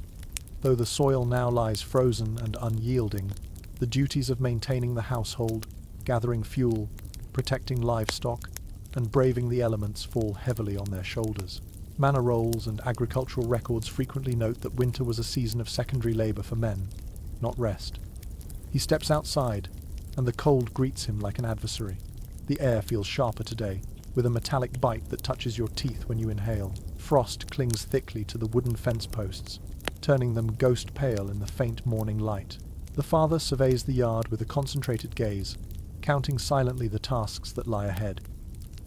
Though the soil now lies frozen and unyielding, the duties of maintaining the household, gathering fuel, protecting livestock, and braving the elements fall heavily on their shoulders. Manor rolls and agricultural records frequently note that winter was a season of secondary labor for men, not rest. He steps outside, and the cold greets him like an adversary. The air feels sharper today, with a metallic bite that touches your teeth when you inhale. Frost clings thickly to the wooden fence posts, turning them ghost pale in the faint morning light. The father surveys the yard with a concentrated gaze, counting silently the tasks that lie ahead.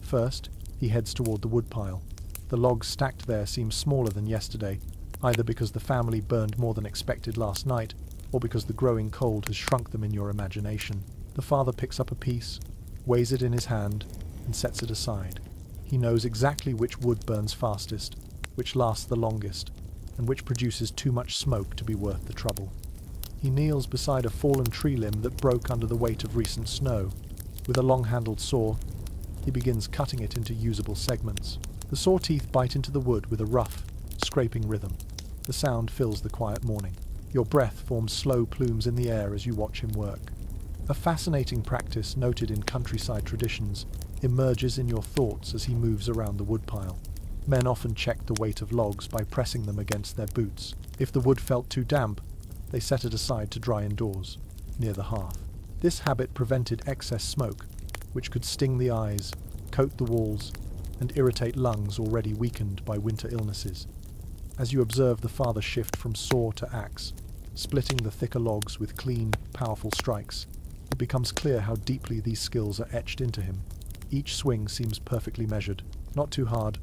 First, he heads toward the woodpile. The logs stacked there seem smaller than yesterday, either because the family burned more than expected last night, or because the growing cold has shrunk them in your imagination. The father picks up a piece, weighs it in his hand, and sets it aside. He knows exactly which wood burns fastest, which lasts the longest, and which produces too much smoke to be worth the trouble. He kneels beside a fallen tree limb that broke under the weight of recent snow. With a long-handled saw, he begins cutting it into usable segments. The saw teeth bite into the wood with a rough, scraping rhythm. The sound fills the quiet morning. Your breath forms slow plumes in the air as you watch him work. A fascinating practice noted in countryside traditions emerges in your thoughts as he moves around the woodpile. Men often checked the weight of logs by pressing them against their boots. If the wood felt too damp, they set it aside to dry indoors, near the hearth. This habit prevented excess smoke, which could sting the eyes, coat the walls, and irritate lungs already weakened by winter illnesses. As you observe the father shift from saw to axe, splitting the thicker logs with clean, powerful strikes, it becomes clear how deeply these skills are etched into him. Each swing seems perfectly measured, not too hard,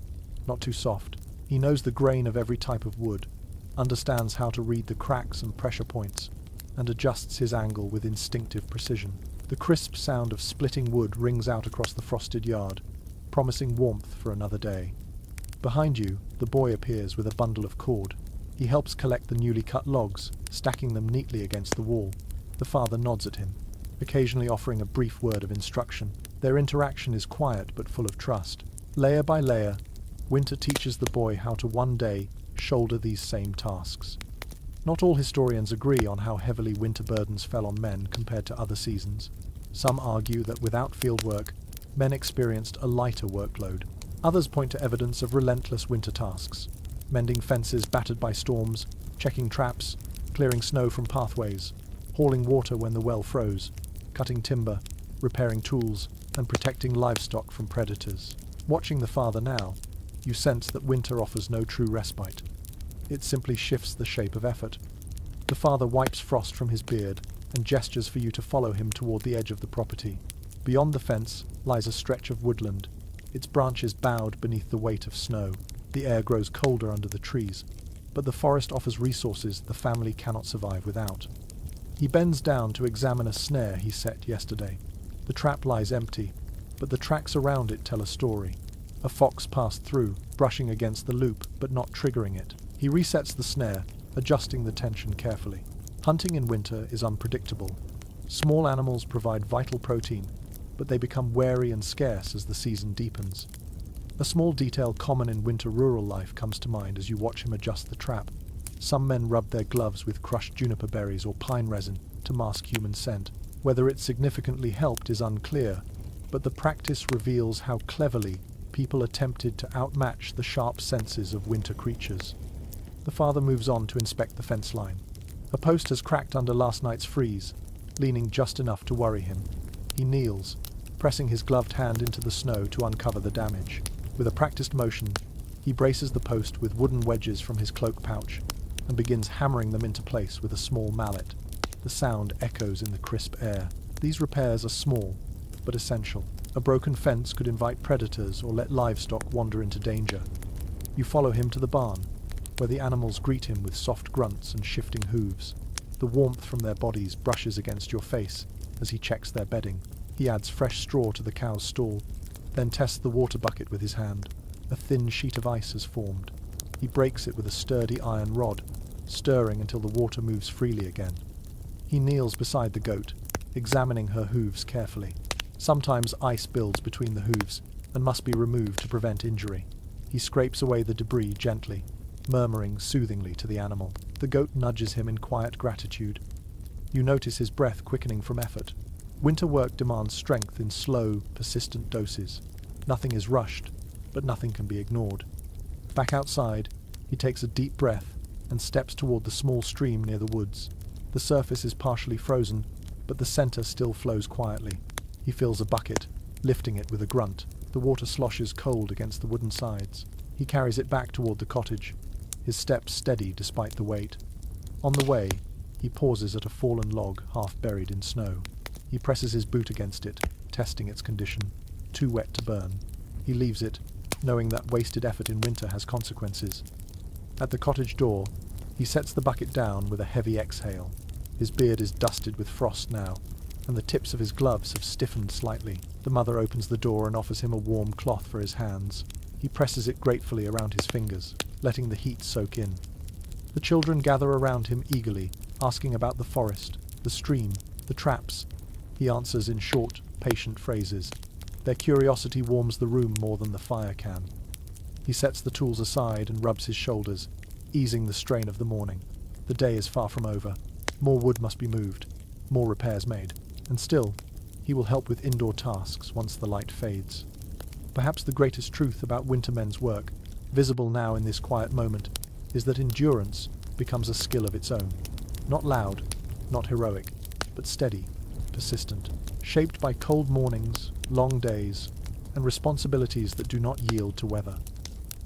not too soft. He knows the grain of every type of wood, understands how to read the cracks and pressure points, and adjusts his angle with instinctive precision. The crisp sound of splitting wood rings out across the frosted yard, promising warmth for another day. Behind you, the boy appears with a bundle of cord. He helps collect the newly cut logs, stacking them neatly against the wall. The father nods at him, occasionally offering a brief word of instruction. Their interaction is quiet but full of trust. Layer by layer, winter teaches the boy how to one day shoulder these same tasks. Not all historians agree on how heavily winter burdens fell on men compared to other seasons. Some argue that without field work, men experienced a lighter workload. Others point to evidence of relentless winter tasks, mending fences battered by storms, checking traps, clearing snow from pathways, hauling water when the well froze, cutting timber, repairing tools, and protecting livestock from predators. Watching the father now, you sense that winter offers no true respite. It simply shifts the shape of effort. The father wipes frost from his beard and gestures for you to follow him toward the edge of the property. Beyond the fence lies a stretch of woodland, its branches bowed beneath the weight of snow. The air grows colder under the trees, but the forest offers resources the family cannot survive without. He bends down to examine a snare he set yesterday. The trap lies empty, but the tracks around it tell a story. A fox passed through, brushing against the loop but not triggering it. He resets the snare, adjusting the tension carefully. Hunting in winter is unpredictable. Small animals provide vital protein, but they become wary and scarce as the season deepens. A small detail common in winter rural life comes to mind as you watch him adjust the trap. Some men rub their gloves with crushed juniper berries or pine resin to mask human scent. Whether it significantly helped is unclear, but the practice reveals how cleverly people attempted to outmatch the sharp senses of winter creatures. The father moves on to inspect the fence line. A post has cracked under last night's freeze, leaning just enough to worry him. He kneels, pressing his gloved hand into the snow to uncover the damage. With a practiced motion, he braces the post with wooden wedges from his cloak pouch and begins hammering them into place with a small mallet. The sound echoes in the crisp air. These repairs are small, but essential. A broken fence could invite predators or let livestock wander into danger. You follow him to the barn, where the animals greet him with soft grunts and shifting hooves. The warmth from their bodies brushes against your face as he checks their bedding. He adds fresh straw to the cow's stall, then tests the water bucket with his hand. A thin sheet of ice has formed. He breaks it with a sturdy iron rod, stirring until the water moves freely again. He kneels beside the goat, examining her hooves carefully. Sometimes ice builds between the hooves and must be removed to prevent injury. He scrapes away the debris gently, murmuring soothingly to the animal. The goat nudges him in quiet gratitude. You notice his breath quickening from effort. Winter work demands strength in slow, persistent doses. Nothing is rushed, but nothing can be ignored. Back outside, he takes a deep breath and steps toward the small stream near the woods. The surface is partially frozen, but the center still flows quietly. He fills a bucket, lifting it with a grunt. The water sloshes cold against the wooden sides. He carries it back toward the cottage, his steps steady despite the weight. On the way, he pauses at a fallen log half buried in snow. He presses his boot against it, testing its condition. Too wet to burn. He leaves it, knowing that wasted effort in winter has consequences. At the cottage door, he sets the bucket down with a heavy exhale. His beard is dusted with frost now, and the tips of his gloves have stiffened slightly. The mother opens the door and offers him a warm cloth for his hands. He presses it gratefully around his fingers, letting the heat soak in. The children gather around him eagerly, asking about the forest, the stream, the traps. He answers in short, patient phrases. Their curiosity warms the room more than the fire can. He sets the tools aside and rubs his shoulders, easing the strain of the morning. The day is far from over. More wood must be moved, more repairs made. And still, he will help with indoor tasks once the light fades. Perhaps the greatest truth about wintermen's work, visible now in this quiet moment, is that endurance becomes a skill of its own. Not loud, not heroic, but steady, persistent, shaped by cold mornings, long days, and responsibilities that do not yield to weather.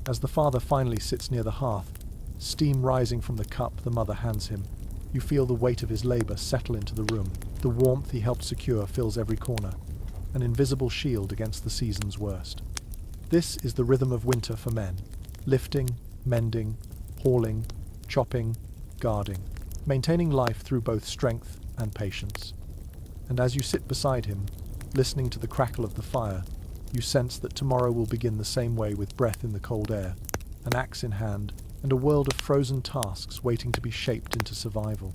As the father finally sits near the hearth, steam rising from the cup the mother hands him, you feel the weight of his labor settle into the room. The warmth he helped secure fills every corner, an invisible shield against the season's worst. This is the rhythm of winter for men, lifting, mending, hauling, chopping, guarding, maintaining life through both strength and patience. And as you sit beside him, listening to the crackle of the fire, you sense that tomorrow will begin the same way, with breath in the cold air, an axe in hand, and a world of frozen tasks waiting to be shaped into survival.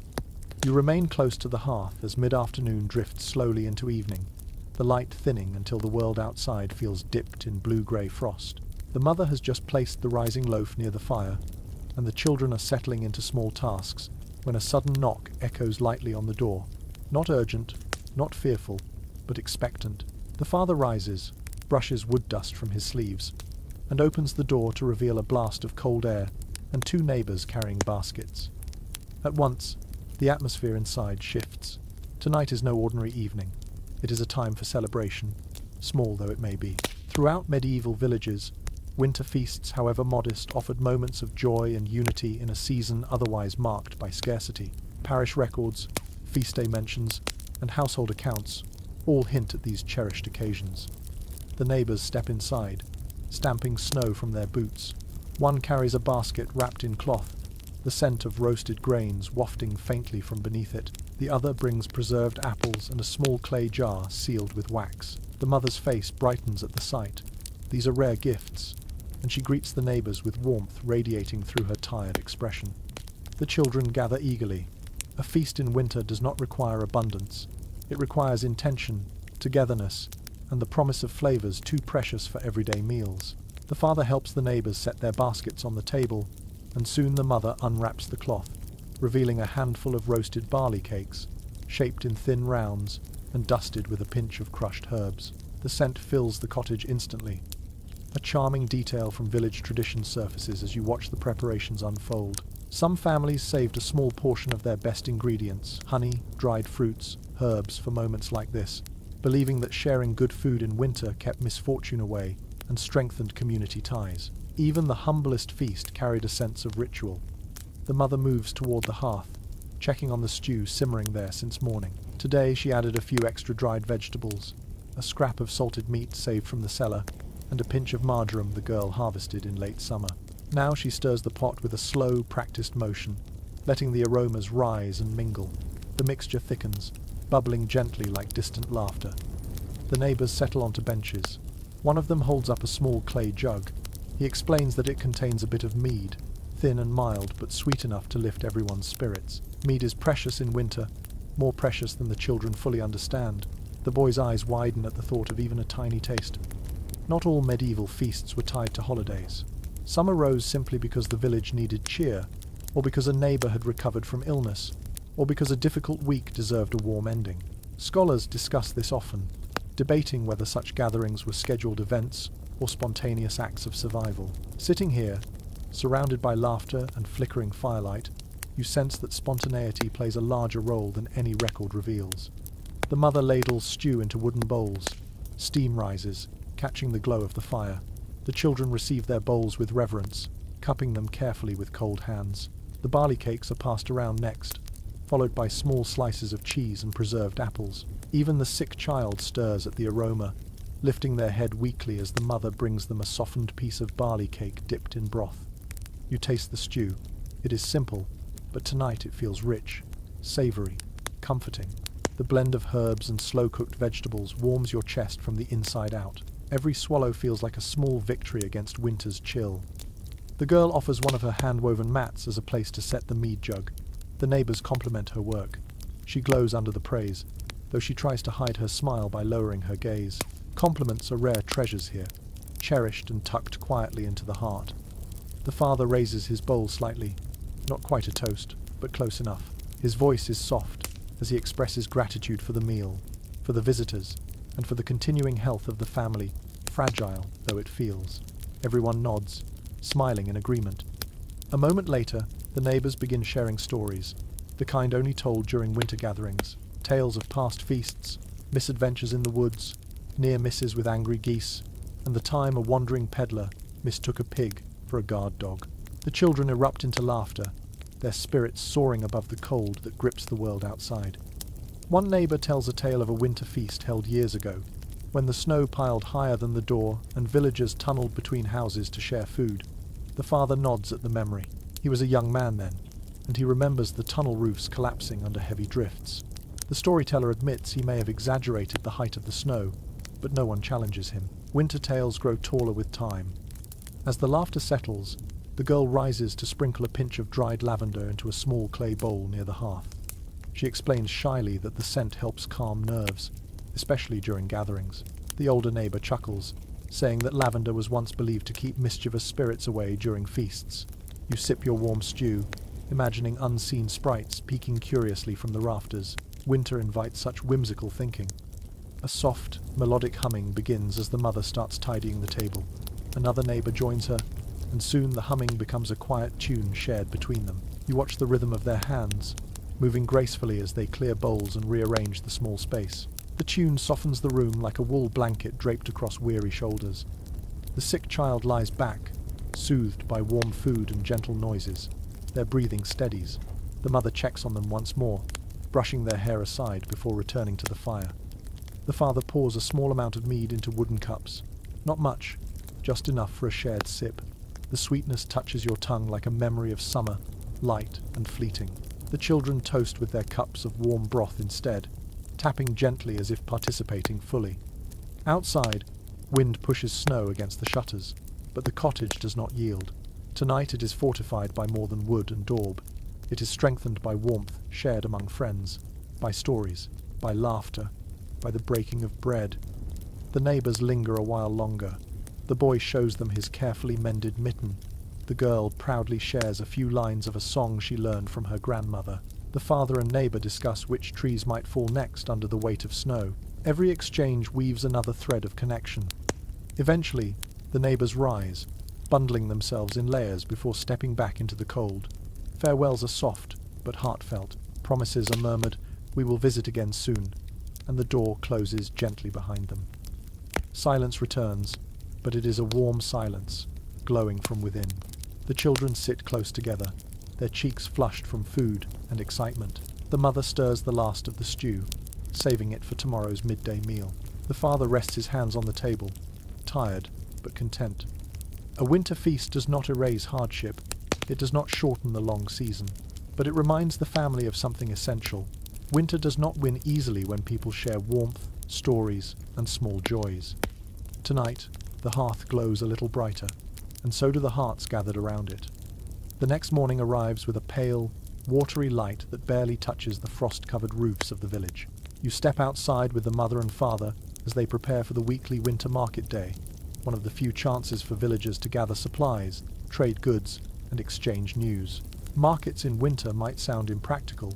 You remain close to the hearth as mid-afternoon drifts slowly into evening, the light thinning until the world outside feels dipped in blue-grey frost. The mother has just placed the rising loaf near the fire, and the children are settling into small tasks when a sudden knock echoes lightly on the door. Not urgent, not fearful, but expectant. The father rises, brushes wood dust from his sleeves, and opens the door to reveal a blast of cold air and two neighbors carrying baskets. At once, the atmosphere inside shifts. Tonight is no ordinary evening. It is a time for celebration, small though it may be. Throughout medieval villages, winter feasts, however modest, offered moments of joy and unity in a season otherwise marked by scarcity. Parish records, feast day mentions, and household accounts all hint at these cherished occasions. The neighbors step inside, stamping snow from their boots. One carries a basket wrapped in cloth, the scent of roasted grains wafting faintly from beneath it. The other brings preserved apples and a small clay jar sealed with wax. The mother's face brightens at the sight. These are rare gifts, and she greets the neighbors with warmth radiating through her tired expression. The children gather eagerly. A feast in winter does not require abundance. It requires intention, togetherness, and the promise of flavors too precious for everyday meals. The father helps the neighbors set their baskets on the table, and soon the mother unwraps the cloth, revealing a handful of roasted barley cakes, shaped in thin rounds and dusted with a pinch of crushed herbs. The scent fills the cottage instantly. A charming detail from village tradition surfaces as you watch the preparations unfold. Some families saved a small portion of their best ingredients, honey, dried fruits, herbs, for moments like this, believing that sharing good food in winter kept misfortune away and strengthened community ties. Even the humblest feast carried a sense of ritual. The mother moves toward the hearth, checking on the stew simmering there since morning. Today she added a few extra dried vegetables, a scrap of salted meat saved from the cellar, and a pinch of marjoram the girl harvested in late summer. Now she stirs the pot with a slow, practiced motion, letting the aromas rise and mingle. The mixture thickens, bubbling gently like distant laughter. The neighbors settle onto benches. One of them holds up a small clay jug. He explains that it contains a bit of mead, thin and mild but sweet enough to lift everyone's spirits. Mead is precious in winter, more precious than the children fully understand. The boy's eyes widen at the thought of even a tiny taste. Not all medieval feasts were tied to holidays. Some arose simply because the village needed cheer, or because a neighbor had recovered from illness, or because a difficult week deserved a warm ending. Scholars discuss this often, debating whether such gatherings were scheduled events or spontaneous acts of survival. Sitting here, surrounded by laughter and flickering firelight, you sense that spontaneity plays a larger role than any record reveals. The mother ladles stew into wooden bowls. Steam rises, catching the glow of the fire. The children receive their bowls with reverence, cupping them carefully with cold hands. The barley cakes are passed around next, followed by small slices of cheese and preserved apples. Even the sick child stirs at the aroma, lifting their head weakly as the mother brings them a softened piece of barley cake dipped in broth. You taste the stew. It is simple, but tonight it feels rich, savory, comforting. The blend of herbs and slow-cooked vegetables warms your chest from the inside out. Every swallow feels like a small victory against winter's chill. The girl offers one of her hand-woven mats as a place to set the mead jug. The neighbors compliment her work. She glows under the praise, though she tries to hide her smile by lowering her gaze. Compliments are rare treasures here, cherished and tucked quietly into the heart. The father raises his bowl slightly, not quite a toast, but close enough. His voice is soft as he expresses gratitude for the meal, for the visitors, and for the continuing health of the family, fragile though it feels. Everyone nods, smiling in agreement. A moment later, the neighbors begin sharing stories, the kind only told during winter gatherings, tales of past feasts, misadventures in the woods, near misses with angry geese, and the time a wandering peddler mistook a pig for a guard dog. The children erupt into laughter, their spirits soaring above the cold that grips the world outside. One neighbor tells a tale of a winter feast held years ago, when the snow piled higher than the door and villagers tunneled between houses to share food. The father nods at the memory. He was a young man then, and he remembers the tunnel roofs collapsing under heavy drifts. The storyteller admits he may have exaggerated the height of the snow, but no one challenges him. Winter tales grow taller with time. As the laughter settles, the girl rises to sprinkle a pinch of dried lavender into a small clay bowl near the hearth. She explains shyly that the scent helps calm nerves, especially during gatherings. The older neighbor chuckles, saying that lavender was once believed to keep mischievous spirits away during feasts. You sip your warm stew, imagining unseen sprites peeking curiously from the rafters. Winter invites such whimsical thinking. A soft, melodic humming begins as the mother starts tidying the table. Another neighbor joins her, and soon the humming becomes a quiet tune shared between them. You watch the rhythm of their hands, moving gracefully as they clear bowls and rearrange the small space. The tune softens the room like a wool blanket draped across weary shoulders. The sick child lies back, soothed by warm food and gentle noises. Their breathing steadies. The mother checks on them once more, brushing their hair aside before returning to the fire. The father pours a small amount of mead into wooden cups. Not much, just enough for a shared sip. The sweetness touches your tongue like a memory of summer, light and fleeting. The children toast with their cups of warm broth instead, tapping gently as if participating fully. Outside, wind pushes snow against the shutters, but the cottage does not yield. Tonight it is fortified by more than wood and daub. It is strengthened by warmth shared among friends, by stories, by laughter, by the breaking of bread. The neighbors linger a while longer. The boy shows them his carefully mended mitten. The girl proudly shares a few lines of a song she learned from her grandmother. The father and neighbor discuss which trees might fall next under the weight of snow. Every exchange weaves another thread of connection. Eventually, the neighbors rise, bundling themselves in layers before stepping back into the cold. Farewells are soft, but heartfelt. Promises are murmured, "We will visit again soon," and the door closes gently behind them. Silence returns, but it is a warm silence, glowing from within. The children sit close together, their cheeks flushed from food and excitement. The mother stirs the last of the stew, saving it for tomorrow's midday meal. The father rests his hands on the table, tired but content. A winter feast does not erase hardship. It does not shorten the long season, but it reminds the family of something essential. Winter does not win easily when people share warmth, stories, and small joys. Tonight, the hearth glows a little brighter, and so do the hearts gathered around it. The next morning arrives with a pale, watery light that barely touches the frost-covered roofs of the village. You step outside with the mother and father as they prepare for the weekly winter market day, one of the few chances for villagers to gather supplies, trade goods, and exchange news. Markets in winter might sound impractical,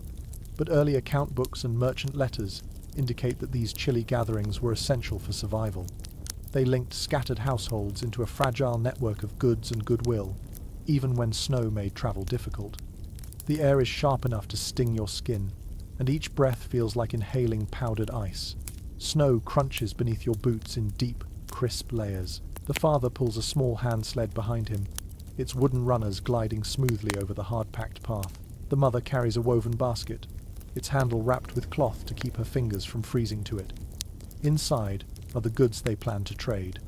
but early account books and merchant letters indicate that these chilly gatherings were essential for survival. They linked scattered households into a fragile network of goods and goodwill, even when snow made travel difficult. The air is sharp enough to sting your skin, and each breath feels like inhaling powdered ice. Snow crunches beneath your boots in deep, crisp layers. The father pulls a small hand sled behind him, its wooden runners gliding smoothly over the hard-packed path. The mother carries a woven basket, its handle wrapped with cloth to keep her fingers from freezing to it. Inside are the goods they plan to trade.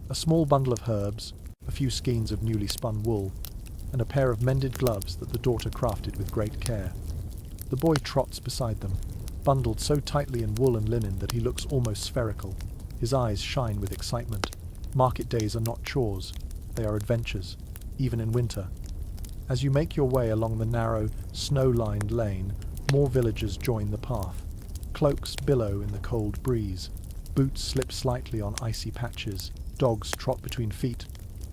A small bundle of herbs, a few skeins of newly spun wool, and a pair of mended gloves that the daughter crafted with great care. The boy trots beside them, bundled so tightly in wool and linen that he looks almost spherical. His eyes shine with excitement. Market days are not chores, they are adventures, even in winter. As you make your way along the narrow, snow-lined lane, more villagers join the path. Cloaks billow in the cold breeze. Boots slip slightly on icy patches. Dogs trot between feet,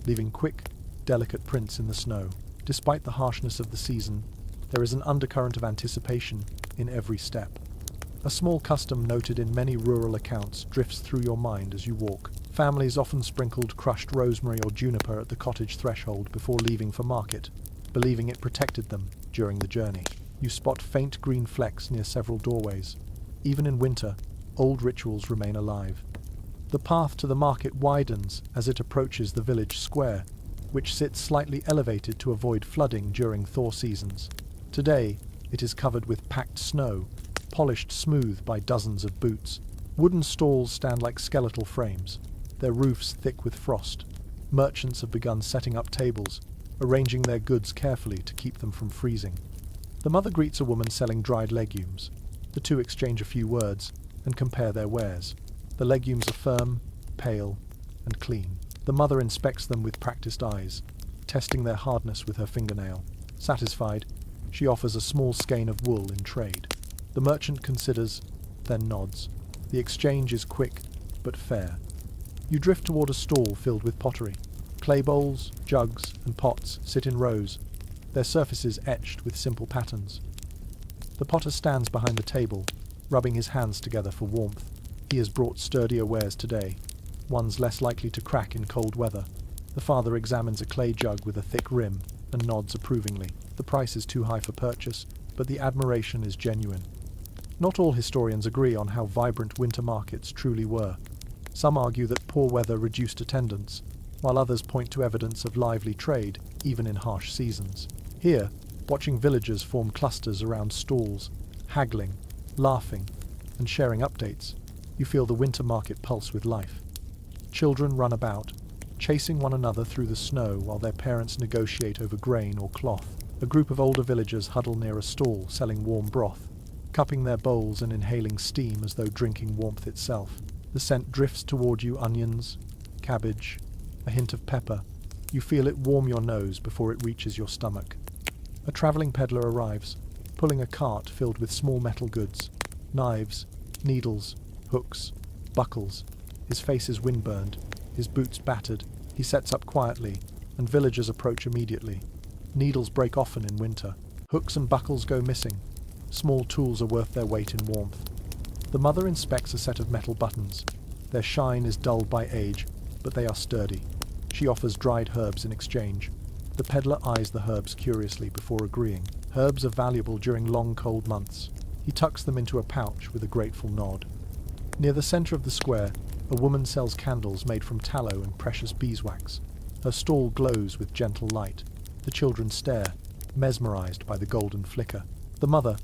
leaving quick, delicate prints in the snow. Despite the harshness of the season, there is an undercurrent of anticipation in every step. A small custom noted in many rural accounts drifts through your mind as you walk. Families often sprinkled crushed rosemary or juniper at the cottage threshold before leaving for market, believing it protected them during the journey. You spot faint green flecks near several doorways. Even in winter, old rituals remain alive. The path to the market widens as it approaches the village square, which sits slightly elevated to avoid flooding during thaw seasons. Today, it is covered with packed snow, polished smooth by dozens of boots. Wooden stalls stand like skeletal frames, their roofs thick with frost. Merchants have begun setting up tables, arranging their goods carefully to keep them from freezing. The mother greets a woman selling dried legumes. The two exchange a few words and compare their wares. The legumes are firm, pale, and clean. The mother inspects them with practiced eyes, testing their hardness with her fingernail. Satisfied, she offers a small skein of wool in trade. The merchant considers, then nods. The exchange is quick, but fair. You drift toward a stall filled with pottery. Clay bowls, jugs, and pots sit in rows, their surfaces etched with simple patterns. The potter stands behind the table, rubbing his hands together for warmth. He has brought sturdier wares today, ones less likely to crack in cold weather. The father examines a clay jug with a thick rim and nods approvingly. The price is too high for purchase, but the admiration is genuine. Not all historians agree on how vibrant winter markets truly were. Some argue that poor weather reduced attendance, while others point to evidence of lively trade, even in harsh seasons. Here, watching villagers form clusters around stalls, haggling, laughing, and sharing updates, you feel the winter market pulse with life. Children run about, chasing one another through the snow while their parents negotiate over grain or cloth. A group of older villagers huddle near a stall selling warm broth, cupping their bowls and inhaling steam as though drinking warmth itself. The scent drifts toward you: onions, cabbage, a hint of pepper. You feel it warm your nose before it reaches your stomach. A travelling peddler arrives, pulling a cart filled with small metal goods: knives, needles, hooks, buckles. His face is windburned, his boots battered. He sets up quietly, and villagers approach immediately. Needles break often in winter. Hooks and buckles go missing. Small tools are worth their weight in warmth. The mother inspects a set of metal buttons. Their shine is dulled by age, but they are sturdy. She offers dried herbs in exchange. The peddler eyes the herbs curiously before agreeing. Herbs are valuable during long cold months. He tucks them into a pouch with a grateful nod. Near the center of the square, a woman sells candles made from tallow and precious beeswax. Her stall glows with gentle light. The children stare, mesmerized by the golden flicker. The mother,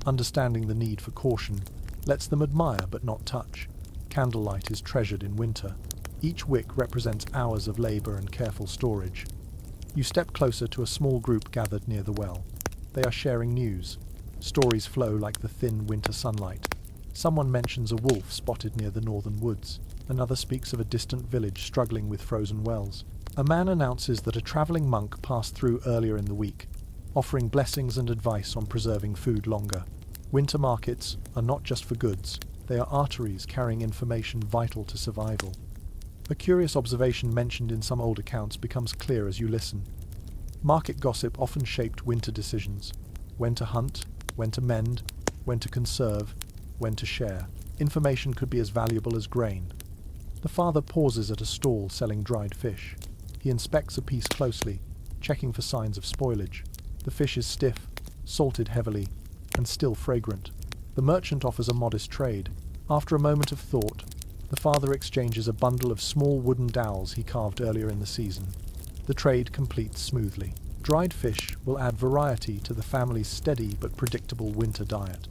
understanding the need for caution, lets them admire but not touch. Candlelight is treasured in winter. Each wick represents hours of labor and careful storage. You step closer to a small group gathered near the well. They are sharing news. Stories flow like the thin winter sunlight. Someone mentions a wolf spotted near the northern woods. Another speaks of a distant village struggling with frozen wells. A man announces that a traveling monk passed through earlier in the week, offering blessings and advice on preserving food longer. Winter markets are not just for goods. They are arteries carrying information vital to survival. A curious observation mentioned in some old accounts becomes clear as you listen. Market gossip often shaped winter decisions: when to hunt, when to mend, when to conserve, when to share. Information could be as valuable as grain. The father pauses at a stall selling dried fish. He inspects a piece closely, checking for signs of spoilage. The fish is stiff, salted heavily, and still fragrant. The merchant offers a modest trade. After a moment of thought, the father exchanges a bundle of small wooden dowels he carved earlier in the season. The trade completes smoothly. Dried fish will add variety to the family's steady but predictable winter diet.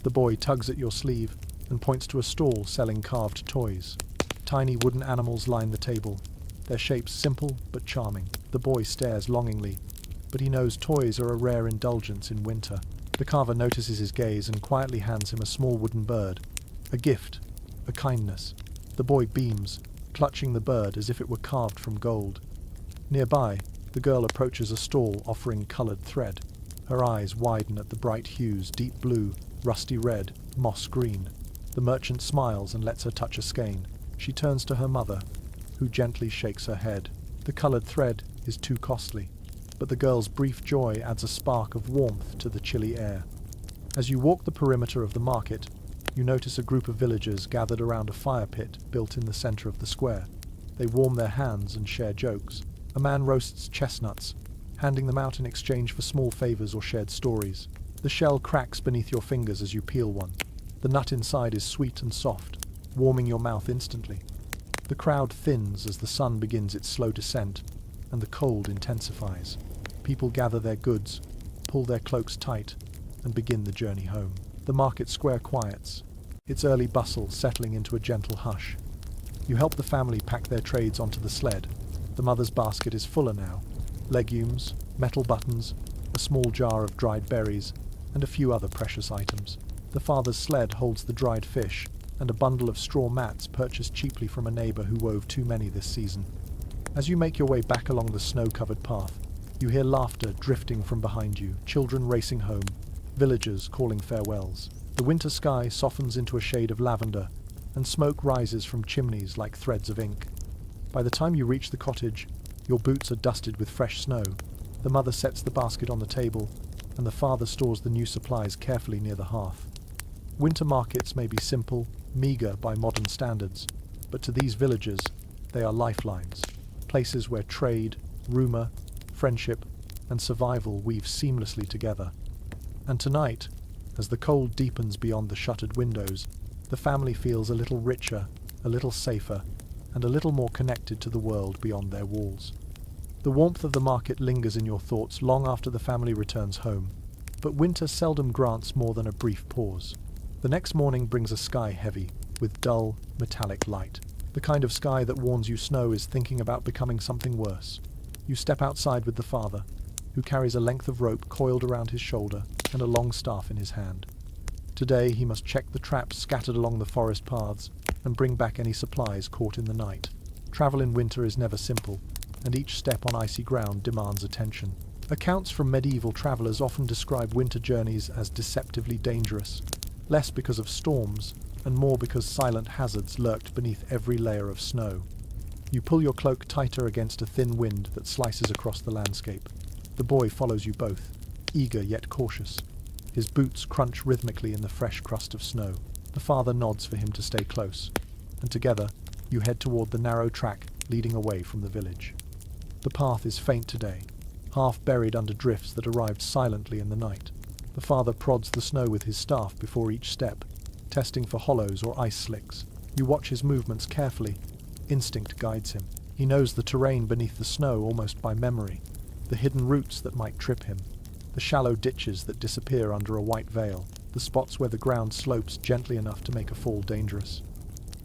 The boy tugs at your sleeve and points to a stall selling carved toys. Tiny wooden animals line the table, their shapes simple but charming. The boy stares longingly, but he knows toys are a rare indulgence in winter. The carver notices his gaze and quietly hands him a small wooden bird. A gift, a kindness. The boy beams, clutching the bird as if it were carved from gold. Nearby, The girl approaches a stall offering coloured thread. Her eyes widen at the bright hues: deep blue, rusty red, moss green. The merchant smiles and lets her touch a skein. She turns to her mother, who gently shakes her head. The coloured thread is too costly, but the girl's brief joy adds a spark of warmth to the chilly air. As you walk the perimeter of the market, you notice a group of villagers gathered around a fire pit built in the centre of the square. They warm their hands and share jokes. A man roasts chestnuts, handing them out in exchange for small favours or shared stories. The shell cracks beneath your fingers as you peel one. The nut inside is sweet and soft, warming your mouth instantly. The crowd thins as the sun begins its slow descent, and the cold intensifies. People gather their goods, pull their cloaks tight, and begin the journey home. The market square quiets, its early bustle settling into a gentle hush. You help the family pack their trades onto the sled. The mother's basket is fuller now. Legumes, metal buttons, a small jar of dried berries, and a few other precious items. The father's sled holds the dried fish and a bundle of straw mats purchased cheaply from a neighbour who wove too many this season. As you make your way back along the snow-covered path, you hear laughter drifting from behind you, children racing home, villagers calling farewells. The winter sky softens into a shade of lavender, and smoke rises from chimneys like threads of ink. By the time you reach the cottage, your boots are dusted with fresh snow. The mother sets the basket on the table, and the father stores the new supplies carefully near the hearth. Winter markets may be simple, meagre by modern standards, but to these villagers, they are lifelines, places where trade, rumour, friendship, and survival weave seamlessly together. And tonight, as the cold deepens beyond the shuttered windows, the family feels a little richer, a little safer, and a little more connected to the world beyond their walls. The warmth of the market lingers in your thoughts long after the family returns home, but winter seldom grants more than a brief pause. The next morning brings a sky heavy, with dull, metallic light, the kind of sky that warns you snow is thinking about becoming something worse. You step outside with the father, who carries a length of rope coiled around his shoulder and a long staff in his hand. Today he must check the traps scattered along the forest paths and bring back any supplies caught in the night. Travel in winter is never simple, and each step on icy ground demands attention. Accounts from medieval travellers often describe winter journeys as deceptively dangerous, less because of storms and more because silent hazards lurked beneath every layer of snow. You pull your cloak tighter against a thin wind that slices across the landscape. The boy follows you both, eager yet cautious. His boots crunch rhythmically in the fresh crust of snow. The father nods for him to stay close, and together you head toward the narrow track leading away from the village. The path is faint today, half buried under drifts that arrived silently in the night. The father prods the snow with his staff before each step, testing for hollows or ice slicks. You watch his movements carefully. Instinct guides him. He knows the terrain beneath the snow almost by memory, the hidden routes that might trip him, the shallow ditches that disappear under a white veil, the spots where the ground slopes gently enough to make a fall dangerous.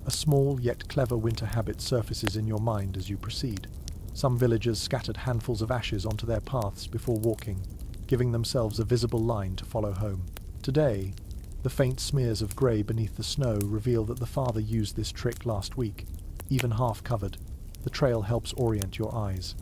A small yet clever winter habit surfaces in your mind as you proceed. Some villagers scattered handfuls of ashes onto their paths before walking, giving themselves a visible line to follow home. Today, the faint smears of grey beneath the snow reveal that the father used this trick last week. Even half covered, the trail helps orient your eyes.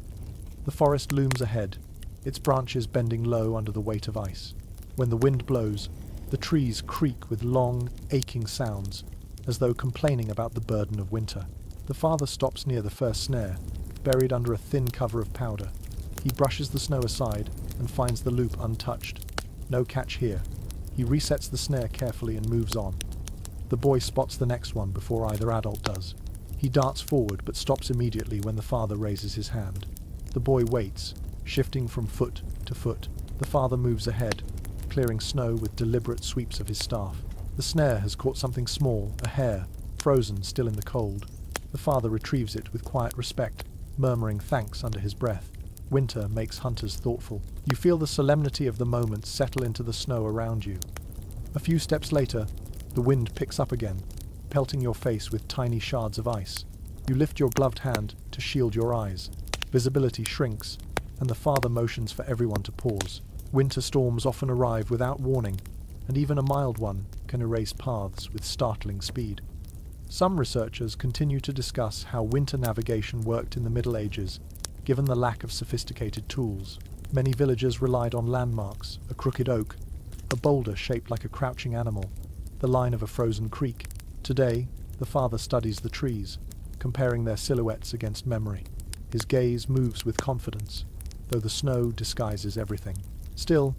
The forest looms ahead, its branches bending low under the weight of ice. When the wind blows, the trees creak with long, aching sounds, as though complaining about the burden of winter. The father stops near the first snare, buried under a thin cover of powder. He brushes the snow aside and finds the loop untouched. No catch here. He resets the snare carefully and moves on. The boy spots the next one before either adult does. He darts forward but stops immediately when the father raises his hand. The boy waits, shifting from foot to foot. The father moves ahead, clearing snow with deliberate sweeps of his staff. The snare has caught something small, a hare, frozen still in the cold. The father retrieves it with quiet respect, murmuring thanks under his breath. Winter makes hunters thoughtful. You feel the solemnity of the moment settle into the snow around you. A few steps later, the wind picks up again, pelting your face with tiny shards of ice. You lift your gloved hand to shield your eyes. Visibility shrinks, and the father motions for everyone to pause. Winter storms often arrive without warning, and even a mild one can erase paths with startling speed. Some researchers continue to discuss how winter navigation worked in the Middle Ages, given the lack of sophisticated tools. Many villagers relied on landmarks, a crooked oak, a boulder shaped like a crouching animal, the line of a frozen creek. Today, the father studies the trees, comparing their silhouettes against memory. His gaze moves with confidence, though the snow disguises everything. Still,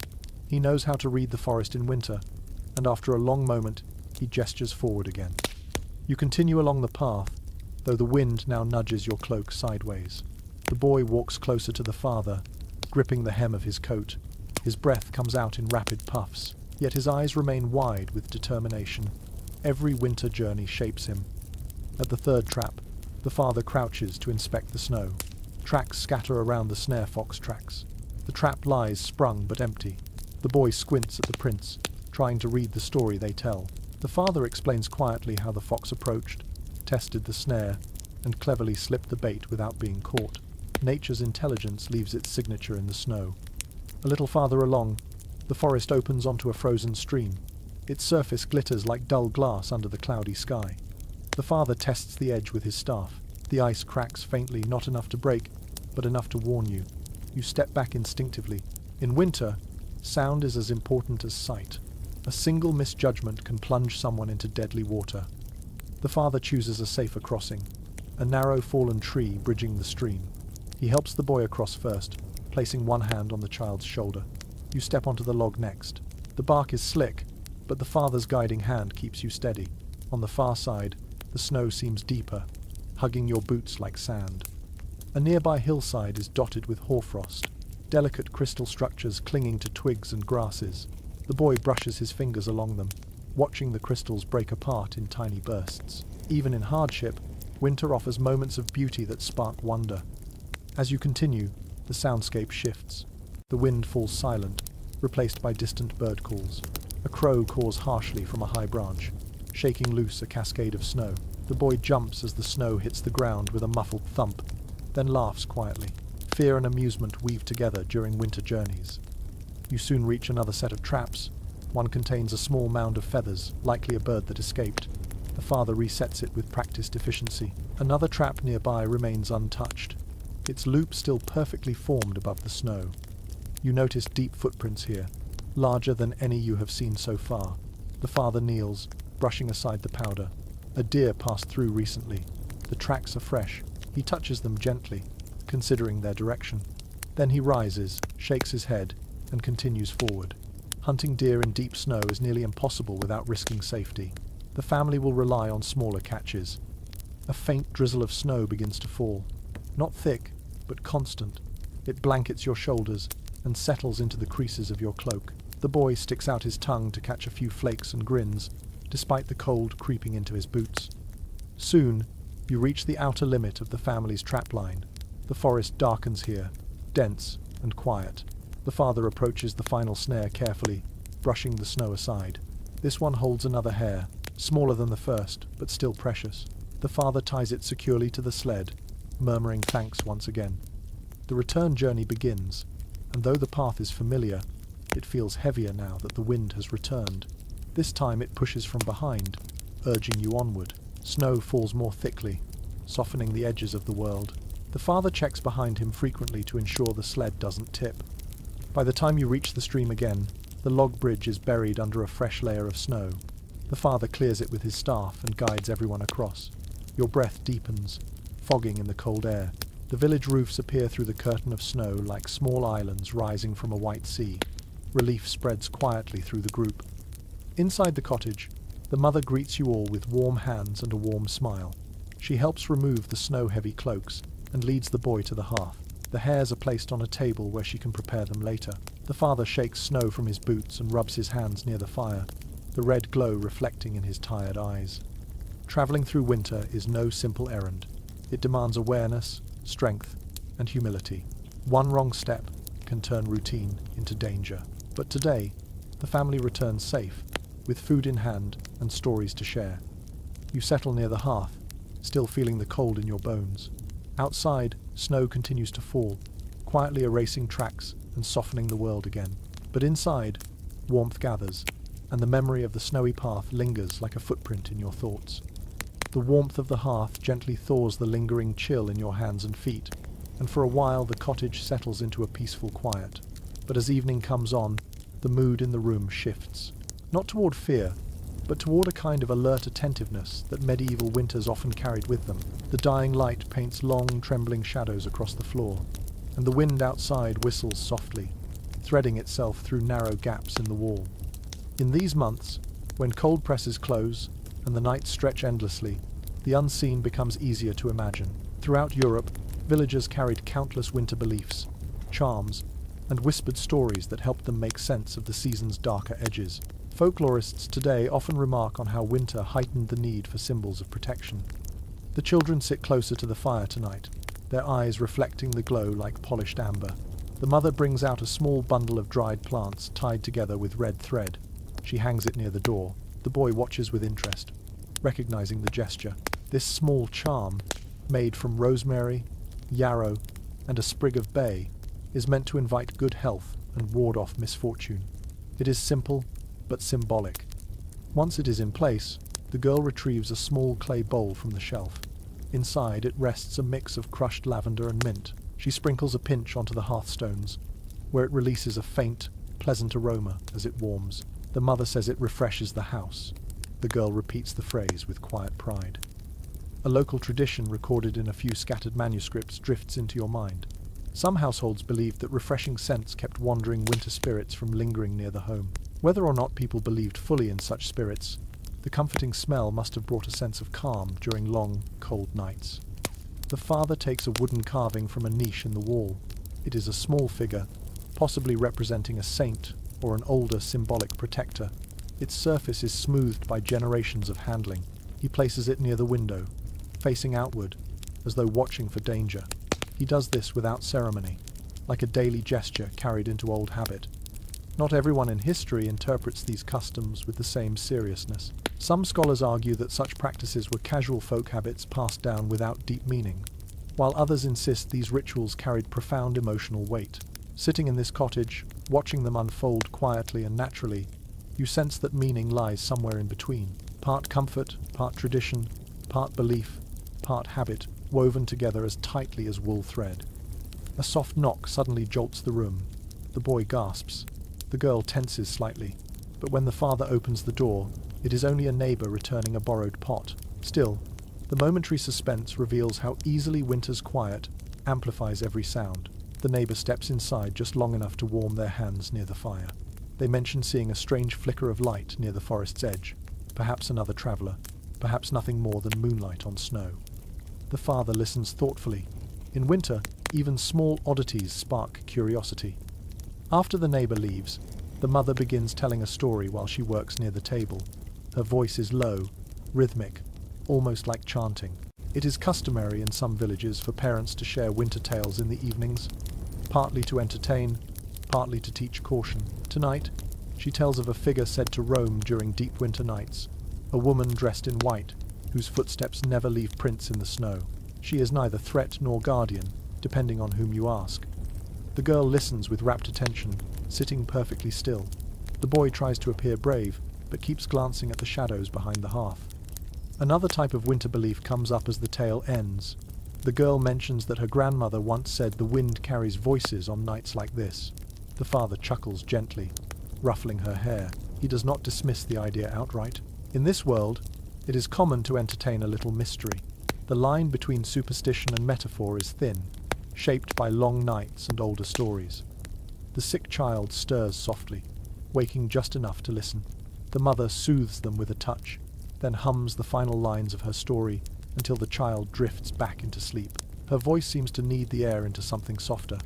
he knows how to read the forest in winter, and after a long moment, he gestures forward again. You continue along the path, though the wind now nudges your cloak sideways. The boy walks closer to the father, gripping the hem of his coat. His breath comes out in rapid puffs, yet his eyes remain wide with determination. Every winter journey shapes him. At the third trap, the father crouches to inspect the snow. Tracks scatter around the snare fox tracks. The trap lies sprung but empty. The boy squints at the prints, trying to read the story they tell. The father explains quietly how the fox approached, tested the snare, and cleverly slipped the bait without being caught. Nature's intelligence leaves its signature in the snow. A little farther along, the forest opens onto a frozen stream. Its surface glitters like dull glass under the cloudy sky. The father tests the edge with his staff. The ice cracks faintly, not enough to break, but enough to warn you. You step back instinctively. In winter, sound is as important as sight. A single misjudgment can plunge someone into deadly water. The father chooses a safer crossing, a narrow fallen tree bridging the stream. He helps the boy across first, placing one hand on the child's shoulder. You step onto the log next. The bark is slick, but the father's guiding hand keeps you steady. On the far side, the snow seems deeper, hugging your boots like sand. A nearby hillside is dotted with hoarfrost, delicate crystal structures clinging to twigs and grasses. The boy brushes his fingers along them, watching the crystals break apart in tiny bursts. Even in hardship, winter offers moments of beauty that spark wonder. As you continue, the soundscape shifts. The wind falls silent, replaced by distant bird calls. A crow caws harshly from a high branch, shaking loose a cascade of snow. The boy jumps as the snow hits the ground with a muffled thump, then laughs quietly. Fear and amusement weave together during winter journeys. You soon reach another set of traps. One contains a small mound of feathers, likely a bird that escaped. The father resets it with practiced efficiency. Another trap nearby remains untouched, its loop still perfectly formed above the snow. You notice deep footprints here, larger than any you have seen so far. The father kneels, brushing aside the powder. A deer passed through recently. The tracks are fresh. He touches them gently, considering their direction. Then he rises, shakes his head, and continues forward. Hunting deer in deep snow is nearly impossible without risking safety. The family will rely on smaller catches. A faint drizzle of snow begins to fall. Not thick, but constant. It blankets your shoulders and settles into the creases of your cloak. The boy sticks out his tongue to catch a few flakes and grins, despite the cold creeping into his boots. Soon, you reach the outer limit of the family's trap line. The forest darkens here, dense and quiet. The father approaches the final snare carefully, brushing the snow aside. This one holds another hare, smaller than the first, but still precious. The father ties it securely to the sled, murmuring thanks once again. The return journey begins, and though the path is familiar, it feels heavier now that the wind has returned. This time it pushes from behind, urging you onward. Snow falls more thickly, softening the edges of the world. The father checks behind him frequently to ensure the sled doesn't tip. By the time you reach the stream again, the log bridge is buried under a fresh layer of snow. The father clears it with his staff and guides everyone across. Your breath deepens, fogging in the cold air. The village roofs appear through the curtain of snow like small islands rising from a white sea. Relief spreads quietly through the group. Inside the cottage, the mother greets you all with warm hands and a warm smile. She helps remove the snow-heavy cloaks and leads the boy to the hearth. The hares are placed on a table where she can prepare them later. The father shakes snow from his boots and rubs his hands near the fire, the red glow reflecting in his tired eyes. Traveling through winter is no simple errand. It demands awareness, strength, and humility. One wrong step can turn routine into danger. But today, the family returns safe, with food in hand and stories to share. You settle near the hearth, still feeling the cold in your bones. Outside, snow continues to fall, quietly erasing tracks and softening the world again. But inside, warmth gathers, and the memory of the snowy path lingers like a footprint in your thoughts. The warmth of the hearth gently thaws the lingering chill in your hands and feet, and for a while the cottage settles into a peaceful quiet. But as evening comes on, the mood in the room shifts. Not toward fear, but toward a kind of alert attentiveness that medieval winters often carried with them. The dying light paints long, trembling shadows across the floor, and the wind outside whistles softly, threading itself through narrow gaps in the wall. In these months, when cold presses close and the nights stretch endlessly, the unseen becomes easier to imagine. Throughout Europe, villagers carried countless winter beliefs, charms, and whispered stories that helped them make sense of the season's darker edges. Folklorists today often remark on how winter heightened the need for symbols of protection. The children sit closer to the fire tonight, their eyes reflecting the glow like polished amber. The mother brings out a small bundle of dried plants tied together with red thread. She hangs it near the door. The boy watches with interest, recognizing the gesture. This small charm, made from rosemary, yarrow, and a sprig of bay, is meant to invite good health and ward off misfortune. It is simple, but symbolic. Once it is in place, the girl retrieves a small clay bowl from the shelf. Inside it rests a mix of crushed lavender and mint. She sprinkles a pinch onto the hearthstones, where it releases a faint, pleasant aroma as it warms. The mother says it refreshes the house. The girl repeats the phrase with quiet pride. A local tradition recorded in a few scattered manuscripts drifts into your mind. Some households believed that refreshing scents kept wandering winter spirits from lingering near the home. Whether or not people believed fully in such spirits, the comforting smell must have brought a sense of calm during long, cold nights. The father takes a wooden carving from a niche in the wall. It is a small figure, possibly representing a saint or an older symbolic protector. Its surface is smoothed by generations of handling. He places it near the window, facing outward, as though watching for danger. He does this without ceremony, like a daily gesture carried into old habit. Not everyone in history interprets these customs with the same seriousness. Some scholars argue that such practices were casual folk habits passed down without deep meaning, while others insist these rituals carried profound emotional weight. Sitting in this cottage, watching them unfold quietly and naturally, you sense that meaning lies somewhere in between. Part comfort, part tradition, part belief, part habit, woven together as tightly as wool thread. A soft knock suddenly jolts the room. The boy gasps. The girl tenses slightly, but when the father opens the door, it is only a neighbor returning a borrowed pot. Still, the momentary suspense reveals how easily winter's quiet amplifies every sound. The neighbor steps inside just long enough to warm their hands near the fire. They mention seeing a strange flicker of light near the forest's edge. Perhaps another traveler, perhaps nothing more than moonlight on snow. The father listens thoughtfully. In winter, even small oddities spark curiosity. After the neighbor leaves, the mother begins telling a story while she works near the table. Her voice is low, rhythmic, almost like chanting. It is customary in some villages for parents to share winter tales in the evenings, partly to entertain, partly to teach caution. Tonight, she tells of a figure said to roam during deep winter nights, a woman dressed in white, whose footsteps never leave prints in the snow. She is neither threat nor guardian, depending on whom you ask. The girl listens with rapt attention, sitting perfectly still. The boy tries to appear brave, but keeps glancing at the shadows behind the hearth. Another type of winter belief comes up as the tale ends. The girl mentions that her grandmother once said the wind carries voices on nights like this. The father chuckles gently, ruffling her hair. He does not dismiss the idea outright. In this world, it is common to entertain a little mystery. The line between superstition and metaphor is thin, shaped by long nights and older stories. The sick child stirs softly, waking just enough to listen. The mother soothes them with a touch, then hums the final lines of her story until the child drifts back into sleep. Her voice seems to knead the air into something softer.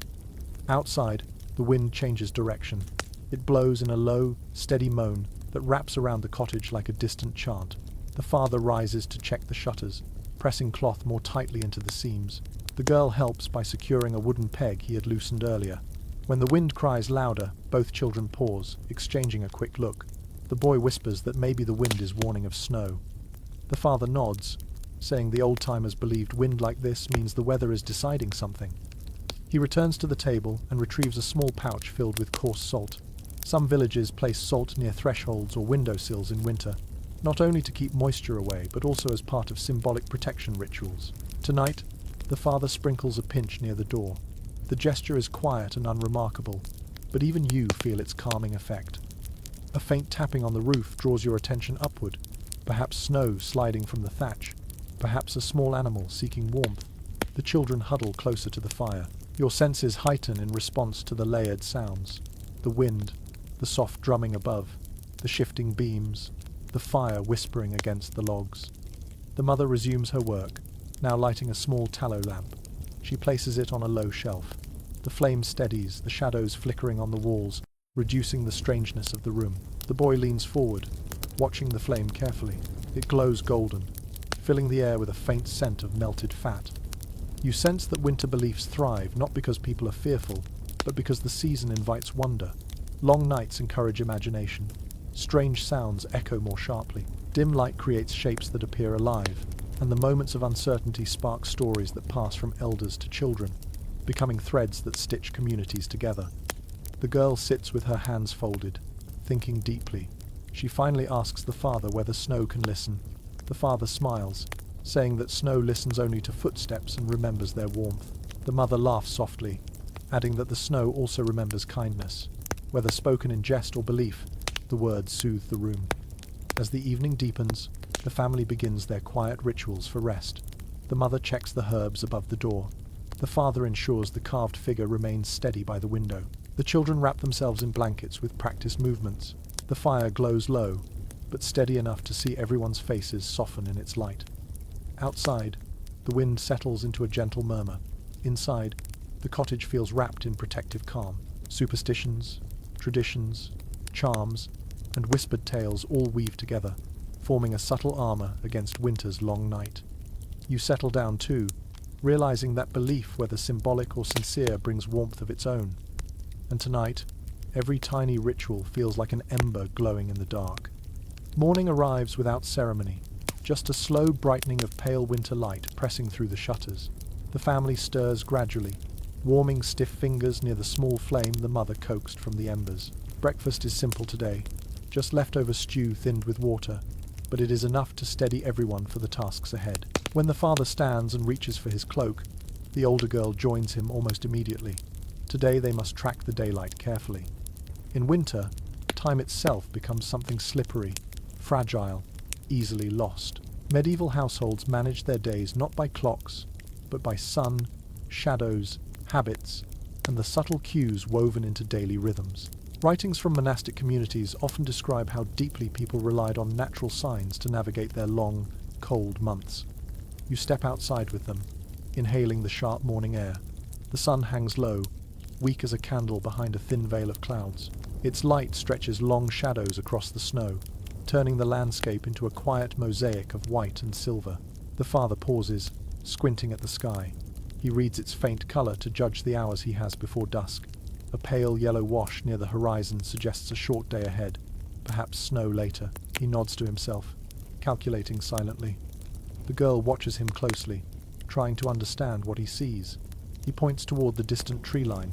Outside, the wind changes direction. It blows in a low, steady moan that wraps around the cottage like a distant chant. The father rises to check the shutters, pressing cloth more tightly into the seams. The girl helps by securing a wooden peg he had loosened earlier. When the wind cries louder, both children pause, exchanging a quick look. The boy whispers that maybe the wind is warning of snow. The father nods, saying the old-timers believed wind like this means the weather is deciding something. He returns to the table and retrieves a small pouch filled with coarse salt. Some villages place salt near thresholds or windowsills in winter, not only to keep moisture away, but also as part of symbolic protection rituals. Tonight, The father sprinkles a pinch near the door. The gesture is quiet and unremarkable, but even you feel its calming effect. A faint tapping on the roof draws your attention upward, perhaps snow sliding from the thatch, perhaps a small animal seeking warmth. The children huddle closer to the fire. Your senses heighten in response to the layered sounds. The wind, the soft drumming above, the shifting beams, the fire whispering against the logs. The mother resumes her work, now lighting a small tallow lamp. She places it on a low shelf. The flame steadies, the shadows flickering on the walls, reducing the strangeness of the room. The boy leans forward, watching the flame carefully. It glows golden, filling the air with a faint scent of melted fat. You sense that winter beliefs thrive not because people are fearful, but because the season invites wonder. Long nights encourage imagination. Strange sounds echo more sharply. Dim light creates shapes that appear alive, and the moments of uncertainty spark stories that pass from elders to children, becoming threads that stitch communities together. The girl sits with her hands folded, thinking deeply. She finally asks the father whether snow can listen. The father smiles, saying that snow listens only to footsteps and remembers their warmth. The mother laughs softly, adding that the snow also remembers kindness. Whether spoken in jest or belief, the words soothe the room. As the evening deepens, the family begins their quiet rituals for rest. The mother checks the herbs above the door. The father ensures the carved figure remains steady by the window. The children wrap themselves in blankets with practiced movements. The fire glows low, but steady enough to see everyone's faces soften in its light. Outside, the wind settles into a gentle murmur. Inside, the cottage feels wrapped in protective calm. Superstitions, traditions, charms, and whispered tales all weave together, forming a subtle armor against winter's long night. You settle down too, realizing that belief, whether symbolic or sincere, brings warmth of its own. And tonight, every tiny ritual feels like an ember glowing in the dark. Morning arrives without ceremony, just a slow brightening of pale winter light pressing through the shutters. The family stirs gradually, warming stiff fingers near the small flame the mother coaxed from the embers. Breakfast is simple today, just leftover stew thinned with water, but it is enough to steady everyone for the tasks ahead. When the father stands and reaches for his cloak, the older girl joins him almost immediately. Today they must track the daylight carefully. In winter, time itself becomes something slippery, fragile, easily lost. Medieval households managed their days not by clocks, but by sun, shadows, habits, and the subtle cues woven into daily rhythms. Writings from monastic communities often describe how deeply people relied on natural signs to navigate their long, cold months. You step outside with them, inhaling the sharp morning air. The sun hangs low, weak as a candle behind a thin veil of clouds. Its light stretches long shadows across the snow, turning the landscape into a quiet mosaic of white and silver. The father pauses, squinting at the sky. He reads its faint color to judge the hours he has before dusk. A pale yellow wash near the horizon suggests a short day ahead, perhaps snow later. He nods to himself, calculating silently. The girl watches him closely, trying to understand what he sees. He points toward the distant tree line,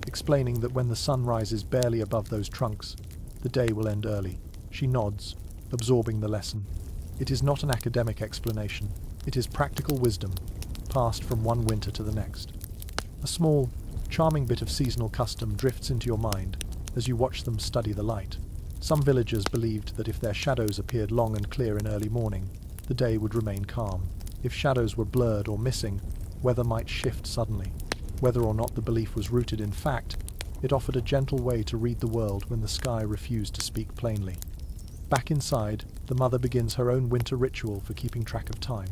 explaining that when the sun rises barely above those trunks, the day will end early. She nods, absorbing the lesson. It is not an academic explanation. It is practical wisdom, passed from one winter to the next. A small, charming bit of seasonal custom drifts into your mind as you watch them study the light. Some villagers believed that if their shadows appeared long and clear in early morning, the day would remain calm. If shadows were blurred or missing, weather might shift suddenly. Whether or not the belief was rooted in fact, it offered a gentle way to read the world when the sky refused to speak plainly. Back inside, the mother begins her own winter ritual for keeping track of time.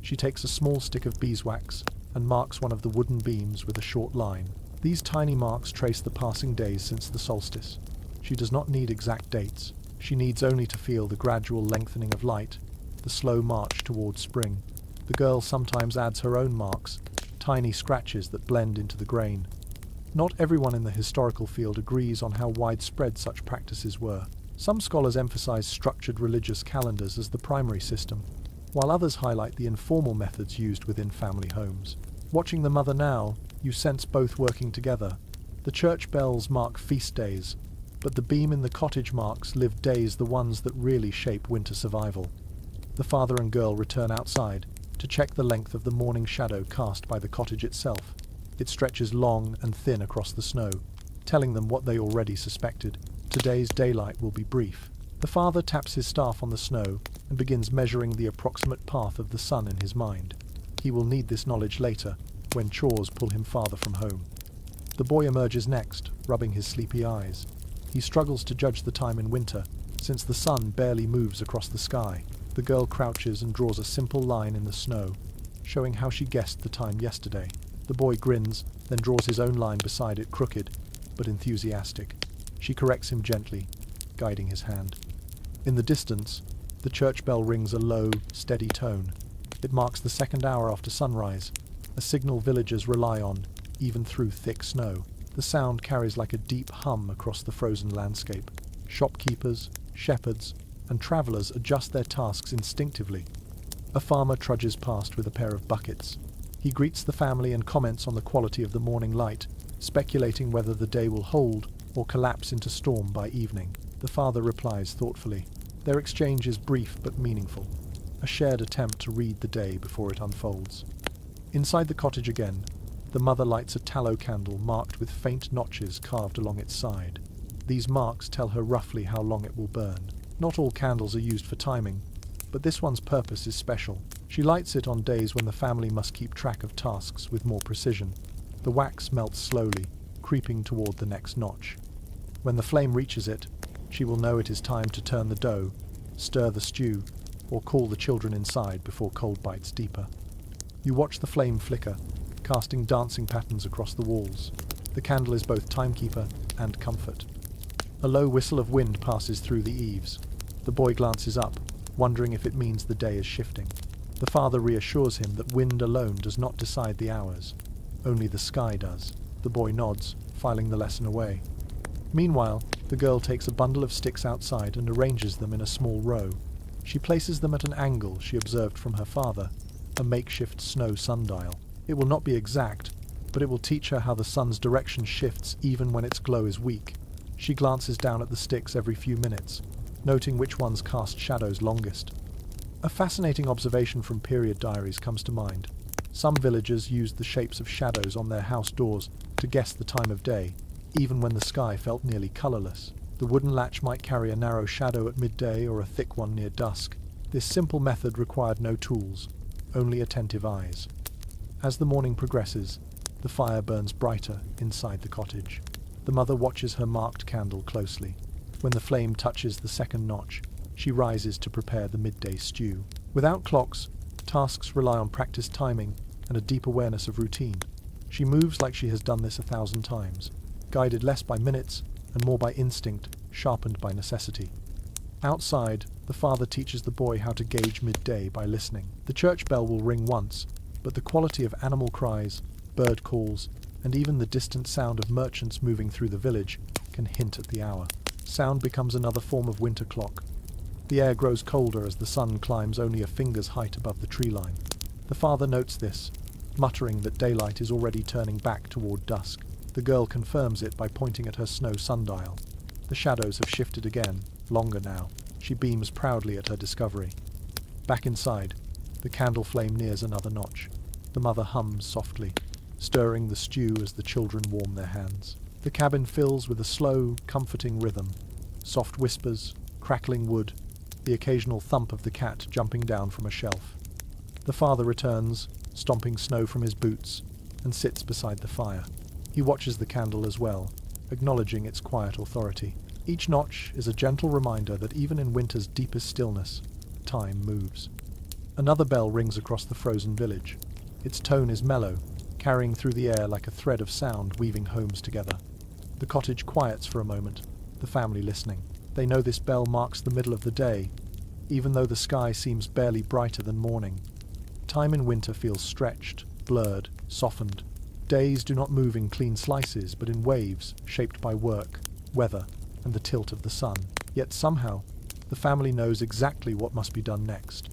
She takes a small stick of beeswax and marks one of the wooden beams with a short line. These tiny marks trace the passing days since the solstice. She does not need exact dates. She needs only to feel the gradual lengthening of light, the slow march towards spring. The girl sometimes adds her own marks, tiny scratches that blend into the grain. Not everyone in the historical field agrees on how widespread such practices were. Some scholars emphasize structured religious calendars as the primary system, while others highlight the informal methods used within family homes. Watching the mother now, you sense both working together. The church bells mark feast days, but the beam in the cottage marks lived days, the ones that really shape winter survival. The father and girl return outside, to check the length of the morning shadow cast by the cottage itself. It stretches long and thin across the snow, telling them what they already suspected. Today's daylight will be brief. The father taps his staff on the snow and begins measuring the approximate path of the sun in his mind. He will need this knowledge later, when chores pull him farther from home. The boy emerges next, rubbing his sleepy eyes. He struggles to judge the time in winter, since the sun barely moves across the sky. The girl crouches and draws a simple line in the snow, showing how she guessed the time yesterday. The boy grins, then draws his own line beside it, crooked, but enthusiastic. She corrects him gently, guiding his hand. In the distance, the church bell rings a low, steady tone. It marks the second hour after sunrise, a signal villagers rely on, even through thick snow. The sound carries like a deep hum across the frozen landscape. Shopkeepers, shepherds, and travelers adjust their tasks instinctively. A farmer trudges past with a pair of buckets. He greets the family and comments on the quality of the morning light, speculating whether the day will hold or collapse into storm by evening. The father replies thoughtfully. Their exchange is brief but meaningful, a shared attempt to read the day before it unfolds. Inside the cottage again, the mother lights a tallow candle marked with faint notches carved along its side. These marks tell her roughly how long it will burn. Not all candles are used for timing, but this one's purpose is special. She lights it on days when the family must keep track of tasks with more precision. The wax melts slowly, creeping toward the next notch. When the flame reaches it, she will know it is time to turn the dough, stir the stew, or call the children inside before cold bites deeper. You watch the flame flicker, casting dancing patterns across the walls. The candle is both timekeeper and comfort. A low whistle of wind passes through the eaves. The boy glances up, wondering if it means the day is shifting. The father reassures him that wind alone does not decide the hours. Only the sky does. The boy nods, filing the lesson away. Meanwhile, the girl takes a bundle of sticks outside and arranges them in a small row. She places them at an angle she observed from her father, a makeshift snow sundial. It will not be exact, but it will teach her how the sun's direction shifts even when its glow is weak. She glances down at the sticks every few minutes, noting which ones cast shadows longest. A fascinating observation from period diaries comes to mind. Some villagers used the shapes of shadows on their house doors to guess the time of day, even when the sky felt nearly colorless. The wooden latch might carry a narrow shadow at midday or a thick one near dusk. This simple method required no tools, only attentive eyes. As the morning progresses, the fire burns brighter inside the cottage. The mother watches her marked candle closely. When the flame touches the second notch, she rises to prepare the midday stew. Without clocks, tasks rely on practiced timing and a deep awareness of routine. She moves like she has done this 1,000 times, guided less by minutes and more by instinct, sharpened by necessity. Outside, the father teaches the boy how to gauge midday by listening. The church bell will ring once, but the quality of animal cries, bird calls, and even the distant sound of merchants moving through the village can hint at the hour. Sound becomes another form of winter clock. The air grows colder as the sun climbs only a finger's height above the tree line. The father notes this, muttering that daylight is already turning back toward dusk. The girl confirms it by pointing at her snow sundial. The shadows have shifted again, longer now. She beams proudly at her discovery. Back inside, the candle flame nears another notch. The mother hums softly, stirring the stew as the children warm their hands. The cabin fills with a slow, comforting rhythm. Soft whispers, crackling wood, the occasional thump of the cat jumping down from a shelf. The father returns, stomping snow from his boots, and sits beside the fire. He watches the candle as well, acknowledging its quiet authority. Each notch is a gentle reminder that even in winter's deepest stillness, time moves. Another bell rings across the frozen village. Its tone is mellow, carrying through the air like a thread of sound weaving homes together. The cottage quiets for a moment, the family listening. They know this bell marks the middle of the day, even though the sky seems barely brighter than morning. Time in winter feels stretched, blurred, softened. Days do not move in clean slices, but in waves shaped by work, weather, and the tilt of the sun. Yet somehow, the family knows exactly what must be done next.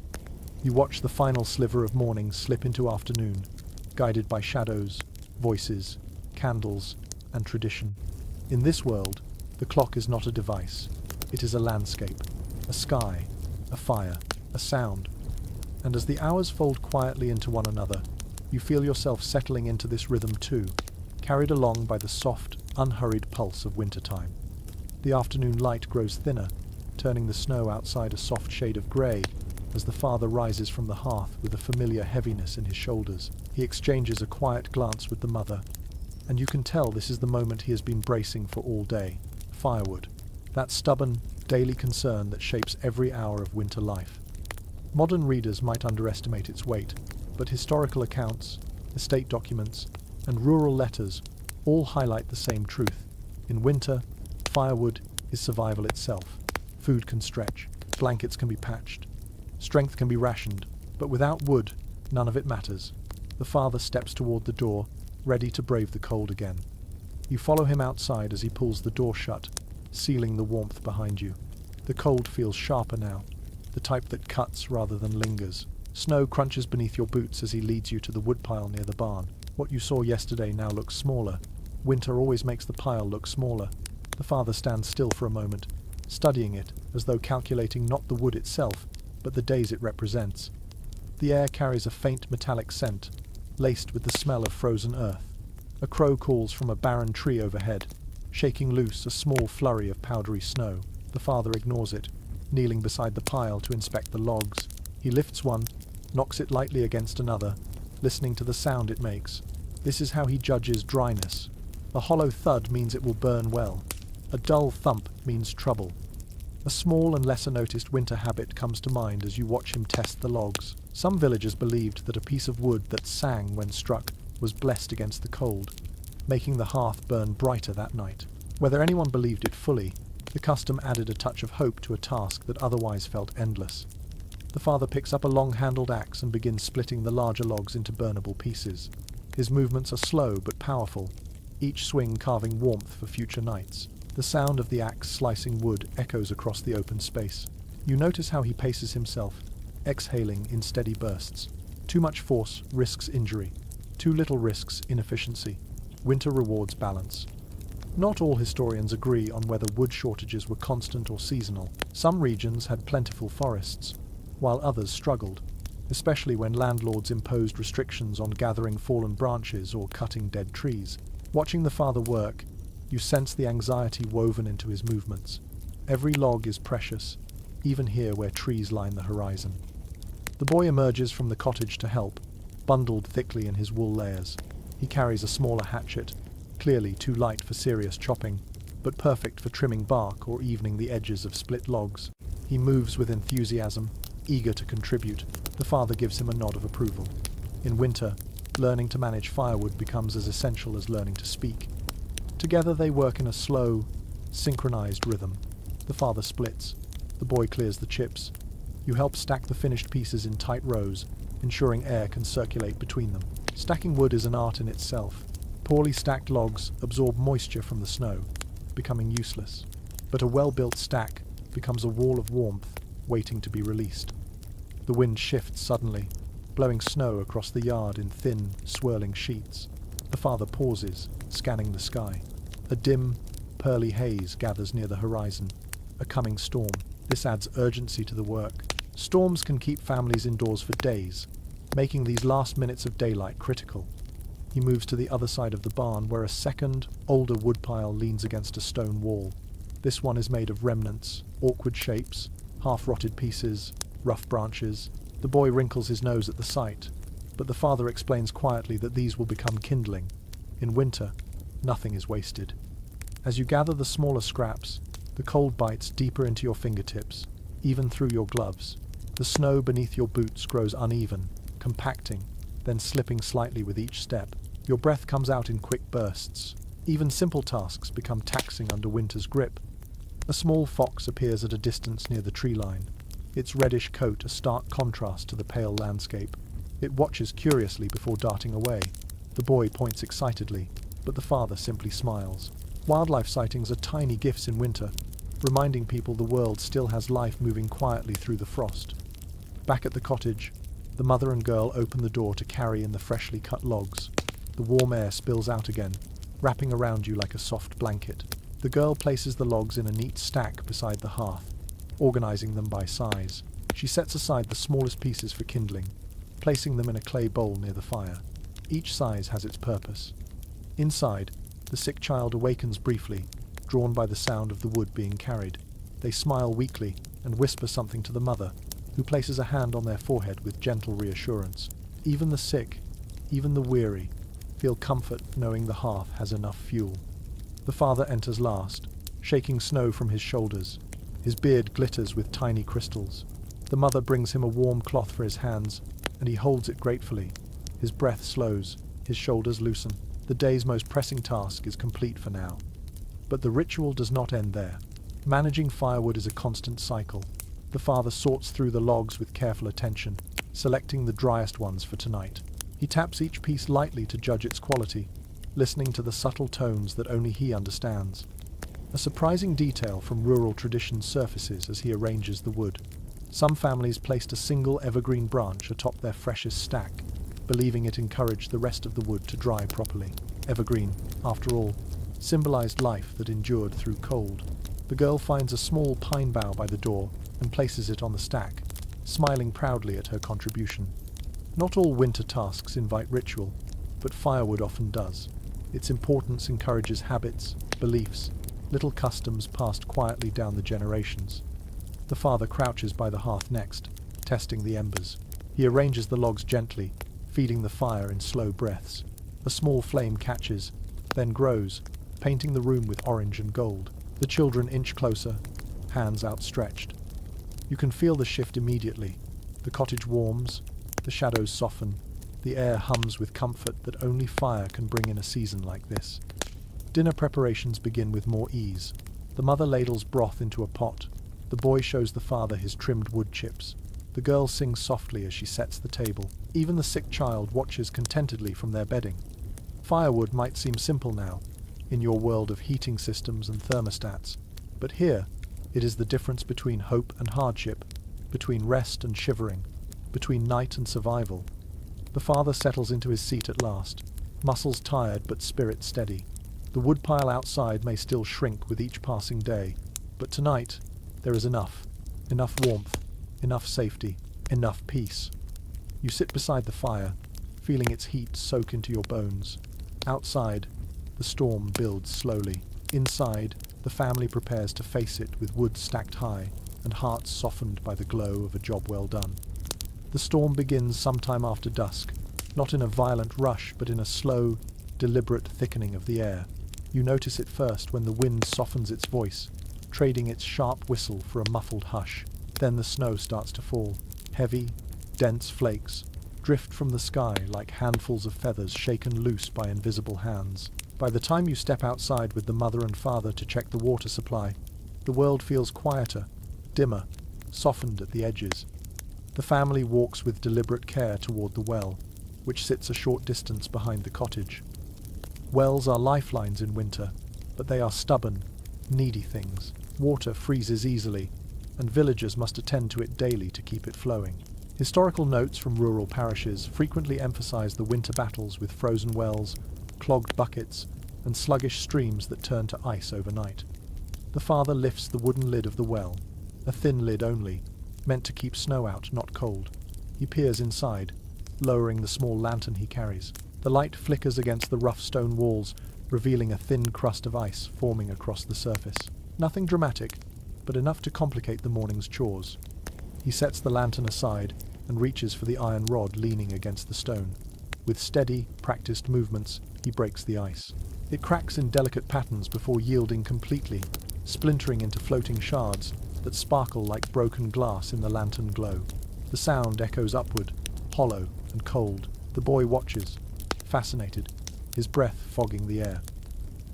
You watch the final sliver of morning slip into afternoon, guided by shadows, voices, candles, and tradition. In this world, the clock is not a device. It is a landscape, a sky, a fire, a sound. And as the hours fold quietly into one another, you feel yourself settling into this rhythm too, carried along by the soft, unhurried pulse of wintertime. The afternoon light grows thinner, turning the snow outside a soft shade of grey as the father rises from the hearth with a familiar heaviness in his shoulders. He exchanges a quiet glance with the mother, and you can tell this is the moment he has been bracing for all day. Firewood. That stubborn, daily concern that shapes every hour of winter life. Modern readers might underestimate its weight, but historical accounts, estate documents, and rural letters all highlight the same truth. In winter, firewood is survival itself. Food can stretch, blankets can be patched, strength can be rationed, but without wood, none of it matters. The father steps toward the door, ready to brave the cold again. You follow him outside as he pulls the door shut, sealing the warmth behind you. The cold feels sharper now, the type that cuts rather than lingers. Snow crunches beneath your boots as he leads you to the woodpile near the barn. What you saw yesterday now looks smaller. Winter always makes the pile look smaller. The father stands still for a moment, studying it as though calculating not the wood itself, but the days it represents. The air carries a faint metallic scent, laced with the smell of frozen earth. A crow calls from a barren tree overhead, shaking loose a small flurry of powdery snow. The father ignores it, kneeling beside the pile to inspect the logs. He lifts one, knocks it lightly against another, listening to the sound it makes. This is how he judges dryness. A hollow thud means it will burn well. A dull thump means trouble. A small and lesser noticed winter habit comes to mind as you watch him test the logs. Some villagers believed that a piece of wood that sang when struck was blessed against the cold, making the hearth burn brighter that night. Whether anyone believed it fully, the custom added a touch of hope to a task that otherwise felt endless. The father picks up a long-handled axe and begins splitting the larger logs into burnable pieces. His movements are slow but powerful, each swing carving warmth for future nights. The sound of the axe slicing wood echoes across the open space. You notice how he paces himself, exhaling in steady bursts. Too much force risks injury. Too little risks inefficiency. Winter rewards balance. Not all historians agree on whether wood shortages were constant or seasonal. Some regions had plentiful forests, while others struggled, especially when landlords imposed restrictions on gathering fallen branches or cutting dead trees. Watching the father work, you sense the anxiety woven into his movements. Every log is precious, even here where trees line the horizon. The boy emerges from the cottage to help, bundled thickly in his wool layers. He carries a smaller hatchet, clearly too light for serious chopping, but perfect for trimming bark or evening the edges of split logs. He moves with enthusiasm, eager to contribute. The father gives him a nod of approval. In winter, learning to manage firewood becomes as essential as learning to speak. Together they work in a slow, synchronized rhythm. The father splits. The boy clears the chips. You help stack the finished pieces in tight rows, ensuring air can circulate between them. Stacking wood is an art in itself. Poorly stacked logs absorb moisture from the snow, becoming useless. But a well-built stack becomes a wall of warmth, waiting to be released. The wind shifts suddenly, blowing snow across the yard in thin, swirling sheets. The father pauses, scanning the sky. A dim, pearly haze gathers near the horizon. A coming storm. This adds urgency to the work. Storms can keep families indoors for days, making these last minutes of daylight critical. He moves to the other side of the barn where a second, older woodpile leans against a stone wall. This one is made of remnants, awkward shapes, half-rotted pieces, rough branches. The boy wrinkles his nose at the sight, but the father explains quietly that these will become kindling. In winter, nothing is wasted. As you gather the smaller scraps, the cold bites deeper into your fingertips, even through your gloves. The snow beneath your boots grows uneven, compacting, then slipping slightly with each step. Your breath comes out in quick bursts. Even simple tasks become taxing under winter's grip. A small fox appears at a distance near the tree line, its reddish coat a stark contrast to the pale landscape. It watches curiously before darting away. The boy points excitedly, but the father simply smiles. Wildlife sightings are tiny gifts in winter, reminding people the world still has life moving quietly through the frost. Back at the cottage, the mother and girl open the door to carry in the freshly cut logs. The warm air spills out again, wrapping around you like a soft blanket. The girl places the logs in a neat stack beside the hearth, organizing them by size. She sets aside the smallest pieces for kindling, placing them in a clay bowl near the fire. Each size has its purpose. Inside, the sick child awakens briefly, drawn by the sound of the wood being carried. They smile weakly and whisper something to the mother, who places a hand on their forehead with gentle reassurance. Even the sick, even the weary, feel comfort knowing the hearth has enough fuel. The father enters last, shaking snow from his shoulders. His beard glitters with tiny crystals. The mother brings him a warm cloth for his hands, and he holds it gratefully. His breath slows, his shoulders loosen. The day's most pressing task is complete for now. But the ritual does not end there. Managing firewood is a constant cycle. The father sorts through the logs with careful attention, selecting the driest ones for tonight. He taps each piece lightly to judge its quality, listening to the subtle tones that only he understands. A surprising detail from rural tradition surfaces as he arranges the wood. Some families placed a single evergreen branch atop their freshest stack, believing it encouraged the rest of the wood to dry properly. Evergreen, after all, symbolized life that endured through cold. The girl finds a small pine bough by the door and places it on the stack, smiling proudly at her contribution. Not all winter tasks invite ritual, but firewood often does. Its importance encourages habits, beliefs, little customs passed quietly down the generations. The father crouches by the hearth next, testing the embers. He arranges the logs gently, feeding the fire in slow breaths. A small flame catches, then grows, painting the room with orange and gold. The children inch closer, hands outstretched. You can feel the shift immediately. The cottage warms, the shadows soften, the air hums with comfort that only fire can bring in a season like this. Dinner preparations begin with more ease. The mother ladles broth into a pot. The boy shows the father his trimmed wood chips. The girl sings softly as she sets the table. Even the sick child watches contentedly from their bedding. Firewood might seem simple now, in your world of heating systems and thermostats, but here, it is the difference between hope and hardship, between rest and shivering, between night and survival. The father settles into his seat at last, muscles tired but spirit steady. The woodpile outside may still shrink with each passing day, but tonight there is enough warmth, enough safety, enough peace. You sit beside the fire, feeling its heat soak into your bones. Outside, the storm builds slowly. Inside, the family prepares to face it with wood stacked high and hearts softened by the glow of a job well done. The storm begins sometime after dusk, not in a violent rush but in a slow, deliberate thickening of the air. You notice it first when the wind softens its voice, trading its sharp whistle for a muffled hush. Then the snow starts to fall. Heavy, dense flakes drift from the sky like handfuls of feathers shaken loose by invisible hands. By the time you step outside with the mother and father to check the water supply, the world feels quieter, dimmer, softened at the edges. The family walks with deliberate care toward the well, which sits a short distance behind the cottage. Wells are lifelines in winter, but they are stubborn, needy things. Water freezes easily, and villagers must attend to it daily to keep it flowing. Historical notes from rural parishes frequently emphasize the winter battles with frozen wells, clogged buckets, and sluggish streams that turn to ice overnight. The father lifts the wooden lid of the well, a thin lid only, meant to keep snow out, not cold. He peers inside, lowering the small lantern he carries. The light flickers against the rough stone walls, revealing a thin crust of ice forming across the surface. Nothing dramatic, but enough to complicate the morning's chores. He sets the lantern aside and reaches for the iron rod leaning against the stone. With steady, practiced movements, he breaks the ice. It cracks in delicate patterns before yielding completely, splintering into floating shards that sparkle like broken glass in the lantern glow. The sound echoes upward, hollow and cold. The boy watches, fascinated, his breath fogging the air.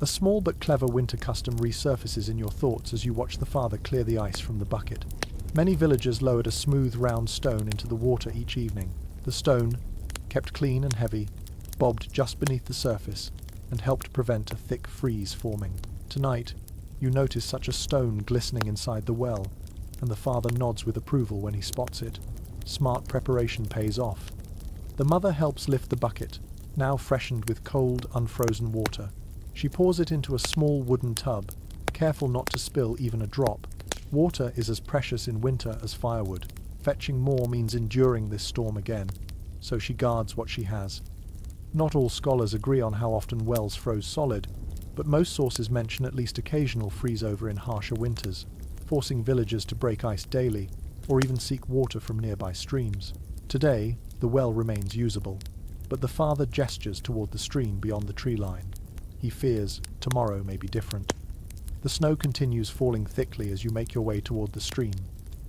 A small but clever winter custom resurfaces in your thoughts as you watch the father clear the ice from the bucket. Many villagers lowered a smooth round stone into the water each evening. The stone, kept clean and heavy, bobbed just beneath the surface and helped prevent a thick freeze forming. Tonight, you notice such a stone glistening inside the well, and the father nods with approval when he spots it. Smart preparation pays off. The mother helps lift the bucket, now freshened with cold, unfrozen water. She pours it into a small wooden tub, careful not to spill even a drop. Water is as precious in winter as firewood. Fetching more means enduring this storm again, so she guards what she has. Not all scholars agree on how often wells froze solid, but most sources mention at least occasional freeze-over in harsher winters, forcing villagers to break ice daily, or even seek water from nearby streams. Today, the well remains usable, but the father gestures toward the stream beyond the tree line. He fears tomorrow may be different. The snow continues falling thickly as you make your way toward the stream.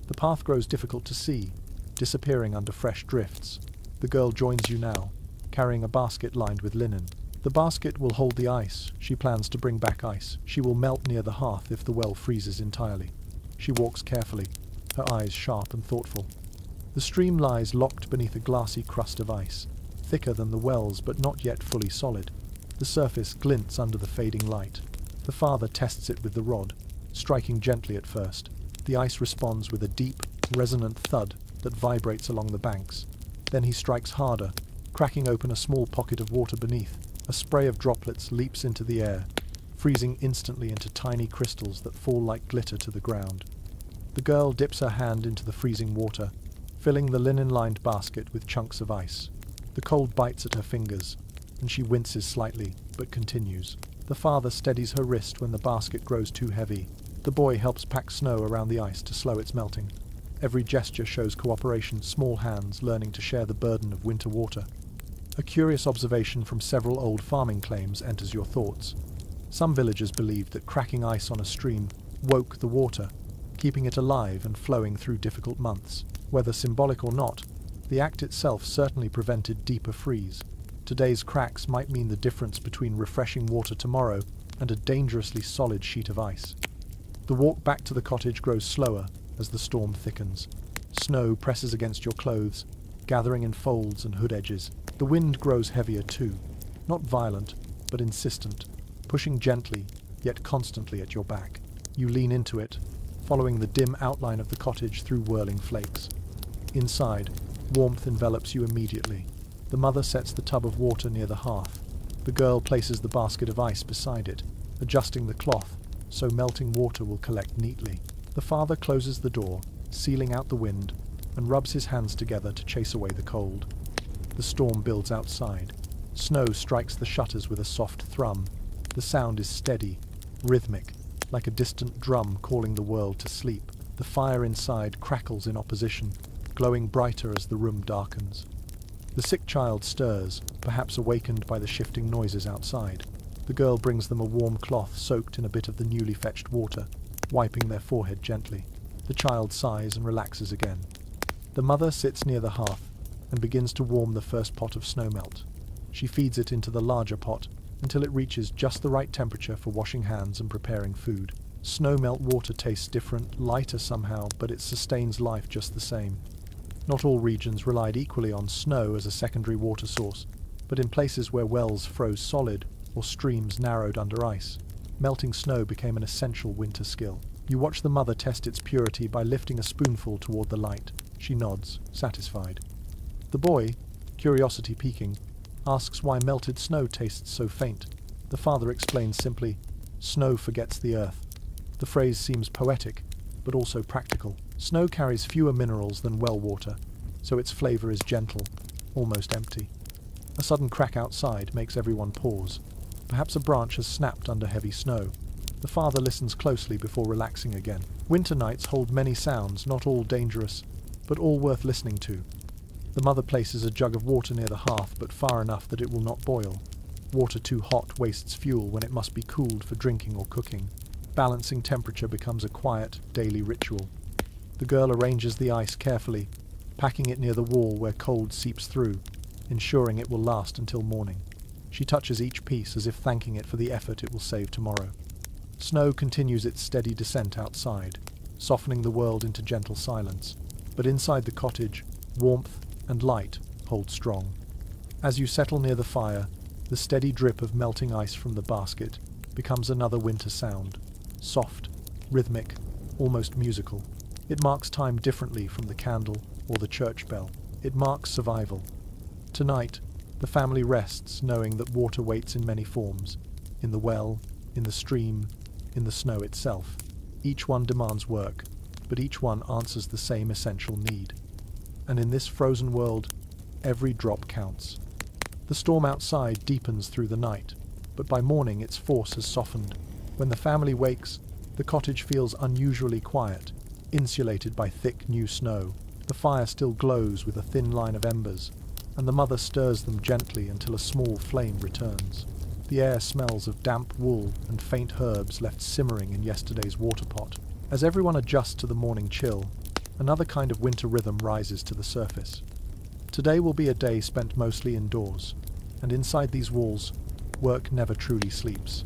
The path grows difficult to see, disappearing under fresh drifts. The girl joins you now, carrying a basket lined with linen. The basket will hold the ice. She plans to bring back ice. She will melt near the hearth if the well freezes entirely. She walks carefully, her eyes sharp and thoughtful. The stream lies locked beneath a glassy crust of ice, thicker than the wells but not yet fully solid. The surface glints under the fading light. The father tests it with the rod, striking gently at first. The ice responds with a deep, resonant thud that vibrates along the banks. Then he strikes harder, cracking open a small pocket of water beneath. A spray of droplets leaps into the air, freezing instantly into tiny crystals that fall like glitter to the ground. The girl dips her hand into the freezing water, filling the linen-lined basket with chunks of ice. The cold bites at her fingers, and she winces slightly, but continues. The father steadies her wrist when the basket grows too heavy. The boy helps pack snow around the ice to slow its melting. Every gesture shows cooperation, small hands learning to share the burden of winter water. A curious observation from several old farming claims enters your thoughts. Some villagers believed that cracking ice on a stream woke the water, keeping it alive and flowing through difficult months. Whether symbolic or not, the act itself certainly prevented deeper freeze. Today's cracks might mean the difference between refreshing water tomorrow and a dangerously solid sheet of ice. The walk back to the cottage grows slower as the storm thickens. Snow presses against your clothes, gathering in folds and hood edges. The wind grows heavier too, not violent, but insistent, pushing gently, yet constantly at your back. You lean into it, following the dim outline of the cottage through whirling flakes. Inside, warmth envelops you immediately. The mother sets the tub of water near the hearth. The girl places the basket of ice beside it, adjusting the cloth so melting water will collect neatly. The father closes the door, sealing out the wind, and rubs his hands together to chase away the cold. The storm builds outside. Snow strikes the shutters with a soft thrum. The sound is steady, rhythmic, like a distant drum calling the world to sleep. The fire inside crackles in opposition, glowing brighter as the room darkens. The sick child stirs, perhaps awakened by the shifting noises outside. The girl brings them a warm cloth soaked in a bit of the newly fetched water, wiping their forehead gently. The child sighs and relaxes again. The mother sits near the hearth and begins to warm the first pot of snowmelt. She feeds it into the larger pot until it reaches just the right temperature for washing hands and preparing food. Snowmelt water tastes different, lighter somehow, but it sustains life just the same. Not all regions relied equally on snow as a secondary water source, but in places where wells froze solid or streams narrowed under ice, melting snow became an essential winter skill. You watch the mother test its purity by lifting a spoonful toward the light. She nods, satisfied. The boy, curiosity piquing, asks why melted snow tastes so faint. The father explains simply, "Snow forgets the earth." The phrase seems poetic, but also practical. Snow carries fewer minerals than well water, so its flavor is gentle, almost empty. A sudden crack outside makes everyone pause. Perhaps a branch has snapped under heavy snow. The father listens closely before relaxing again. Winter nights hold many sounds, not all dangerous, but all worth listening to. The mother places a jug of water near the hearth, but far enough that it will not boil. Water too hot wastes fuel when it must be cooled for drinking or cooking. Balancing temperature becomes a quiet, daily ritual. The girl arranges the ice carefully, packing it near the wall where cold seeps through, ensuring it will last until morning. She touches each piece as if thanking it for the effort it will save tomorrow. Snow continues its steady descent outside, softening the world into gentle silence. But inside the cottage, warmth and light hold strong. As you settle near the fire, the steady drip of melting ice from the basket becomes another winter sound, soft, rhythmic, almost musical. It marks time differently from the candle or the church bell. It marks survival. Tonight, the family rests knowing that water waits in many forms, in the well, in the stream, in the snow itself. Each one demands work, but each one answers the same essential need. And in this frozen world, every drop counts. The storm outside deepens through the night, but by morning its force has softened. When the family wakes, the cottage feels unusually quiet, insulated by thick new snow. The fire still glows with a thin line of embers, and the mother stirs them gently until a small flame returns. The air smells of damp wool and faint herbs left simmering in yesterday's water pot. As everyone adjusts to the morning chill, another kind of winter rhythm rises to the surface. Today will be a day spent mostly indoors, and inside these walls, work never truly sleeps.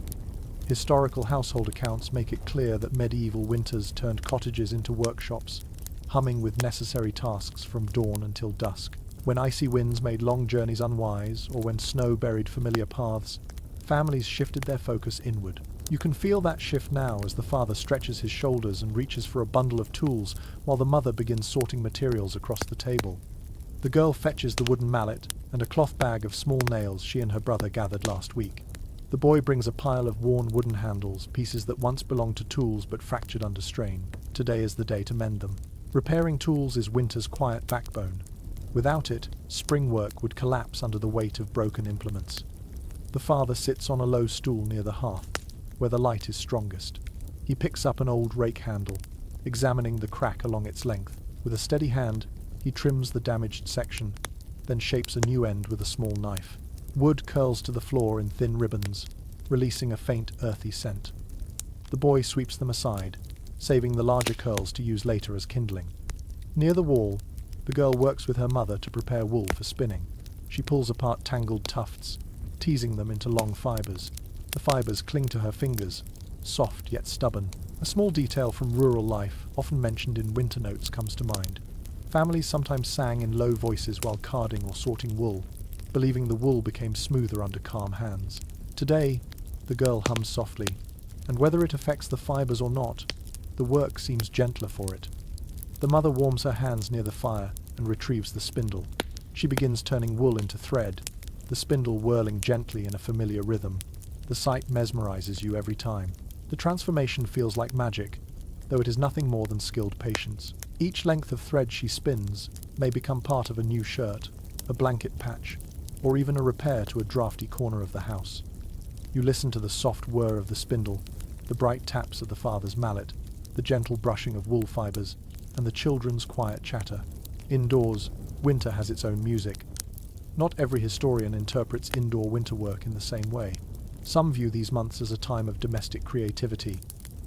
Historical household accounts make it clear that medieval winters turned cottages into workshops, humming with necessary tasks from dawn until dusk. When icy winds made long journeys unwise, or when snow buried familiar paths, families shifted their focus inward. You can feel that shift now as the father stretches his shoulders and reaches for a bundle of tools while the mother begins sorting materials across the table. The girl fetches the wooden mallet and a cloth bag of small nails she and her brother gathered last week. The boy brings a pile of worn wooden handles, pieces that once belonged to tools but fractured under strain. Today is the day to mend them. Repairing tools is winter's quiet backbone. Without it, spring work would collapse under the weight of broken implements. The father sits on a low stool near the hearth, where the light is strongest. He picks up an old rake handle, examining the crack along its length. With a steady hand, he trims the damaged section, then shapes a new end with a small knife. Wood curls to the floor in thin ribbons, releasing a faint, earthy scent. The boy sweeps them aside, saving the larger curls to use later as kindling. Near the wall, the girl works with her mother to prepare wool for spinning. She pulls apart tangled tufts, teasing them into long fibers. The fibers cling to her fingers, soft yet stubborn. A small detail from rural life, often mentioned in winter notes, comes to mind. Families sometimes sang in low voices while carding or sorting wool, believing the wool became smoother under calm hands. Today, the girl hums softly, and whether it affects the fibers or not, the work seems gentler for it. The mother warms her hands near the fire and retrieves the spindle. She begins turning wool into thread, the spindle whirling gently in a familiar rhythm. The sight mesmerizes you every time. The transformation feels like magic, though it is nothing more than skilled patience. Each length of thread she spins may become part of a new shirt, a blanket patch, or even a repair to a drafty corner of the house. You listen to the soft whir of the spindle, the bright taps of the father's mallet, the gentle brushing of wool fibers, and the children's quiet chatter. Indoors, winter has its own music. Not every historian interprets indoor winter work in the same way. Some view these months as a time of domestic creativity,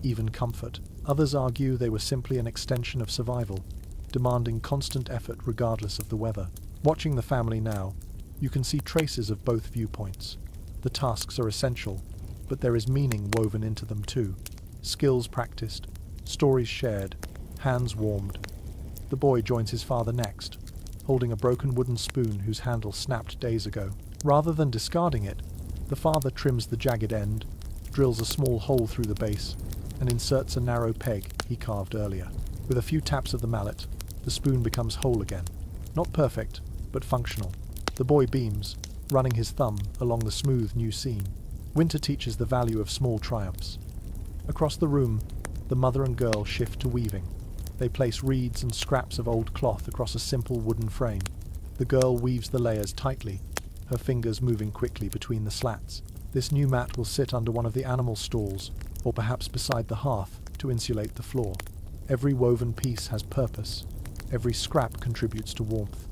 even comfort. Others argue they were simply an extension of survival, demanding constant effort regardless of the weather. Watching the family now, you can see traces of both viewpoints. The tasks are essential, but there is meaning woven into them too. Skills practiced, stories shared, hands warmed. The boy joins his father next, holding a broken wooden spoon whose handle snapped days ago. Rather than discarding it, the father trims the jagged end, drills a small hole through the base, and inserts a narrow peg he carved earlier. With a few taps of the mallet, the spoon becomes whole again. Not perfect, but functional. The boy beams, running his thumb along the smooth new seam. Winter teaches the value of small triumphs. Across the room, the mother and girl shift to weaving. They place reeds and scraps of old cloth across a simple wooden frame. The girl weaves the layers tightly, her fingers moving quickly between the slats. This new mat will sit under one of the animal stalls, or perhaps beside the hearth, to insulate the floor. Every woven piece has purpose. Every scrap contributes to warmth.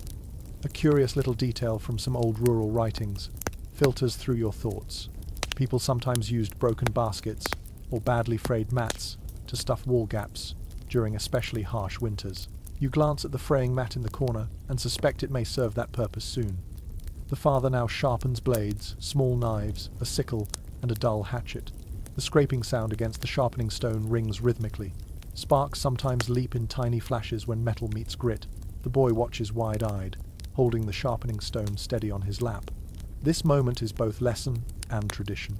A curious little detail from some old rural writings filters through your thoughts. People sometimes used broken baskets or badly frayed mats to stuff wall gaps during especially harsh winters. You glance at the fraying mat in the corner and suspect it may serve that purpose soon. The father now sharpens blades, small knives, a sickle, and a dull hatchet. The scraping sound against the sharpening stone rings rhythmically. Sparks sometimes leap in tiny flashes when metal meets grit. The boy watches wide-eyed, holding the sharpening stone steady on his lap. This moment is both lesson and tradition.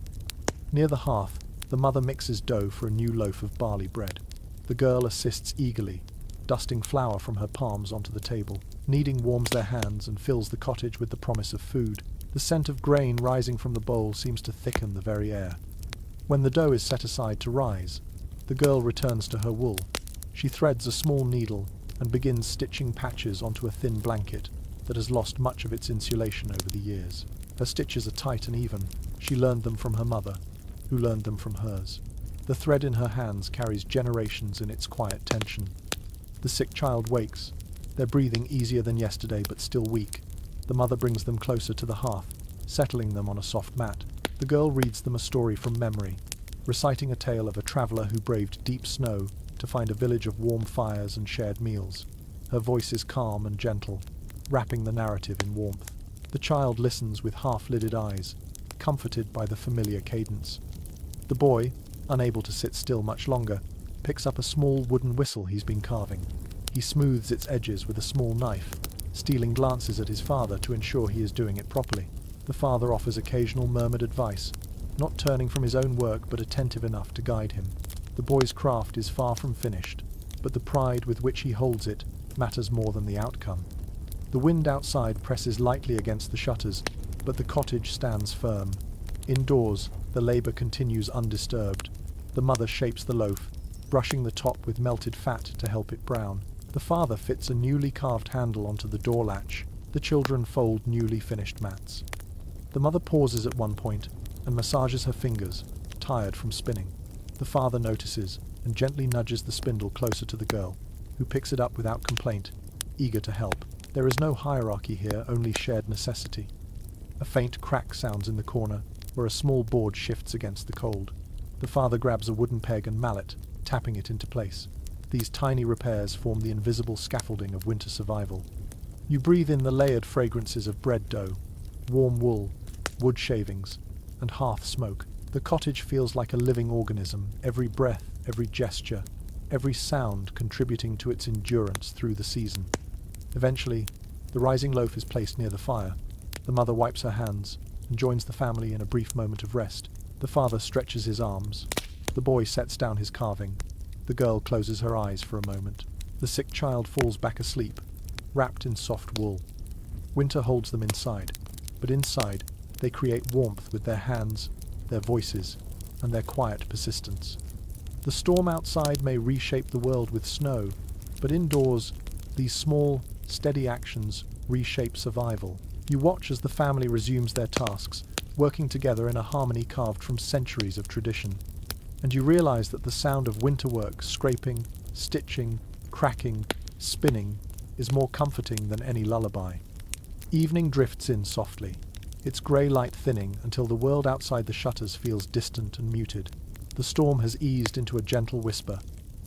Near the hearth, the mother mixes dough for a new loaf of barley bread. The girl assists eagerly, dusting flour from her palms onto the table. Kneading warms their hands and fills the cottage with the promise of food. The scent of grain rising from the bowl seems to thicken the very air. When the dough is set aside to rise, the girl returns to her wool. She threads a small needle, and begins stitching patches onto a thin blanket that has lost much of its insulation over the years. Her stitches are tight and even. She learned them from her mother, who learned them from hers. The thread in her hands carries generations in its quiet tension. The sick child wakes. They're breathing easier than yesterday, but still weak. The mother brings them closer to the hearth, settling them on a soft mat. The girl reads them a story from memory, reciting a tale of a traveller who braved deep snow to find a village of warm fires and shared meals. Her voice is calm and gentle, wrapping the narrative in warmth. The child listens with half-lidded eyes, comforted by the familiar cadence. The boy, unable to sit still much longer, picks up a small wooden whistle he's been carving. He smooths its edges with a small knife, stealing glances at his father to ensure he is doing it properly. The father offers occasional murmured advice, not turning from his own work but attentive enough to guide him. The boy's craft is far from finished, but the pride with which he holds it matters more than the outcome. The wind outside presses lightly against the shutters, but the cottage stands firm. Indoors, the labour continues undisturbed. The mother shapes the loaf, brushing the top with melted fat to help it brown. The father fits a newly carved handle onto the door latch. The children fold newly finished mats. The mother pauses at one point and massages her fingers, tired from spinning. The father notices and gently nudges the spindle closer to the girl, who picks it up without complaint, eager to help. There is no hierarchy here, only shared necessity. A faint crack sounds in the corner, where a small board shifts against the cold. The father grabs a wooden peg and mallet, tapping it into place. These tiny repairs form the invisible scaffolding of winter survival. You breathe in the layered fragrances of bread dough, warm wool, wood shavings, and hearth smoke. The cottage feels like a living organism, every breath, every gesture, every sound contributing to its endurance through the season. Eventually, the rising loaf is placed near the fire. The mother wipes her hands and joins the family in a brief moment of rest. The father stretches his arms. The boy sets down his carving. The girl closes her eyes for a moment. The sick child falls back asleep, wrapped in soft wool. Winter holds them inside, but inside they create warmth with their hands, their voices, and their quiet persistence. The storm outside may reshape the world with snow, but indoors, these small, steady actions reshape survival. You watch as the family resumes their tasks, working together in a harmony carved from centuries of tradition. And you realize that the sound of winter work, scraping, stitching, cracking, spinning, is more comforting than any lullaby. Evening drifts in softly, its grey light thinning until the world outside the shutters feels distant and muted. The storm has eased into a gentle whisper,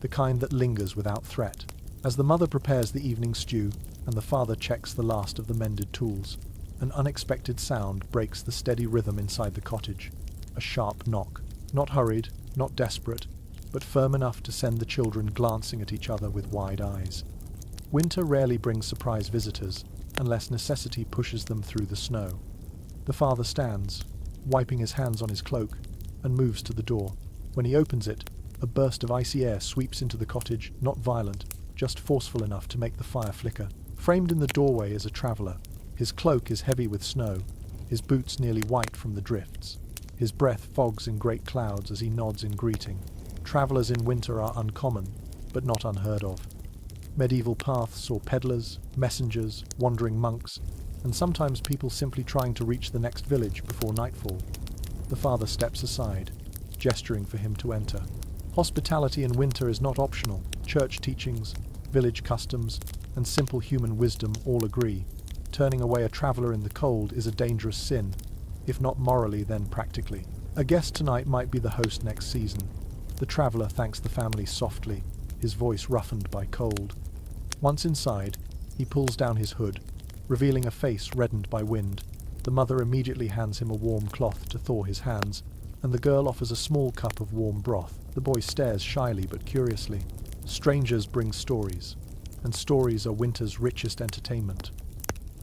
the kind that lingers without threat. As the mother prepares the evening stew and the father checks the last of the mended tools, an unexpected sound breaks the steady rhythm inside the cottage. A sharp knock. Not hurried, not desperate, but firm enough to send the children glancing at each other with wide eyes. Winter rarely brings surprise visitors, unless necessity pushes them through the snow. The father stands, wiping his hands on his cloak, and moves to the door. When he opens it, a burst of icy air sweeps into the cottage, not violent, just forceful enough to make the fire flicker. Framed in the doorway is a traveller. His cloak is heavy with snow, his boots nearly white from the drifts. His breath fogs in great clouds as he nods in greeting. Travellers in winter are uncommon, but not unheard of. Medieval paths saw peddlers, messengers, wandering monks, and sometimes people simply trying to reach the next village before nightfall. The father steps aside, gesturing for him to enter. Hospitality in winter is not optional. Church teachings, village customs, and simple human wisdom all agree. Turning away a traveller in the cold is a dangerous sin, if not morally then practically. A guest tonight might be the host next season. The traveller thanks the family softly, his voice roughened by cold. Once inside, he pulls down his hood, revealing a face reddened by wind. The mother immediately hands him a warm cloth to thaw his hands, and the girl offers a small cup of warm broth. The boy stares shyly but curiously. Strangers bring stories, and stories are winter's richest entertainment.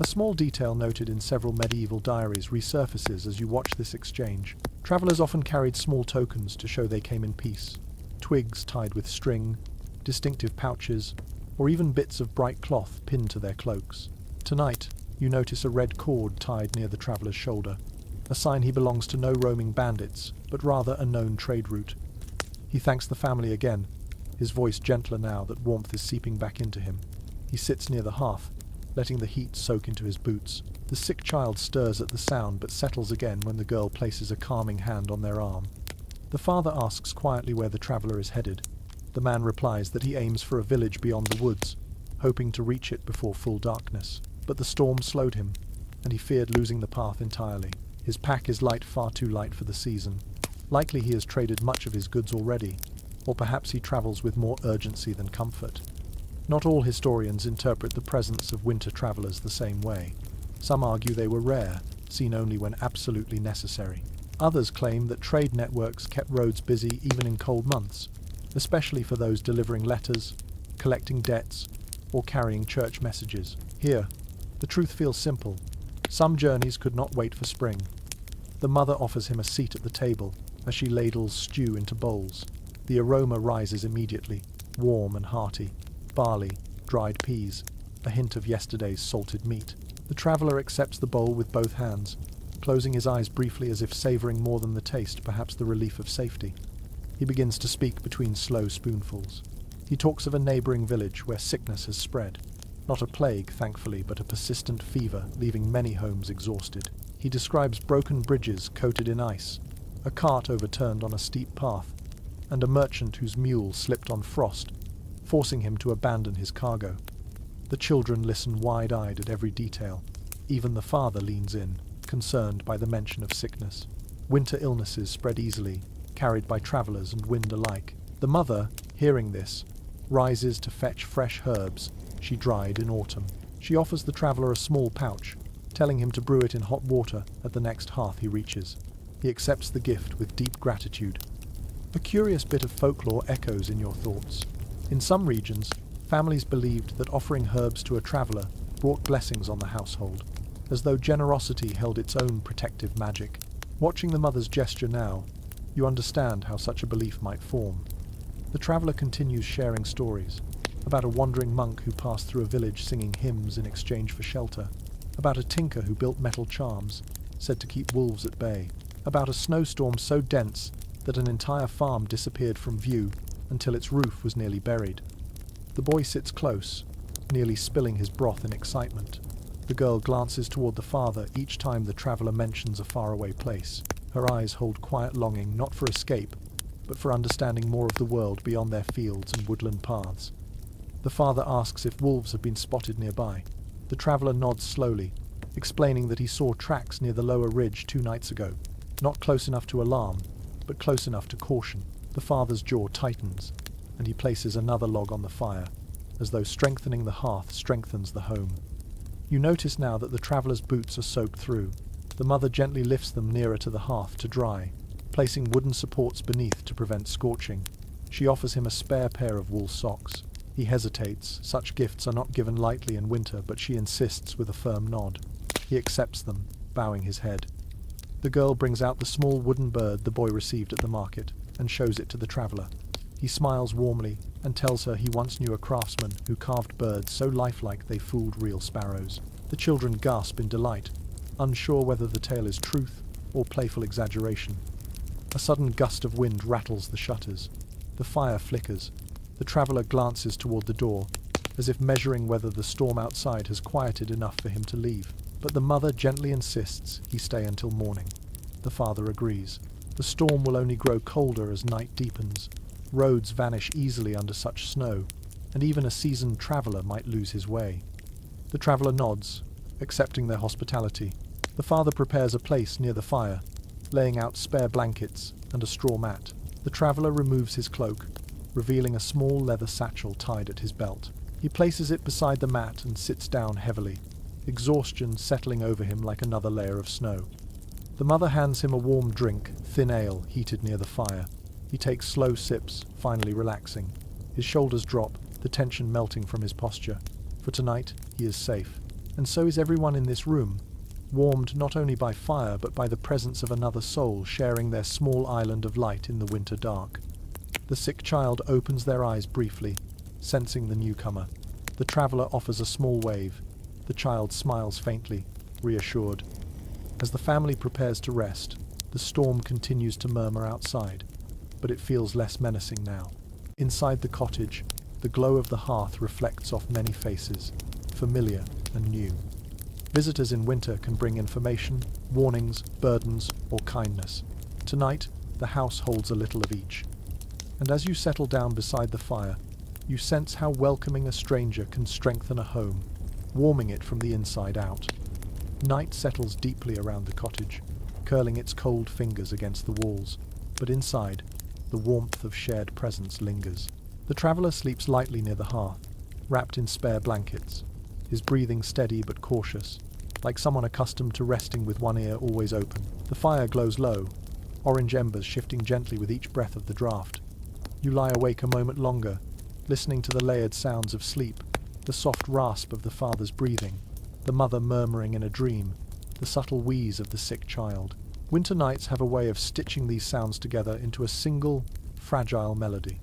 A small detail noted in several medieval diaries resurfaces as you watch this exchange. Travellers often carried small tokens to show they came in peace. Twigs tied with string, distinctive pouches, or even bits of bright cloth pinned to their cloaks. Tonight, you notice a red cord tied near the traveller's shoulder, a sign he belongs to no roaming bandits, but rather a known trade route. He thanks the family again, his voice gentler now that warmth is seeping back into him. He sits near the hearth, letting the heat soak into his boots. The sick child stirs at the sound but settles again when the girl places a calming hand on their arm. The father asks quietly where the traveller is headed. The man replies that he aims for a village beyond the woods, hoping to reach it before full darkness. But the storm slowed him, and he feared losing the path entirely. His pack is light, far too light for the season. Likely he has traded much of his goods already, or perhaps he travels with more urgency than comfort. Not all historians interpret the presence of winter travellers the same way. Some argue they were rare, seen only when absolutely necessary. Others claim that trade networks kept roads busy even in cold months, especially for those delivering letters, collecting debts, or carrying church messages. Here, the truth feels simple. Some journeys could not wait for spring. The mother offers him a seat at the table as she ladles stew into bowls. The aroma rises immediately, warm and hearty. Barley, dried peas, a hint of yesterday's salted meat. The traveller accepts the bowl with both hands, closing his eyes briefly as if savouring more than the taste, perhaps the relief of safety. He begins to speak between slow spoonfuls. He talks of a neighbouring village where sickness has spread. Not a plague, thankfully, but a persistent fever, leaving many homes exhausted. He describes broken bridges coated in ice, a cart overturned on a steep path, and a merchant whose mule slipped on frost, forcing him to abandon his cargo. The children listen wide-eyed at every detail. Even the father leans in, concerned by the mention of sickness. Winter illnesses spread easily, carried by travellers and wind alike. The mother, hearing this, rises to fetch fresh herbs she dried in autumn. She offers the traveller a small pouch, telling him to brew it in hot water at the next hearth he reaches. He accepts the gift with deep gratitude. A curious bit of folklore echoes in your thoughts. In some regions, families believed that offering herbs to a traveller brought blessings on the household, as though generosity held its own protective magic. Watching the mother's gesture now, you understand how such a belief might form. The traveller continues sharing stories, about a wandering monk who passed through a village singing hymns in exchange for shelter, about a tinker who built metal charms, said to keep wolves at bay, about a snowstorm so dense that an entire farm disappeared from view until its roof was nearly buried. The boy sits close, nearly spilling his broth in excitement. The girl glances toward the father each time the traveller mentions a faraway place. Her eyes hold quiet longing not for escape, but for understanding more of the world beyond their fields and woodland paths. The father asks if wolves have been spotted nearby. The traveller nods slowly, explaining that he saw tracks near the lower ridge 2 nights ago. Not close enough to alarm, but close enough to caution. The father's jaw tightens, and he places another log on the fire, as though strengthening the hearth strengthens the home. You notice now that the traveller's boots are soaked through. The mother gently lifts them nearer to the hearth to dry, placing wooden supports beneath to prevent scorching. She offers him a spare pair of wool socks. He hesitates. Such gifts are not given lightly in winter, but she insists with a firm nod. He accepts them, bowing his head. The girl brings out the small wooden bird the boy received at the market and shows it to the traveller. He smiles warmly and tells her he once knew a craftsman who carved birds so lifelike they fooled real sparrows. The children gasp in delight, unsure whether the tale is truth or playful exaggeration. A sudden gust of wind rattles the shutters. The fire flickers. The traveller glances toward the door, as if measuring whether the storm outside has quieted enough for him to leave. But the mother gently insists he stay until morning. The father agrees. The storm will only grow colder as night deepens. Roads vanish easily under such snow, and even a seasoned traveller might lose his way. The traveller nods, accepting their hospitality. The father prepares a place near the fire, laying out spare blankets and a straw mat. The traveller removes his cloak, revealing a small leather satchel tied at his belt. He places it beside the mat and sits down heavily, exhaustion settling over him like another layer of snow. The mother hands him a warm drink, thin ale, heated near the fire. He takes slow sips, finally relaxing. His shoulders drop, the tension melting from his posture. For tonight, he is safe. And so is everyone in this room, warmed not only by fire but by the presence of another soul sharing their small island of light in the winter dark. The sick child opens their eyes briefly, sensing the newcomer. The traveller offers a small wave. The child smiles faintly, reassured. As the family prepares to rest, the storm continues to murmur outside, but it feels less menacing now. Inside the cottage, The glow of the hearth reflects off many faces, familiar and new. Visitors in winter can bring information, warnings, burdens, or kindness. Tonight, the house holds a little of each. And as you settle down beside the fire, you sense how welcoming a stranger can strengthen a home, warming it from the inside out. Night settles deeply around the cottage, curling its cold fingers against the walls, but inside, the warmth of shared presence lingers. The traveller sleeps lightly near the hearth, wrapped in spare blankets, his breathing steady but cautious, like someone accustomed to resting with one ear always open. The fire glows low, orange embers shifting gently with each breath of the draught. You lie awake a moment longer, listening to the layered sounds of sleep, the soft rasp of the father's breathing, the mother murmuring in a dream, the subtle wheeze of the sick child. Winter nights have a way of stitching these sounds together into a single, fragile melody.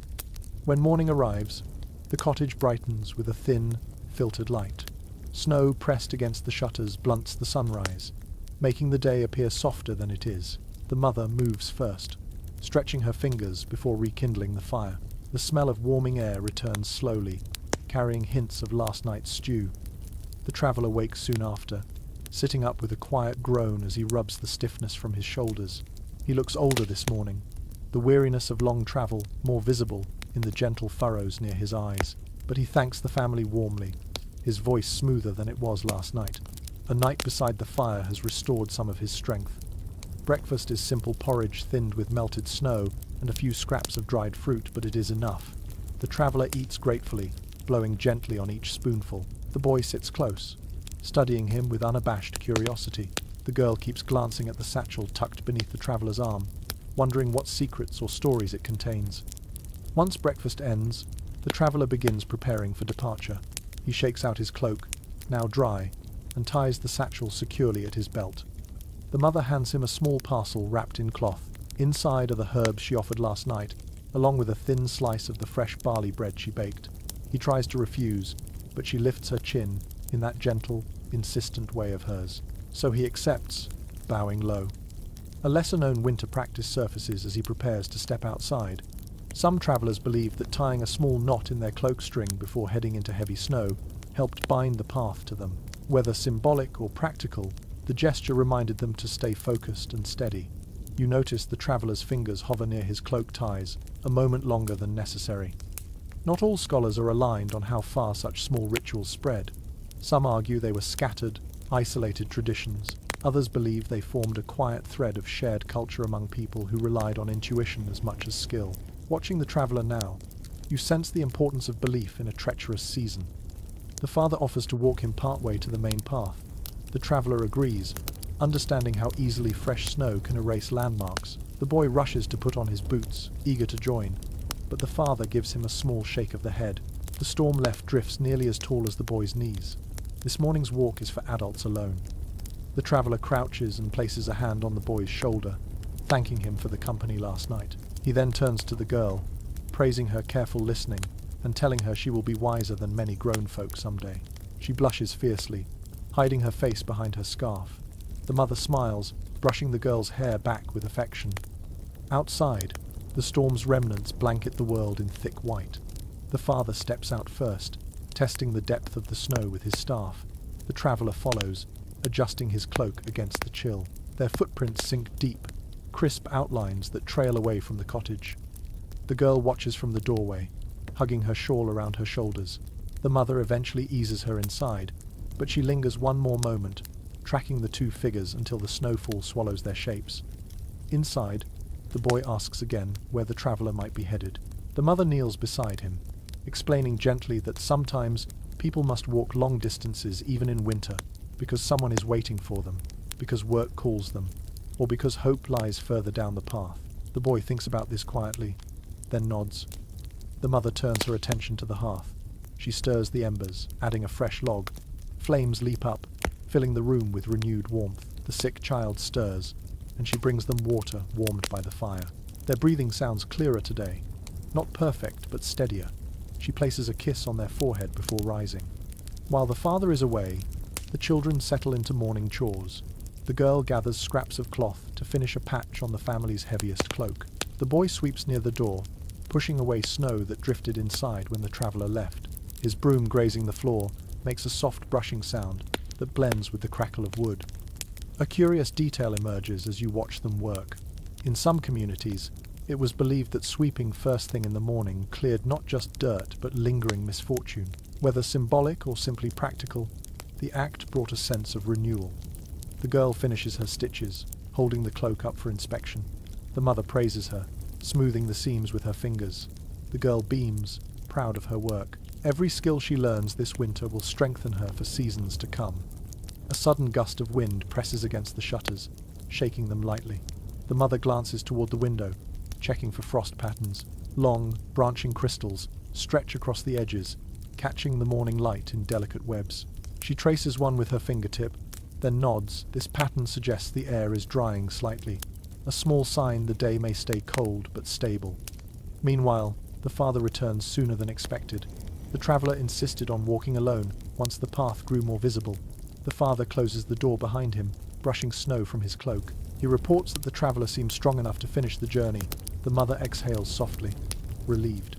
When morning arrives, the cottage brightens with a thin, filtered light. Snow pressed against the shutters blunts the sunrise, making the day appear softer than it is. The mother moves first, stretching her fingers before rekindling the fire. The smell of warming air returns slowly, carrying hints of last night's stew. The traveller wakes soon after, sitting up with a quiet groan as he rubs the stiffness from his shoulders. He looks older this morning, the weariness of long travel more visible in the gentle furrows near his eyes. But he thanks the family warmly, his voice smoother than it was last night. A night beside the fire has restored some of his strength. Breakfast is simple porridge thinned with melted snow and a few scraps of dried fruit, but it is enough. The traveller eats gratefully, blowing gently on each spoonful. The boy sits close, studying him with unabashed curiosity. The girl keeps glancing at the satchel tucked beneath the traveller's arm, wondering what secrets or stories it contains. Once breakfast ends, the traveller begins preparing for departure. He shakes out his cloak, now dry, and ties the satchel securely at his belt. The mother hands him a small parcel wrapped in cloth. Inside are the herbs she offered last night, along with a thin slice of the fresh barley bread she baked. He tries to refuse, but she lifts her chin in that gentle, insistent way of hers. So he accepts, bowing low. A lesser-known winter practice surfaces as he prepares to step outside. Some travellers believe that tying a small knot in their cloak string before heading into heavy snow helped bind the path to them. Whether symbolic or practical, the gesture reminded them to stay focused and steady. You notice the traveller's fingers hover near his cloak ties, a moment longer than necessary. Not all scholars are aligned on how far such small rituals spread. Some argue they were scattered, isolated traditions. Others believe they formed a quiet thread of shared culture among people who relied on intuition as much as skill. Watching the traveller now, you sense the importance of belief in a treacherous season. The father offers to walk him partway to the main path. The traveller agrees, understanding how easily fresh snow can erase landmarks. The boy rushes to put on his boots, eager to join, but the father gives him a small shake of the head. The storm left drifts nearly as tall as the boy's knees. This morning's walk is for adults alone. The traveller crouches and places a hand on the boy's shoulder, thanking him for the company last night. He then turns to the girl, praising her careful listening and telling her she will be wiser than many grown folk someday. She blushes fiercely, hiding her face behind her scarf. The mother smiles, brushing the girl's hair back with affection. Outside, the storm's remnants blanket the world in thick white. The father steps out first, testing the depth of the snow with his staff. The traveller follows, adjusting his cloak against the chill. Their footprints sink deep, crisp outlines that trail away from the cottage. The girl watches from the doorway, hugging her shawl around her shoulders. The mother eventually eases her inside, but she lingers one more moment, tracking the two figures until the snowfall swallows their shapes. Inside, the boy asks again where the traveller might be headed. The mother kneels beside him, explaining gently that sometimes people must walk long distances even in winter, because someone is waiting for them, because work calls them, or because hope lies further down the path. The boy thinks about this quietly, then nods. The mother turns her attention to the hearth. She stirs the embers, adding a fresh log. Flames leap up, filling the room with renewed warmth. The sick child stirs, and she brings them water warmed by the fire. Their breathing sounds clearer today, not perfect but steadier. She places a kiss on their forehead before rising. While the father is away, the children settle into morning chores. The girl gathers scraps of cloth to finish a patch on the family's heaviest cloak. The boy sweeps near the door, pushing away snow that drifted inside when the traveller left. His broom grazing the floor makes a soft brushing sound that blends with the crackle of wood. A curious detail emerges as you watch them work. In some communities, it was believed that sweeping first thing in the morning cleared not just dirt but lingering misfortune. Whether symbolic or simply practical, the act brought a sense of renewal. The girl finishes her stitches, holding the cloak up for inspection. The mother praises her, smoothing the seams with her fingers. The girl beams, proud of her work. Every skill she learns this winter will strengthen her for seasons to come. A sudden gust of wind presses against the shutters, shaking them lightly. The mother glances toward the window, checking for frost patterns. Long, branching crystals stretch across the edges, catching the morning light in delicate webs. She traces one with her fingertip, then nods. This pattern suggests the air is drying slightly, a small sign the day may stay cold but stable. Meanwhile, the father returns sooner than expected. The traveller insisted on walking alone once the path grew more visible. The father closes the door behind him, brushing snow from his cloak. He reports that the traveller seems strong enough to finish the journey. The mother exhales softly, relieved.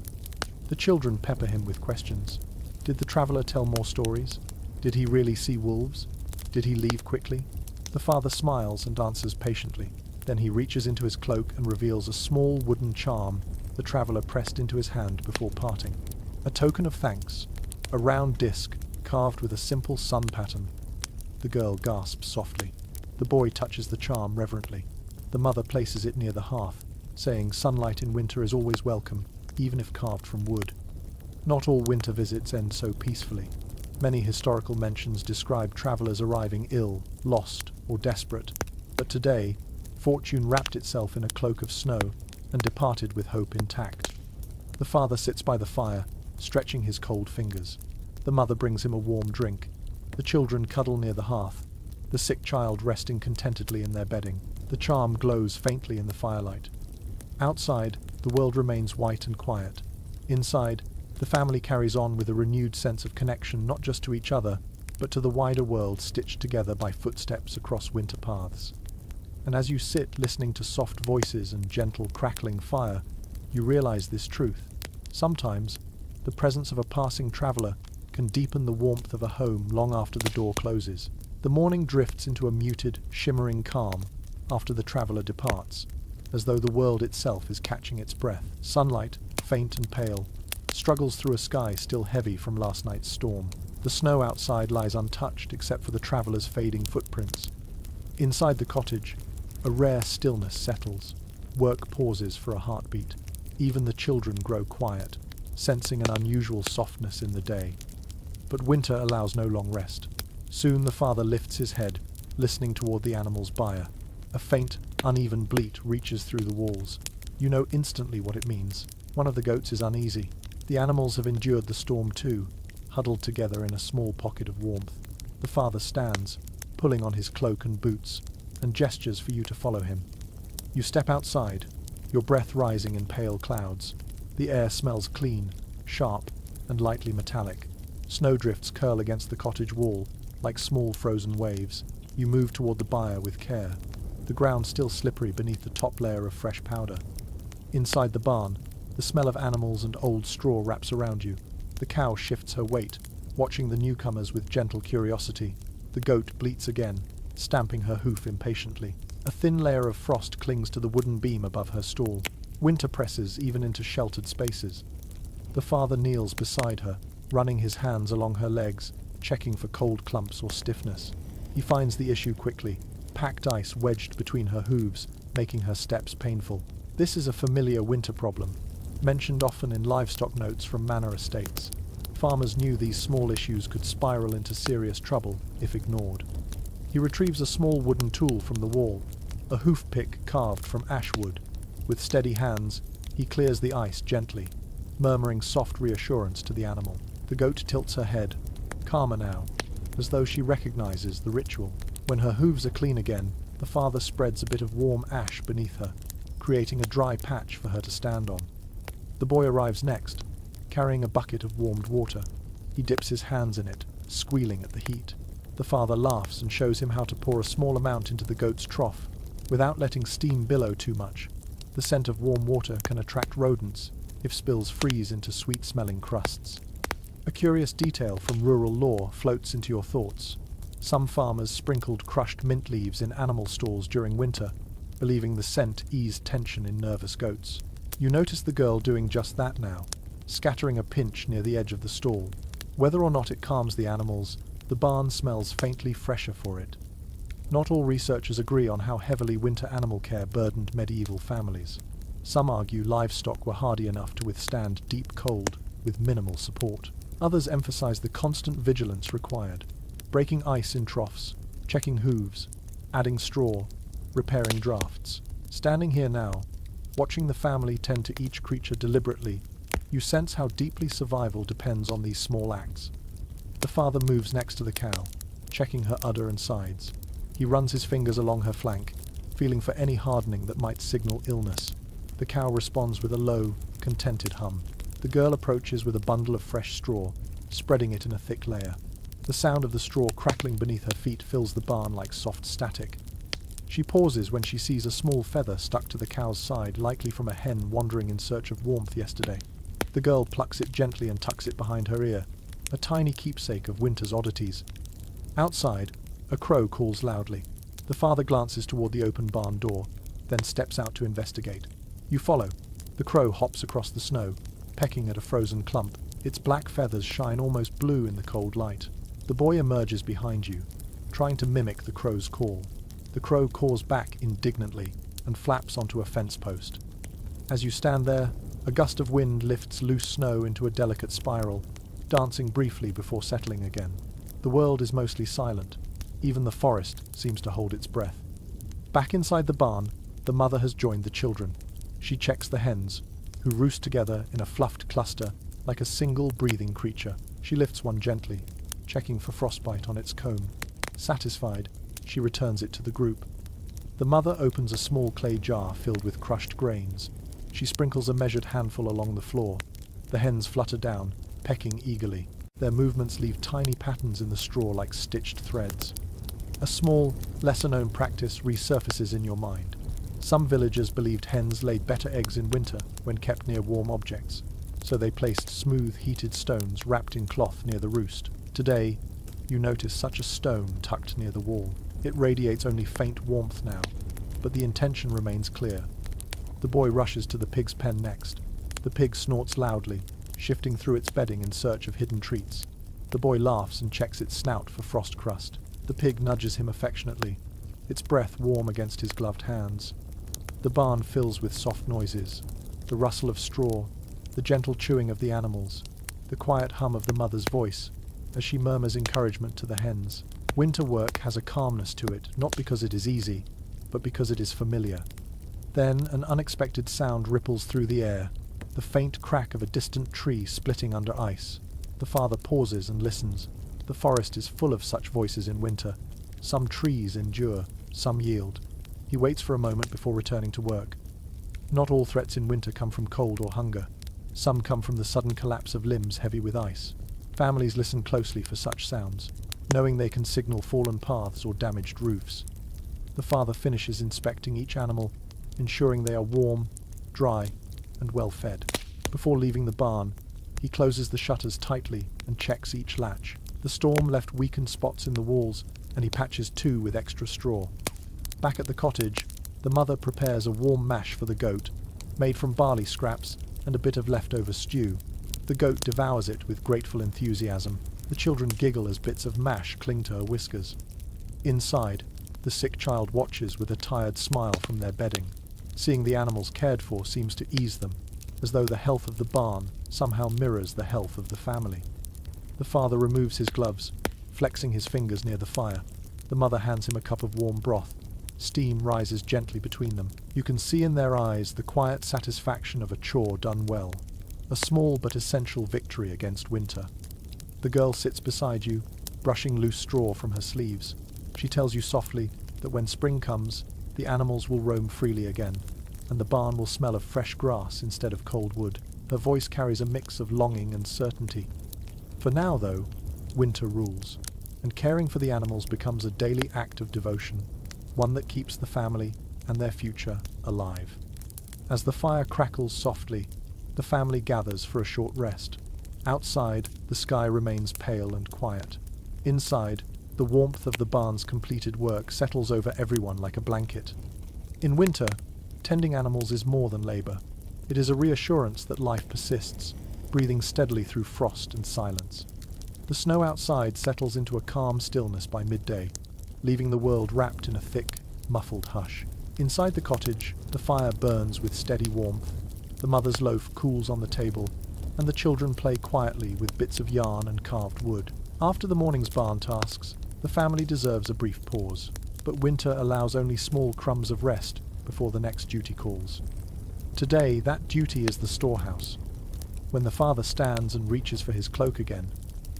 The children pepper him with questions. Did the traveller tell more stories? Did he really see wolves? Did he leave quickly? The father smiles and answers patiently. Then he reaches into his cloak and reveals a small wooden charm the traveller pressed into his hand before parting. A token of thanks, a round disc carved with a simple sun pattern. The girl gasps softly. The boy touches the charm reverently. The mother places it near the hearth, saying sunlight in winter is always welcome, even if carved from wood. Not all winter visits end so peacefully. Many historical mentions describe travellers arriving ill, lost, or desperate. But today, fortune wrapped itself in a cloak of snow and departed with hope intact. The father sits by the fire, stretching his cold fingers. The mother brings him a warm drink. The children cuddle near the hearth, the sick child resting contentedly in their bedding. The charm glows faintly in the firelight. Outside, the world remains white and quiet. Inside, the family carries on with a renewed sense of connection not just to each other, but to the wider world stitched together by footsteps across winter paths. And as you sit listening to soft voices and gentle crackling fire, you realize this truth. Sometimes, the presence of a passing traveller can deepen the warmth of a home long after the door closes. The morning drifts into a muted, shimmering calm after the traveller departs, as though the world itself is catching its breath. Sunlight, faint and pale, struggles through a sky still heavy from last night's storm. The snow outside lies untouched except for the traveller's fading footprints. Inside the cottage, a rare stillness settles. Work pauses for a heartbeat. Even the children grow quiet, sensing an unusual softness in the day. But winter allows no long rest. Soon the father lifts his head, listening toward the animal's byre. A faint, uneven bleat reaches through the walls. You know instantly what it means. One of the goats is uneasy. The animals have endured the storm too, huddled together in a small pocket of warmth. The father stands, pulling on his cloak and boots, and gestures for you to follow him. You step outside, your breath rising in pale clouds. The air smells clean, sharp, and lightly metallic. Snowdrifts curl against the cottage wall, like small frozen waves. You move toward the byre with care, the ground still slippery beneath the top layer of fresh powder. Inside the barn, the smell of animals and old straw wraps around you. The cow shifts her weight, watching the newcomers with gentle curiosity. The goat bleats again, stamping her hoof impatiently. A thin layer of frost clings to the wooden beam above her stall. Winter presses even into sheltered spaces. The father kneels beside her, running his hands along her legs, checking for cold clumps or stiffness. He finds the issue quickly, packed ice wedged between her hooves, making her steps painful. This is a familiar winter problem, mentioned often in livestock notes from manor estates. Farmers knew these small issues could spiral into serious trouble if ignored. He retrieves a small wooden tool from the wall, a hoof pick carved from ash wood. With steady hands, he clears the ice gently, murmuring soft reassurance to the animal. The goat tilts her head, calmer now, as though she recognizes the ritual. When her hooves are clean again, the father spreads a bit of warm ash beneath her, creating a dry patch for her to stand on. The boy arrives next, carrying a bucket of warmed water. He dips his hands in it, squealing at the heat. The father laughs and shows him how to pour a small amount into the goat's trough, without letting steam billow too much. The scent of warm water can attract rodents, if spills freeze into sweet-smelling crusts. A curious detail from rural lore floats into your thoughts. Some farmers sprinkled crushed mint leaves in animal stalls during winter, believing the scent eased tension in nervous goats. You notice the girl doing just that now, scattering a pinch near the edge of the stall. Whether or not it calms the animals, the barn smells faintly fresher for it. Not all researchers agree on how heavily winter animal care burdened medieval families. Some argue livestock were hardy enough to withstand deep cold with minimal support. Others emphasize the constant vigilance required, breaking ice in troughs, checking hooves, adding straw, repairing drafts. Standing here now, watching the family tend to each creature deliberately, you sense how deeply survival depends on these small acts. The father moves next to the cow, checking her udder and sides. He runs his fingers along her flank, feeling for any hardening that might signal illness. The cow responds with a low, contented hum. The girl approaches with a bundle of fresh straw, spreading it in a thick layer. The sound of the straw crackling beneath her feet fills the barn like soft static. She pauses when she sees a small feather stuck to the cow's side, likely from a hen wandering in search of warmth yesterday. The girl plucks it gently and tucks it behind her ear, a tiny keepsake of winter's oddities. Outside, a crow calls loudly. The father glances toward the open barn door, then steps out to investigate. You follow. The crow hops across the snow, pecking at a frozen clump. Its black feathers shine almost blue in the cold light. The boy emerges behind you, trying to mimic the crow's call. The crow caws back indignantly and flaps onto a fence post. As you stand there, a gust of wind lifts loose snow into a delicate spiral, dancing briefly before settling again. The world is mostly silent. Even the forest seems to hold its breath. Back inside the barn, the mother has joined the children. She checks the hens, who roost together in a fluffed cluster like a single breathing creature. She lifts one gently, checking for frostbite on its comb. Satisfied, she returns it to the group. The mother opens a small clay jar filled with crushed grains. She sprinkles a measured handful along the floor. The hens flutter down, pecking eagerly. Their movements leave tiny patterns in the straw like stitched threads. A small, lesser-known practice resurfaces in your mind. Some villagers believed hens laid better eggs in winter when kept near warm objects, so they placed smooth, heated stones wrapped in cloth near the roost. Today, you notice such a stone tucked near the wall. It radiates only faint warmth now, but the intention remains clear. The boy rushes to the pig's pen next. The pig snorts loudly, shifting through its bedding in search of hidden treats. The boy laughs and checks its snout for frost crust. The pig nudges him affectionately, its breath warm against his gloved hands. The barn fills with soft noises, the rustle of straw, the gentle chewing of the animals, the quiet hum of the mother's voice as she murmurs encouragement to the hens. Winter work has a calmness to it, not because it is easy, but because it is familiar. Then an unexpected sound ripples through the air, the faint crack of a distant tree splitting under ice. The father pauses and listens. The forest is full of such voices in winter. Some trees endure, some yield. He waits for a moment before returning to work. Not all threats in winter come from cold or hunger. Some come from the sudden collapse of limbs heavy with ice. Families listen closely for such sounds, knowing they can signal fallen paths or damaged roofs. The father finishes inspecting each animal, ensuring they are warm, dry, and well fed. Before leaving the barn, he closes the shutters tightly and checks each latch. The storm left weakened spots in the walls, and he patches two with extra straw. Back at the cottage, the mother prepares a warm mash for the goat, made from barley scraps and a bit of leftover stew. The goat devours it with grateful enthusiasm. The children giggle as bits of mash cling to her whiskers. Inside, the sick child watches with a tired smile from their bedding. Seeing the animals cared for seems to ease them, as though the health of the barn somehow mirrors the health of the family. The father removes his gloves, flexing his fingers near the fire. The mother hands him a cup of warm broth. Steam rises gently between them. You can see in their eyes the quiet satisfaction of a chore done well. A small but essential victory against winter. The girl sits beside you, brushing loose straw from her sleeves. She tells you softly that when spring comes, the animals will roam freely again, and the barn will smell of fresh grass instead of cold wood. Her voice carries a mix of longing and certainty. For now, though, winter rules, and caring for the animals becomes a daily act of devotion, one that keeps the family and their future alive. As the fire crackles softly, The family gathers for a short rest. Outside, the sky remains pale and quiet. Inside, the warmth of the barn's completed work settles over everyone like a blanket. In winter, tending animals is more than labor. It is a reassurance that life persists, breathing steadily through frost and silence. The snow outside settles into a calm stillness by midday, leaving the world wrapped in a thick, muffled hush. Inside the cottage, the fire burns with steady warmth, the mother's loaf cools on the table, and the children play quietly with bits of yarn and carved wood. After the morning's barn tasks, the family deserves a brief pause, but winter allows only small crumbs of rest before the next duty calls. Today, that duty is the storehouse. When the father stands and reaches for his cloak again,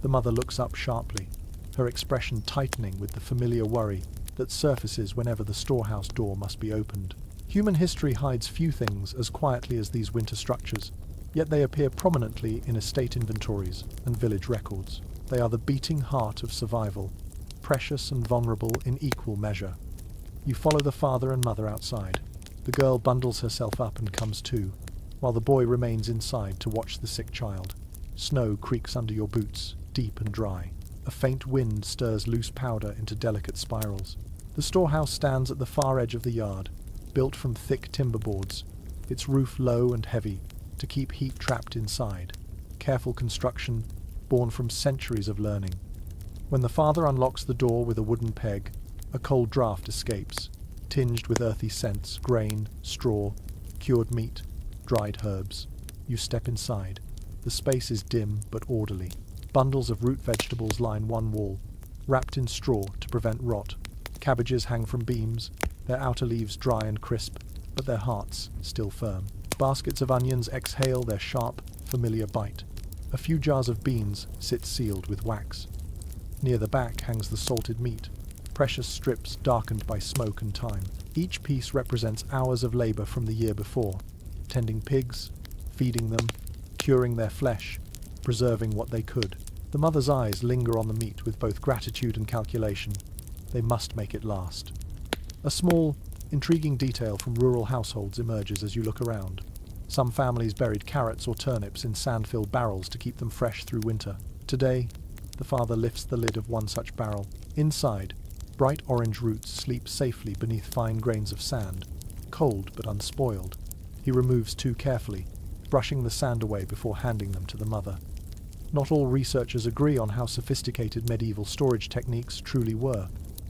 the mother looks up sharply, her expression tightening with the familiar worry that surfaces whenever the storehouse door must be opened. Human history hides few things as quietly as these winter structures, yet they appear prominently in estate inventories and village records. They are the beating heart of survival, precious and vulnerable in equal measure. You follow the father and mother outside. The girl bundles herself up and comes to, while the boy remains inside to watch the sick child. Snow creaks under your boots, deep and dry. A faint wind stirs loose powder into delicate spirals. The storehouse stands at the far edge of the yard, built from thick timber boards, its roof low and heavy, to keep heat trapped inside. Careful construction, born from centuries of learning. When the father unlocks the door with a wooden peg, a cold draft escapes, tinged with earthy scents, grain, straw, cured meat, dried herbs. You step inside. The space is dim but orderly. Bundles of root vegetables line one wall, wrapped in straw to prevent rot. Cabbages hang from beams, their outer leaves dry and crisp, but their hearts still firm. Baskets of onions exhale their sharp, familiar bite. A few jars of beans sit sealed with wax. Near the back hangs the salted meat, precious strips darkened by smoke and time. Each piece represents hours of labor from the year before, tending pigs, feeding them, curing their flesh, preserving what they could. The mother's eyes linger on the meat with both gratitude and calculation. They must make it last. A small, intriguing detail from rural households emerges as you look around. Some families buried carrots or turnips in sand-filled barrels to keep them fresh through winter. Today, the father lifts the lid of one such barrel. Inside, bright orange roots sleep safely beneath fine grains of sand, cold but unspoiled. He removes two carefully, brushing the sand away before handing them to the mother. Not all researchers agree on how sophisticated medieval storage techniques truly were.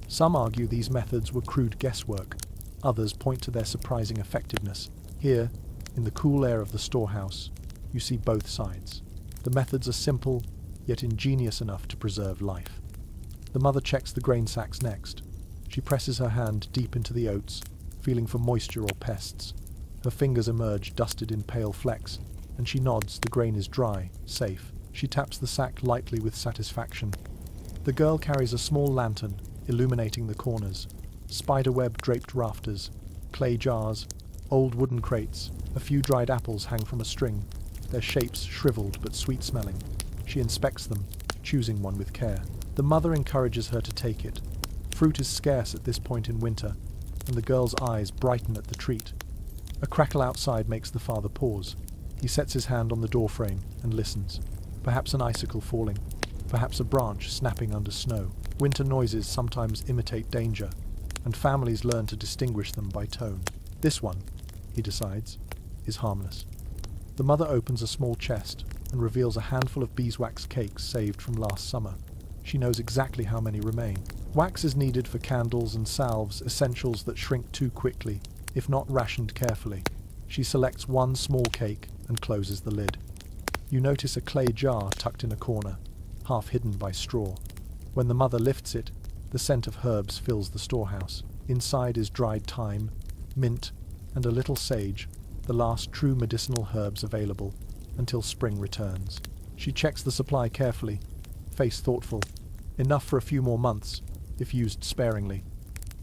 Some argue these methods were crude guesswork. Others point to their surprising effectiveness. Here, in the cool air of the storehouse, you see both sides. The methods are simple, yet ingenious enough to preserve life. The mother checks the grain sacks next. She presses her hand deep into the oats, feeling for moisture or pests. Her fingers emerge dusted in pale flecks, and she nods. The grain is dry, safe. She taps the sack lightly with satisfaction. The girl carries a small lantern, illuminating the corners. Spiderweb draped rafters, clay jars, old wooden crates. A few dried apples hang from a string, their shapes shriveled but sweet-smelling. She inspects them, choosing one with care. The mother encourages her to take it. Fruit is scarce at this point in winter, and the girl's eyes brighten at the treat. A crackle outside makes the father pause. He sets his hand on the doorframe and listens. Perhaps an icicle falling, perhaps a branch snapping under snow. Winter noises sometimes imitate danger, and families learn to distinguish them by tone. This one, he decides, is harmless. The mother opens a small chest and reveals a handful of beeswax cakes saved from last summer. She knows exactly how many remain. Wax is needed for candles and salves, essentials that shrink too quickly, if not rationed carefully. She selects one small cake and closes the lid. You notice a clay jar tucked in a corner, half hidden by straw. When the mother lifts it, the scent of herbs fills the storehouse. Inside is dried thyme, mint, and a little sage, the last true medicinal herbs available, until spring returns. She checks the supply carefully, face thoughtful. Enough for a few more months, if used sparingly.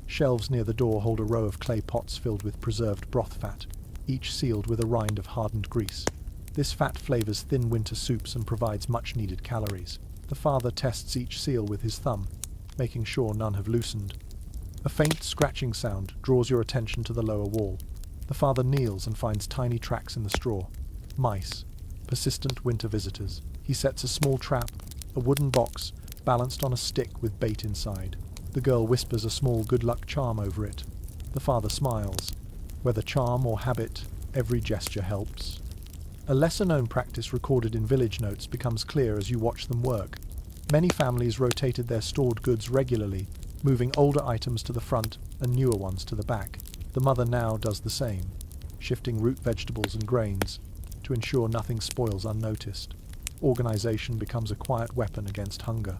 Shelves near the door hold a row of clay pots filled with preserved broth fat, each sealed with a rind of hardened grease. This fat flavors thin winter soups and provides much-needed calories. The father tests each seal with his thumb, making sure none have loosened. A faint scratching sound draws your attention to the lower wall. The father kneels and finds tiny tracks in the straw. Mice, persistent winter visitors. He sets a small trap, a wooden box, balanced on a stick with bait inside. The girl whispers a small good luck charm over it. The father smiles. Whether charm or habit, every gesture helps. A lesser-known practice recorded in village notes becomes clear as you watch them work. Many families rotated their stored goods regularly, moving older items to the front and newer ones to the back. The mother now does the same, shifting root vegetables and grains to ensure nothing spoils unnoticed. Organization becomes a quiet weapon against hunger.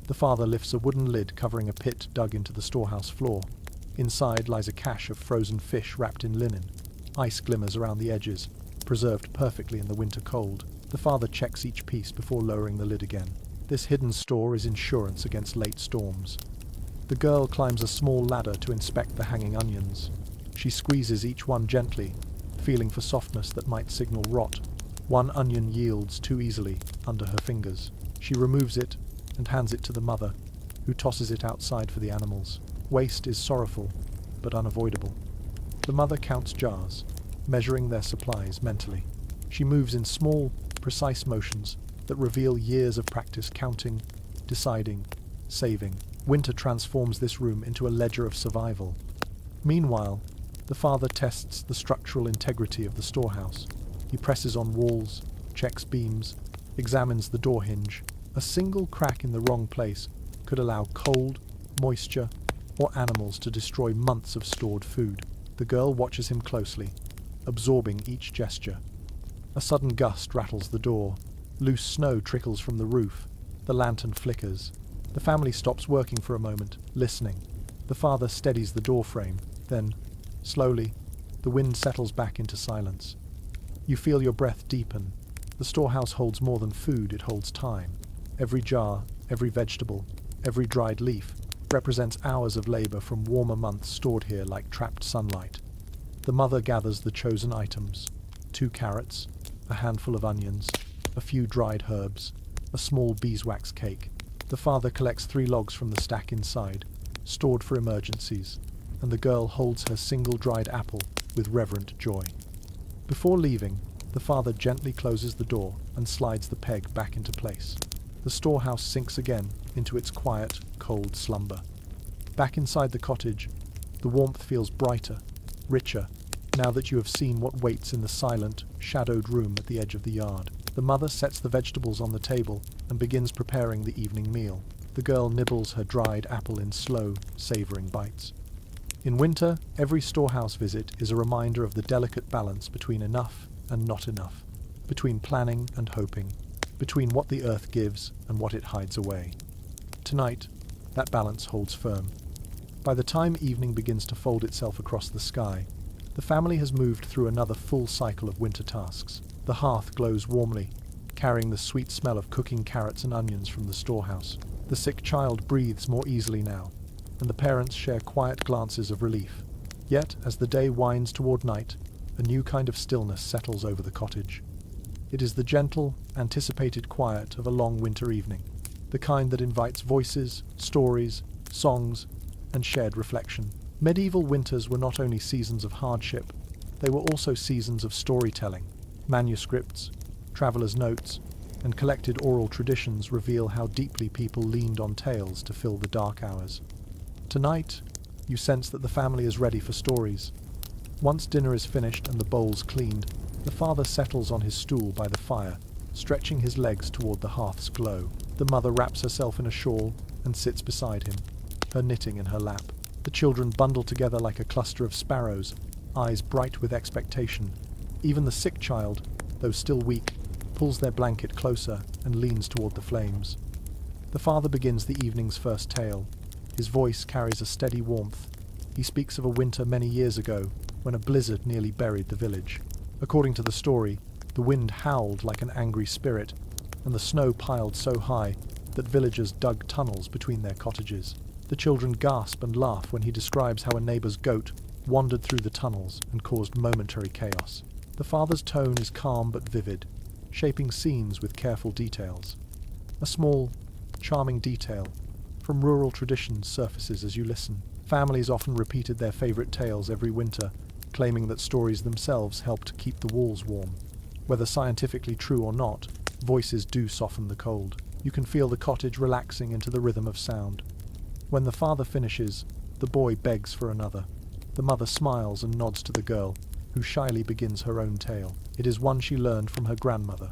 The father lifts a wooden lid covering a pit dug into the storehouse floor. Inside lies a cache of frozen fish wrapped in linen. Ice glimmers around the edges, preserved perfectly in the winter cold. The father checks each piece before lowering the lid again. This hidden store is insurance against late storms. The girl climbs a small ladder to inspect the hanging onions. She squeezes each one gently, feeling for softness that might signal rot. One onion yields too easily under her fingers. She removes it and hands it to the mother, who tosses it outside for the animals. Waste is sorrowful, but unavoidable. The mother counts jars, measuring their supplies mentally. She moves in small, precise motions that reveal years of practice counting, deciding, saving. Winter transforms this room into a ledger of survival. Meanwhile, the father tests the structural integrity of the storehouse. He presses on walls, checks beams, examines the door hinge. A single crack in the wrong place could allow cold, moisture, or animals to destroy months of stored food. The girl watches him closely, absorbing each gesture. A sudden gust rattles the door. Loose snow trickles from the roof. The lantern flickers. The family stops working for a moment, listening. The father steadies the door frame. Then, slowly, the wind settles back into silence. You feel your breath deepen. The storehouse holds more than food, it holds time. Every jar, every vegetable, every dried leaf represents hours of labor from warmer months stored here like trapped sunlight. The mother gathers the chosen items: 2 carrots, a handful of onions, a few dried herbs, a small beeswax cake. The father collects 3 logs from the stack inside, stored for emergencies, and the girl holds her single dried apple with reverent joy. Before leaving, the father gently closes the door and slides the peg back into place. The storehouse sinks again into its quiet, cold slumber. Back inside the cottage, the warmth feels brighter, richer, now that you have seen what waits in the silent, shadowed room at the edge of the yard. The mother sets the vegetables on the table and begins preparing the evening meal. The girl nibbles her dried apple in slow, savoring bites. In winter, every storehouse visit is a reminder of the delicate balance between enough and not enough, between planning and hoping, between what the earth gives and what it hides away. Tonight, that balance holds firm. By the time evening begins to fold itself across the sky, the family has moved through another full cycle of winter tasks. The hearth glows warmly, carrying the sweet smell of cooking carrots and onions from the storehouse. The sick child breathes more easily now, and the parents share quiet glances of relief. Yet, as the day winds toward night, a new kind of stillness settles over the cottage. It is the gentle, anticipated quiet of a long winter evening, the kind that invites voices, stories, songs, and shared reflection. Medieval winters were not only seasons of hardship, they were also seasons of storytelling. Manuscripts, travelers' notes, and collected oral traditions reveal how deeply people leaned on tales to fill the dark hours. Tonight, you sense that the family is ready for stories. Once dinner is finished and the bowls cleaned, the father settles on his stool by the fire, stretching his legs toward the hearth's glow. The mother wraps herself in a shawl and sits beside him, her knitting in her lap. The children bundle together like a cluster of sparrows, eyes bright with expectation. Even the sick child, though still weak, pulls their blanket closer and leans toward the flames. The father begins the evening's first tale. His voice carries a steady warmth. He speaks of a winter many years ago, when a blizzard nearly buried the village. According to the story, the wind howled like an angry spirit, and the snow piled so high that villagers dug tunnels between their cottages. The children gasp and laugh when he describes how a neighbor's goat wandered through the tunnels and caused momentary chaos. The father's tone is calm but vivid, shaping scenes with careful details. A small, charming detail from rural traditions surfaces as you listen. Families often repeated their favorite tales every winter, claiming that stories themselves helped keep the walls warm. Whether scientifically true or not, voices do soften the cold. You can feel the cottage relaxing into the rhythm of sound. When the father finishes, the boy begs for another. The mother smiles and nods to the girl, who shyly begins her own tale. It is one she learned from her grandmother,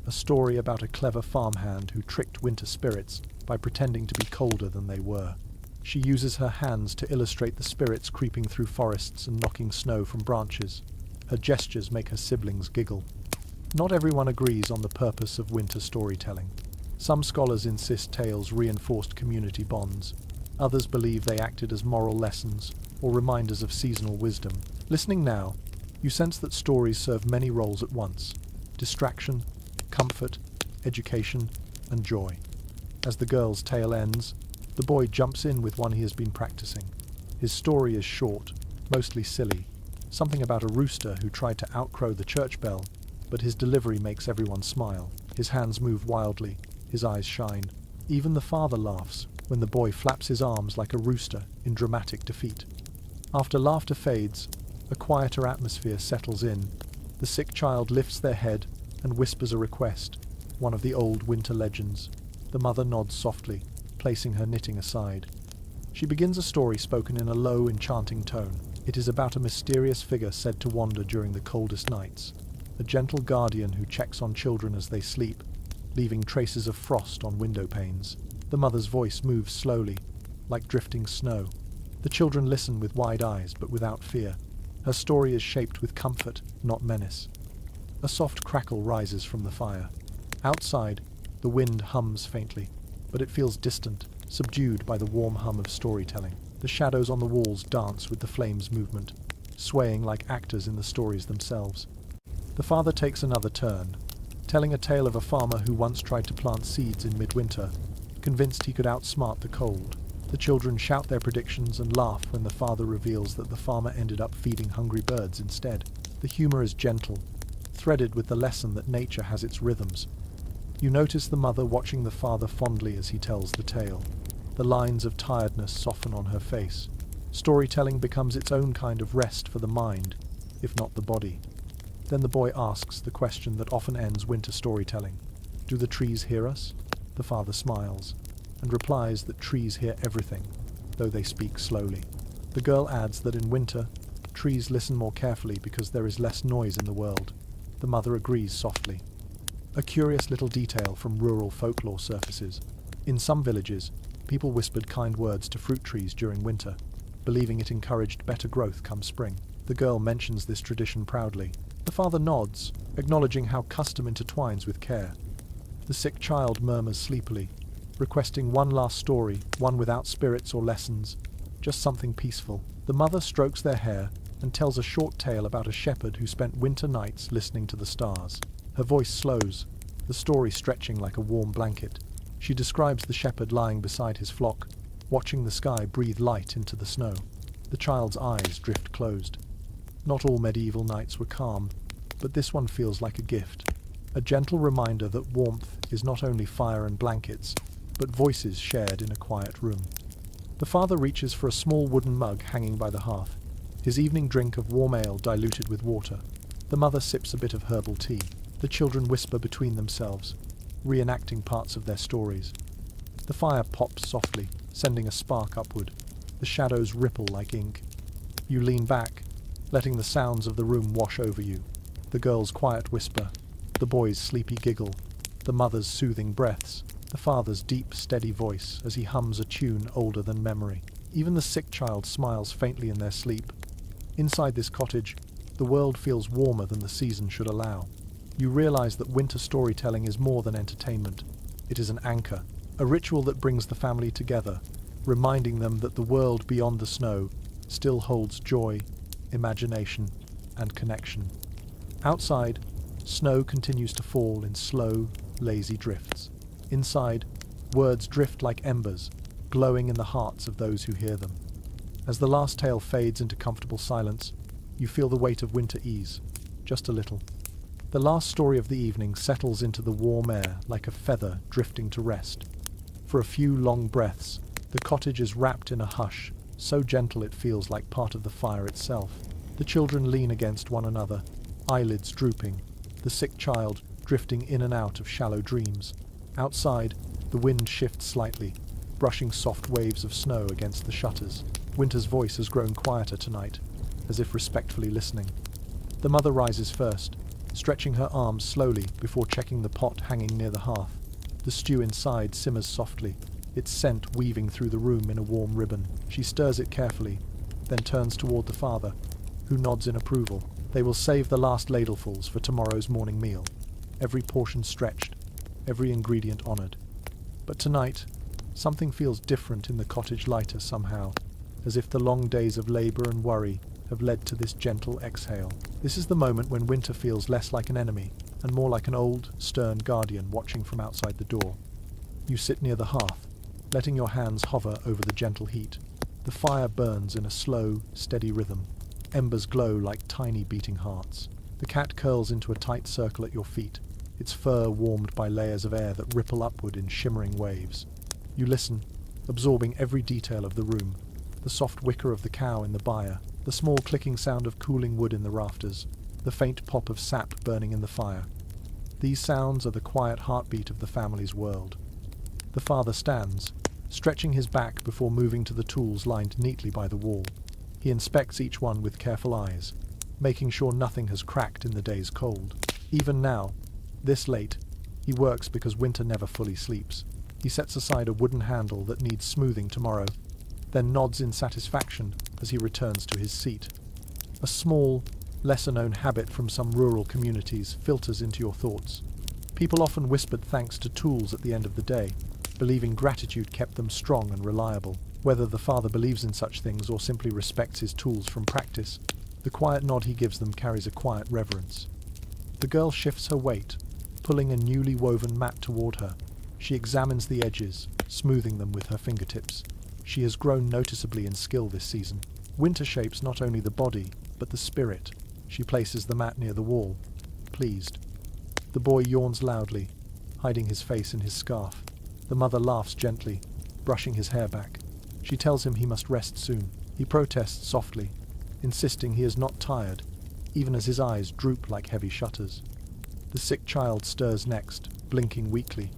a story about a clever farmhand who tricked winter spirits by pretending to be colder than they were. She uses her hands to illustrate the spirits creeping through forests and knocking snow from branches. Her gestures make her siblings giggle. Not everyone agrees on the purpose of winter storytelling. Some scholars insist tales reinforced community bonds. Others believe they acted as moral lessons or reminders of seasonal wisdom. Listening now, you sense that stories serve many roles at once: distraction, comfort, education, and joy. As the girl's tale ends, the boy jumps in with one he has been practicing. His story is short, mostly silly, something about a rooster who tried to outcrow the church bell, but his delivery makes everyone smile. His hands move wildly, his eyes shine. Even the father laughs when the boy flaps his arms like a rooster in dramatic defeat. After laughter fades, a quieter atmosphere settles in. The sick child lifts their head and whispers a request, one of the old winter legends. The mother nods softly, placing her knitting aside. She begins a story spoken in a low, enchanting tone. It is about a mysterious figure said to wander during the coldest nights, a gentle guardian who checks on children as they sleep, leaving traces of frost on window panes. The mother's voice moves slowly, like drifting snow. The children listen with wide eyes, but without fear. Her story is shaped with comfort, not menace. A soft crackle rises from the fire. Outside, the wind hums faintly, but it feels distant, subdued by the warm hum of storytelling. The shadows on the walls dance with the flames' movement, swaying like actors in the stories themselves. The father takes another turn, telling a tale of a farmer who once tried to plant seeds in midwinter, convinced he could outsmart the cold. The children shout their predictions and laugh when the father reveals that the farmer ended up feeding hungry birds instead. The humor is gentle, threaded with the lesson that nature has its rhythms. You notice the mother watching the father fondly as he tells the tale. The lines of tiredness soften on her face. Storytelling becomes its own kind of rest for the mind, if not the body. Then the boy asks the question that often ends winter storytelling. Do the trees hear us? The father smiles, and replies that trees hear everything, though they speak slowly. The girl adds that in winter, trees listen more carefully because there is less noise in the world. The mother agrees softly. A curious little detail from rural folklore surfaces. In some villages, people whispered kind words to fruit trees during winter, believing it encouraged better growth come spring. The girl mentions this tradition proudly. The father nods, acknowledging how custom intertwines with care. The sick child murmurs sleepily, requesting one last story, one without spirits or lessons, just something peaceful. The mother strokes their hair and tells a short tale about a shepherd who spent winter nights listening to the stars. Her voice slows, the story stretching like a warm blanket. She describes the shepherd lying beside his flock, watching the sky breathe light into the snow. The child's eyes drift closed. Not all medieval nights were calm, but this one feels like a gift. A gentle reminder that warmth is not only fire and blankets, but voices shared in a quiet room. The father reaches for a small wooden mug hanging by the hearth, his evening drink of warm ale diluted with water. The mother sips a bit of herbal tea. The children whisper between themselves, reenacting parts of their stories. The fire pops softly, sending a spark upward. The shadows ripple like ink. You lean back, letting the sounds of the room wash over you. The girl's quiet whisper, the boy's sleepy giggle, the mother's soothing breaths, the father's deep, steady voice as he hums a tune older than memory. Even the sick child smiles faintly in their sleep. Inside this cottage, the world feels warmer than the season should allow. You realize that winter storytelling is more than entertainment. It is an anchor, a ritual that brings the family together, reminding them that the world beyond the snow still holds joy, imagination, and connection. Outside, snow continues to fall in slow, lazy drifts. Inside, words drift like embers, glowing in the hearts of those who hear them. As the last tale fades into comfortable silence, you feel the weight of winter ease, just a little. The last story of the evening settles into the warm air like a feather drifting to rest. For a few long breaths, the cottage is wrapped in a hush, so gentle it feels like part of the fire itself. The children lean against one another, eyelids drooping, the sick child drifting in and out of shallow dreams. Outside, the wind shifts slightly, brushing soft waves of snow against the shutters. Winter's voice has grown quieter tonight, as if respectfully listening. The mother rises first, stretching her arms slowly before checking the pot hanging near the hearth. The stew inside simmers softly, its scent weaving through the room in a warm ribbon. She stirs it carefully, then turns toward the father, who nods in approval. They will save the last ladlefuls for tomorrow's morning meal, every portion stretched, every ingredient honored. But tonight, something feels different in the cottage lighter somehow, as if the long days of labor and worry have led to this gentle exhale. This is the moment when winter feels less like an enemy and more like an old, stern guardian watching from outside the door. You sit near the hearth, letting your hands hover over the gentle heat. The fire burns in a slow, steady rhythm. Embers glow like tiny beating hearts. The cat curls into a tight circle at your feet, its fur warmed by layers of air that ripple upward in shimmering waves. You listen, absorbing every detail of the room. The soft whicker of the cow in the byre, the small clicking sound of cooling wood in the rafters, the faint pop of sap burning in the fire. These sounds are the quiet heartbeat of the family's world. The father stands, stretching his back before moving to the tools lined neatly by the wall. He inspects each one with careful eyes, making sure nothing has cracked in the day's cold. Even now, this late, he works because winter never fully sleeps. He sets aside a wooden handle that needs smoothing tomorrow, then nods in satisfaction as he returns to his seat. A small, lesser-known habit from some rural communities filters into your thoughts. People often whispered thanks to tools at the end of the day, believing gratitude kept them strong and reliable. Whether the father believes in such things or simply respects his tools from practice, the quiet nod he gives them carries a quiet reverence. The girl shifts her weight, pulling a newly woven mat toward her. She examines the edges, smoothing them with her fingertips. She has grown noticeably in skill this season. Winter shapes not only the body, but the spirit. She places the mat near the wall, pleased. The boy yawns loudly, hiding his face in his scarf. The mother laughs gently, brushing his hair back. She tells him he must rest soon. He protests softly, insisting he is not tired, even as his eyes droop like heavy shutters. The sick child stirs next, blinking weakly.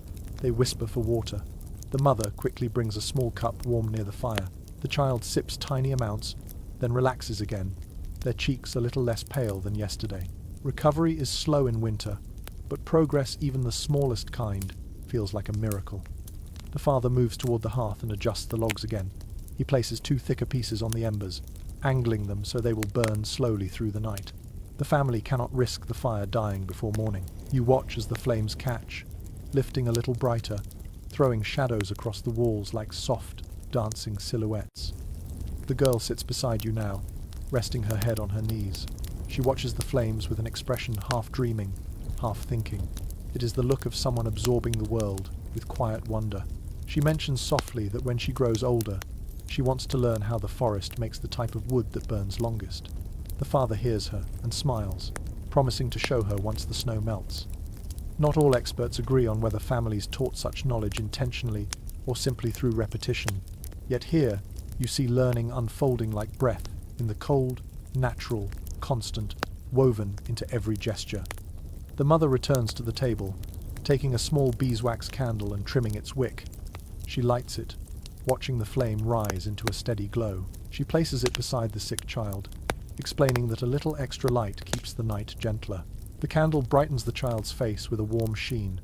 They whisper for water. The mother quickly brings a small cup warm near the fire. The child sips tiny amounts, then relaxes again, their cheeks a little less pale than yesterday. Recovery is slow in winter, but progress, even the smallest kind, feels like a miracle. The father moves toward the hearth and adjusts the logs again. He places 2 thicker pieces on the embers, angling them so they will burn slowly through the night. The family cannot risk the fire dying before morning. You watch as the flames catch, lifting a little brighter, throwing shadows across the walls like soft, dancing silhouettes. The girl sits beside you now, resting her head on her knees. She watches the flames with an expression half dreaming, half thinking. It is the look of someone absorbing the world with quiet wonder. She mentions softly that when she grows older, she wants to learn how the forest makes the type of wood that burns longest. The father hears her and smiles, promising to show her once the snow melts. Not all experts agree on whether families taught such knowledge intentionally or simply through repetition. Yet here, you see learning unfolding like breath in the cold, natural, constant, woven into every gesture. The mother returns to the table, taking a small beeswax candle and trimming its wick. She lights it, watching the flame rise into a steady glow. She places it beside the sick child, explaining that a little extra light keeps the night gentler. The candle brightens the child's face with a warm sheen,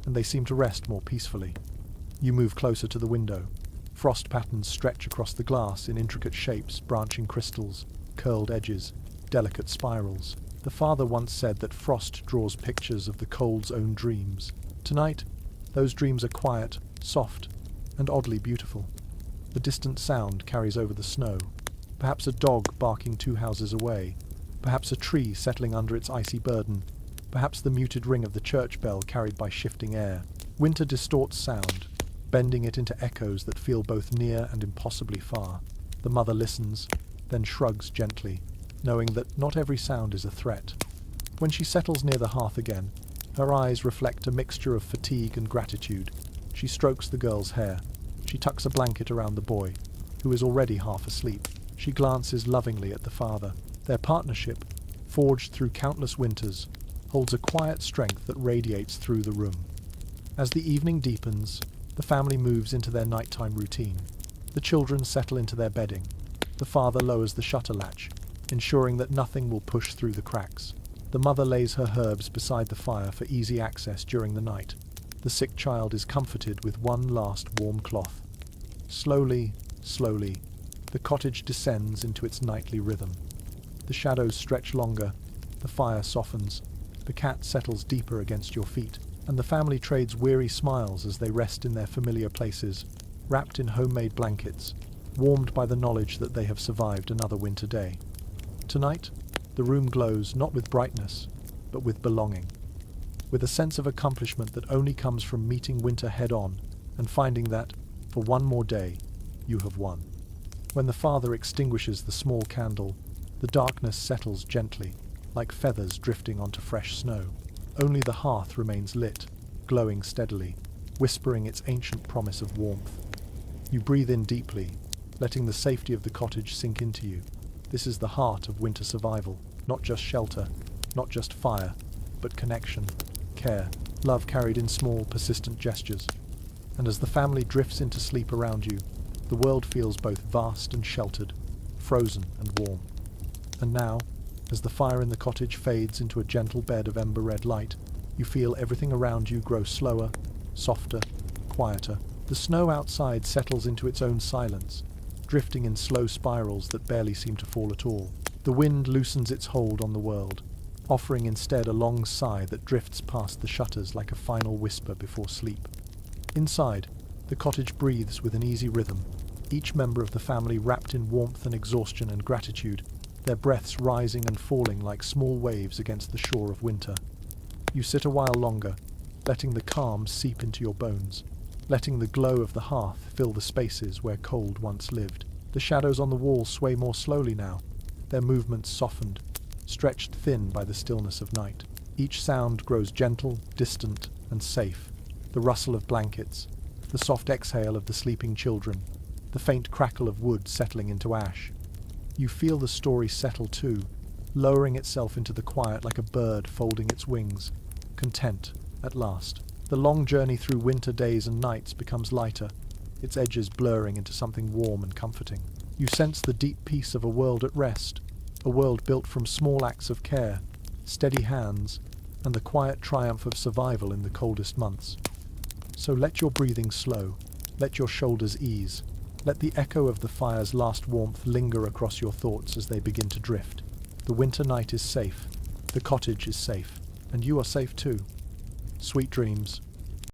and they seem to rest more peacefully. You move closer to the window. Frost patterns stretch across the glass in intricate shapes, branching crystals, curled edges, delicate spirals. The father once said that frost draws pictures of the cold's own dreams. Tonight, those dreams are quiet, soft, and oddly beautiful. The distant sound carries over the snow. Perhaps a dog barking 2 houses away. Perhaps a tree settling under its icy burden. Perhaps the muted ring of the church bell carried by shifting air. Winter distorts sound, bending it into echoes that feel both near and impossibly far. The mother listens, then shrugs gently, knowing that not every sound is a threat. When she settles near the hearth again, her eyes reflect a mixture of fatigue and gratitude. She strokes the girl's hair. She tucks a blanket around the boy, who is already half asleep. She glances lovingly at the father. Their partnership, forged through countless winters, holds a quiet strength that radiates through the room. As the evening deepens, the family moves into their nighttime routine. The children settle into their bedding. The father lowers the shutter latch, ensuring that nothing will push through the cracks. The mother lays her herbs beside the fire for easy access during the night. The sick child is comforted with one last warm cloth. Slowly, slowly, the cottage descends into its nightly rhythm. The shadows stretch longer, the fire softens, the cat settles deeper against your feet, and the family trades weary smiles as they rest in their familiar places, wrapped in homemade blankets, warmed by the knowledge that they have survived another winter day. Tonight, the room glows not with brightness, but with belonging, with a sense of accomplishment that only comes from meeting winter head-on and finding that, for one more day, you have won. When the father extinguishes the small candle, the darkness settles gently, like feathers drifting onto fresh snow. Only the hearth remains lit, glowing steadily, whispering its ancient promise of warmth. You breathe in deeply, letting the safety of the cottage sink into you. This is the heart of winter survival, not just shelter, not just fire, but connection, care, love carried in small, persistent gestures. And as the family drifts into sleep around you, the world feels both vast and sheltered, frozen and warm. And now, as the fire in the cottage fades into a gentle bed of ember-red light, you feel everything around you grow slower, softer, quieter. The snow outside settles into its own silence, drifting in slow spirals that barely seem to fall at all. The wind loosens its hold on the world, offering instead a long sigh that drifts past the shutters like a final whisper before sleep. Inside, the cottage breathes with an easy rhythm, each member of the family wrapped in warmth and exhaustion and gratitude, their breaths rising and falling like small waves against the shore of winter. You sit a while longer, letting the calm seep into your bones, letting the glow of the hearth fill the spaces where cold once lived. The shadows on the wall sway more slowly now, their movements softened, stretched thin by the stillness of night. Each sound grows gentle, distant, and safe. The rustle of blankets, the soft exhale of the sleeping children, the faint crackle of wood settling into ash. You feel the story settle too, lowering itself into the quiet like a bird folding its wings, content at last. The long journey through winter days and nights becomes lighter, its edges blurring into something warm and comforting. You sense the deep peace of a world at rest, a world built from small acts of care, steady hands, and the quiet triumph of survival in the coldest months. So let your breathing slow, let your shoulders ease, let the echo of the fire's last warmth linger across your thoughts as they begin to drift. The winter night is safe, the cottage is safe, and you are safe too. Sweet dreams.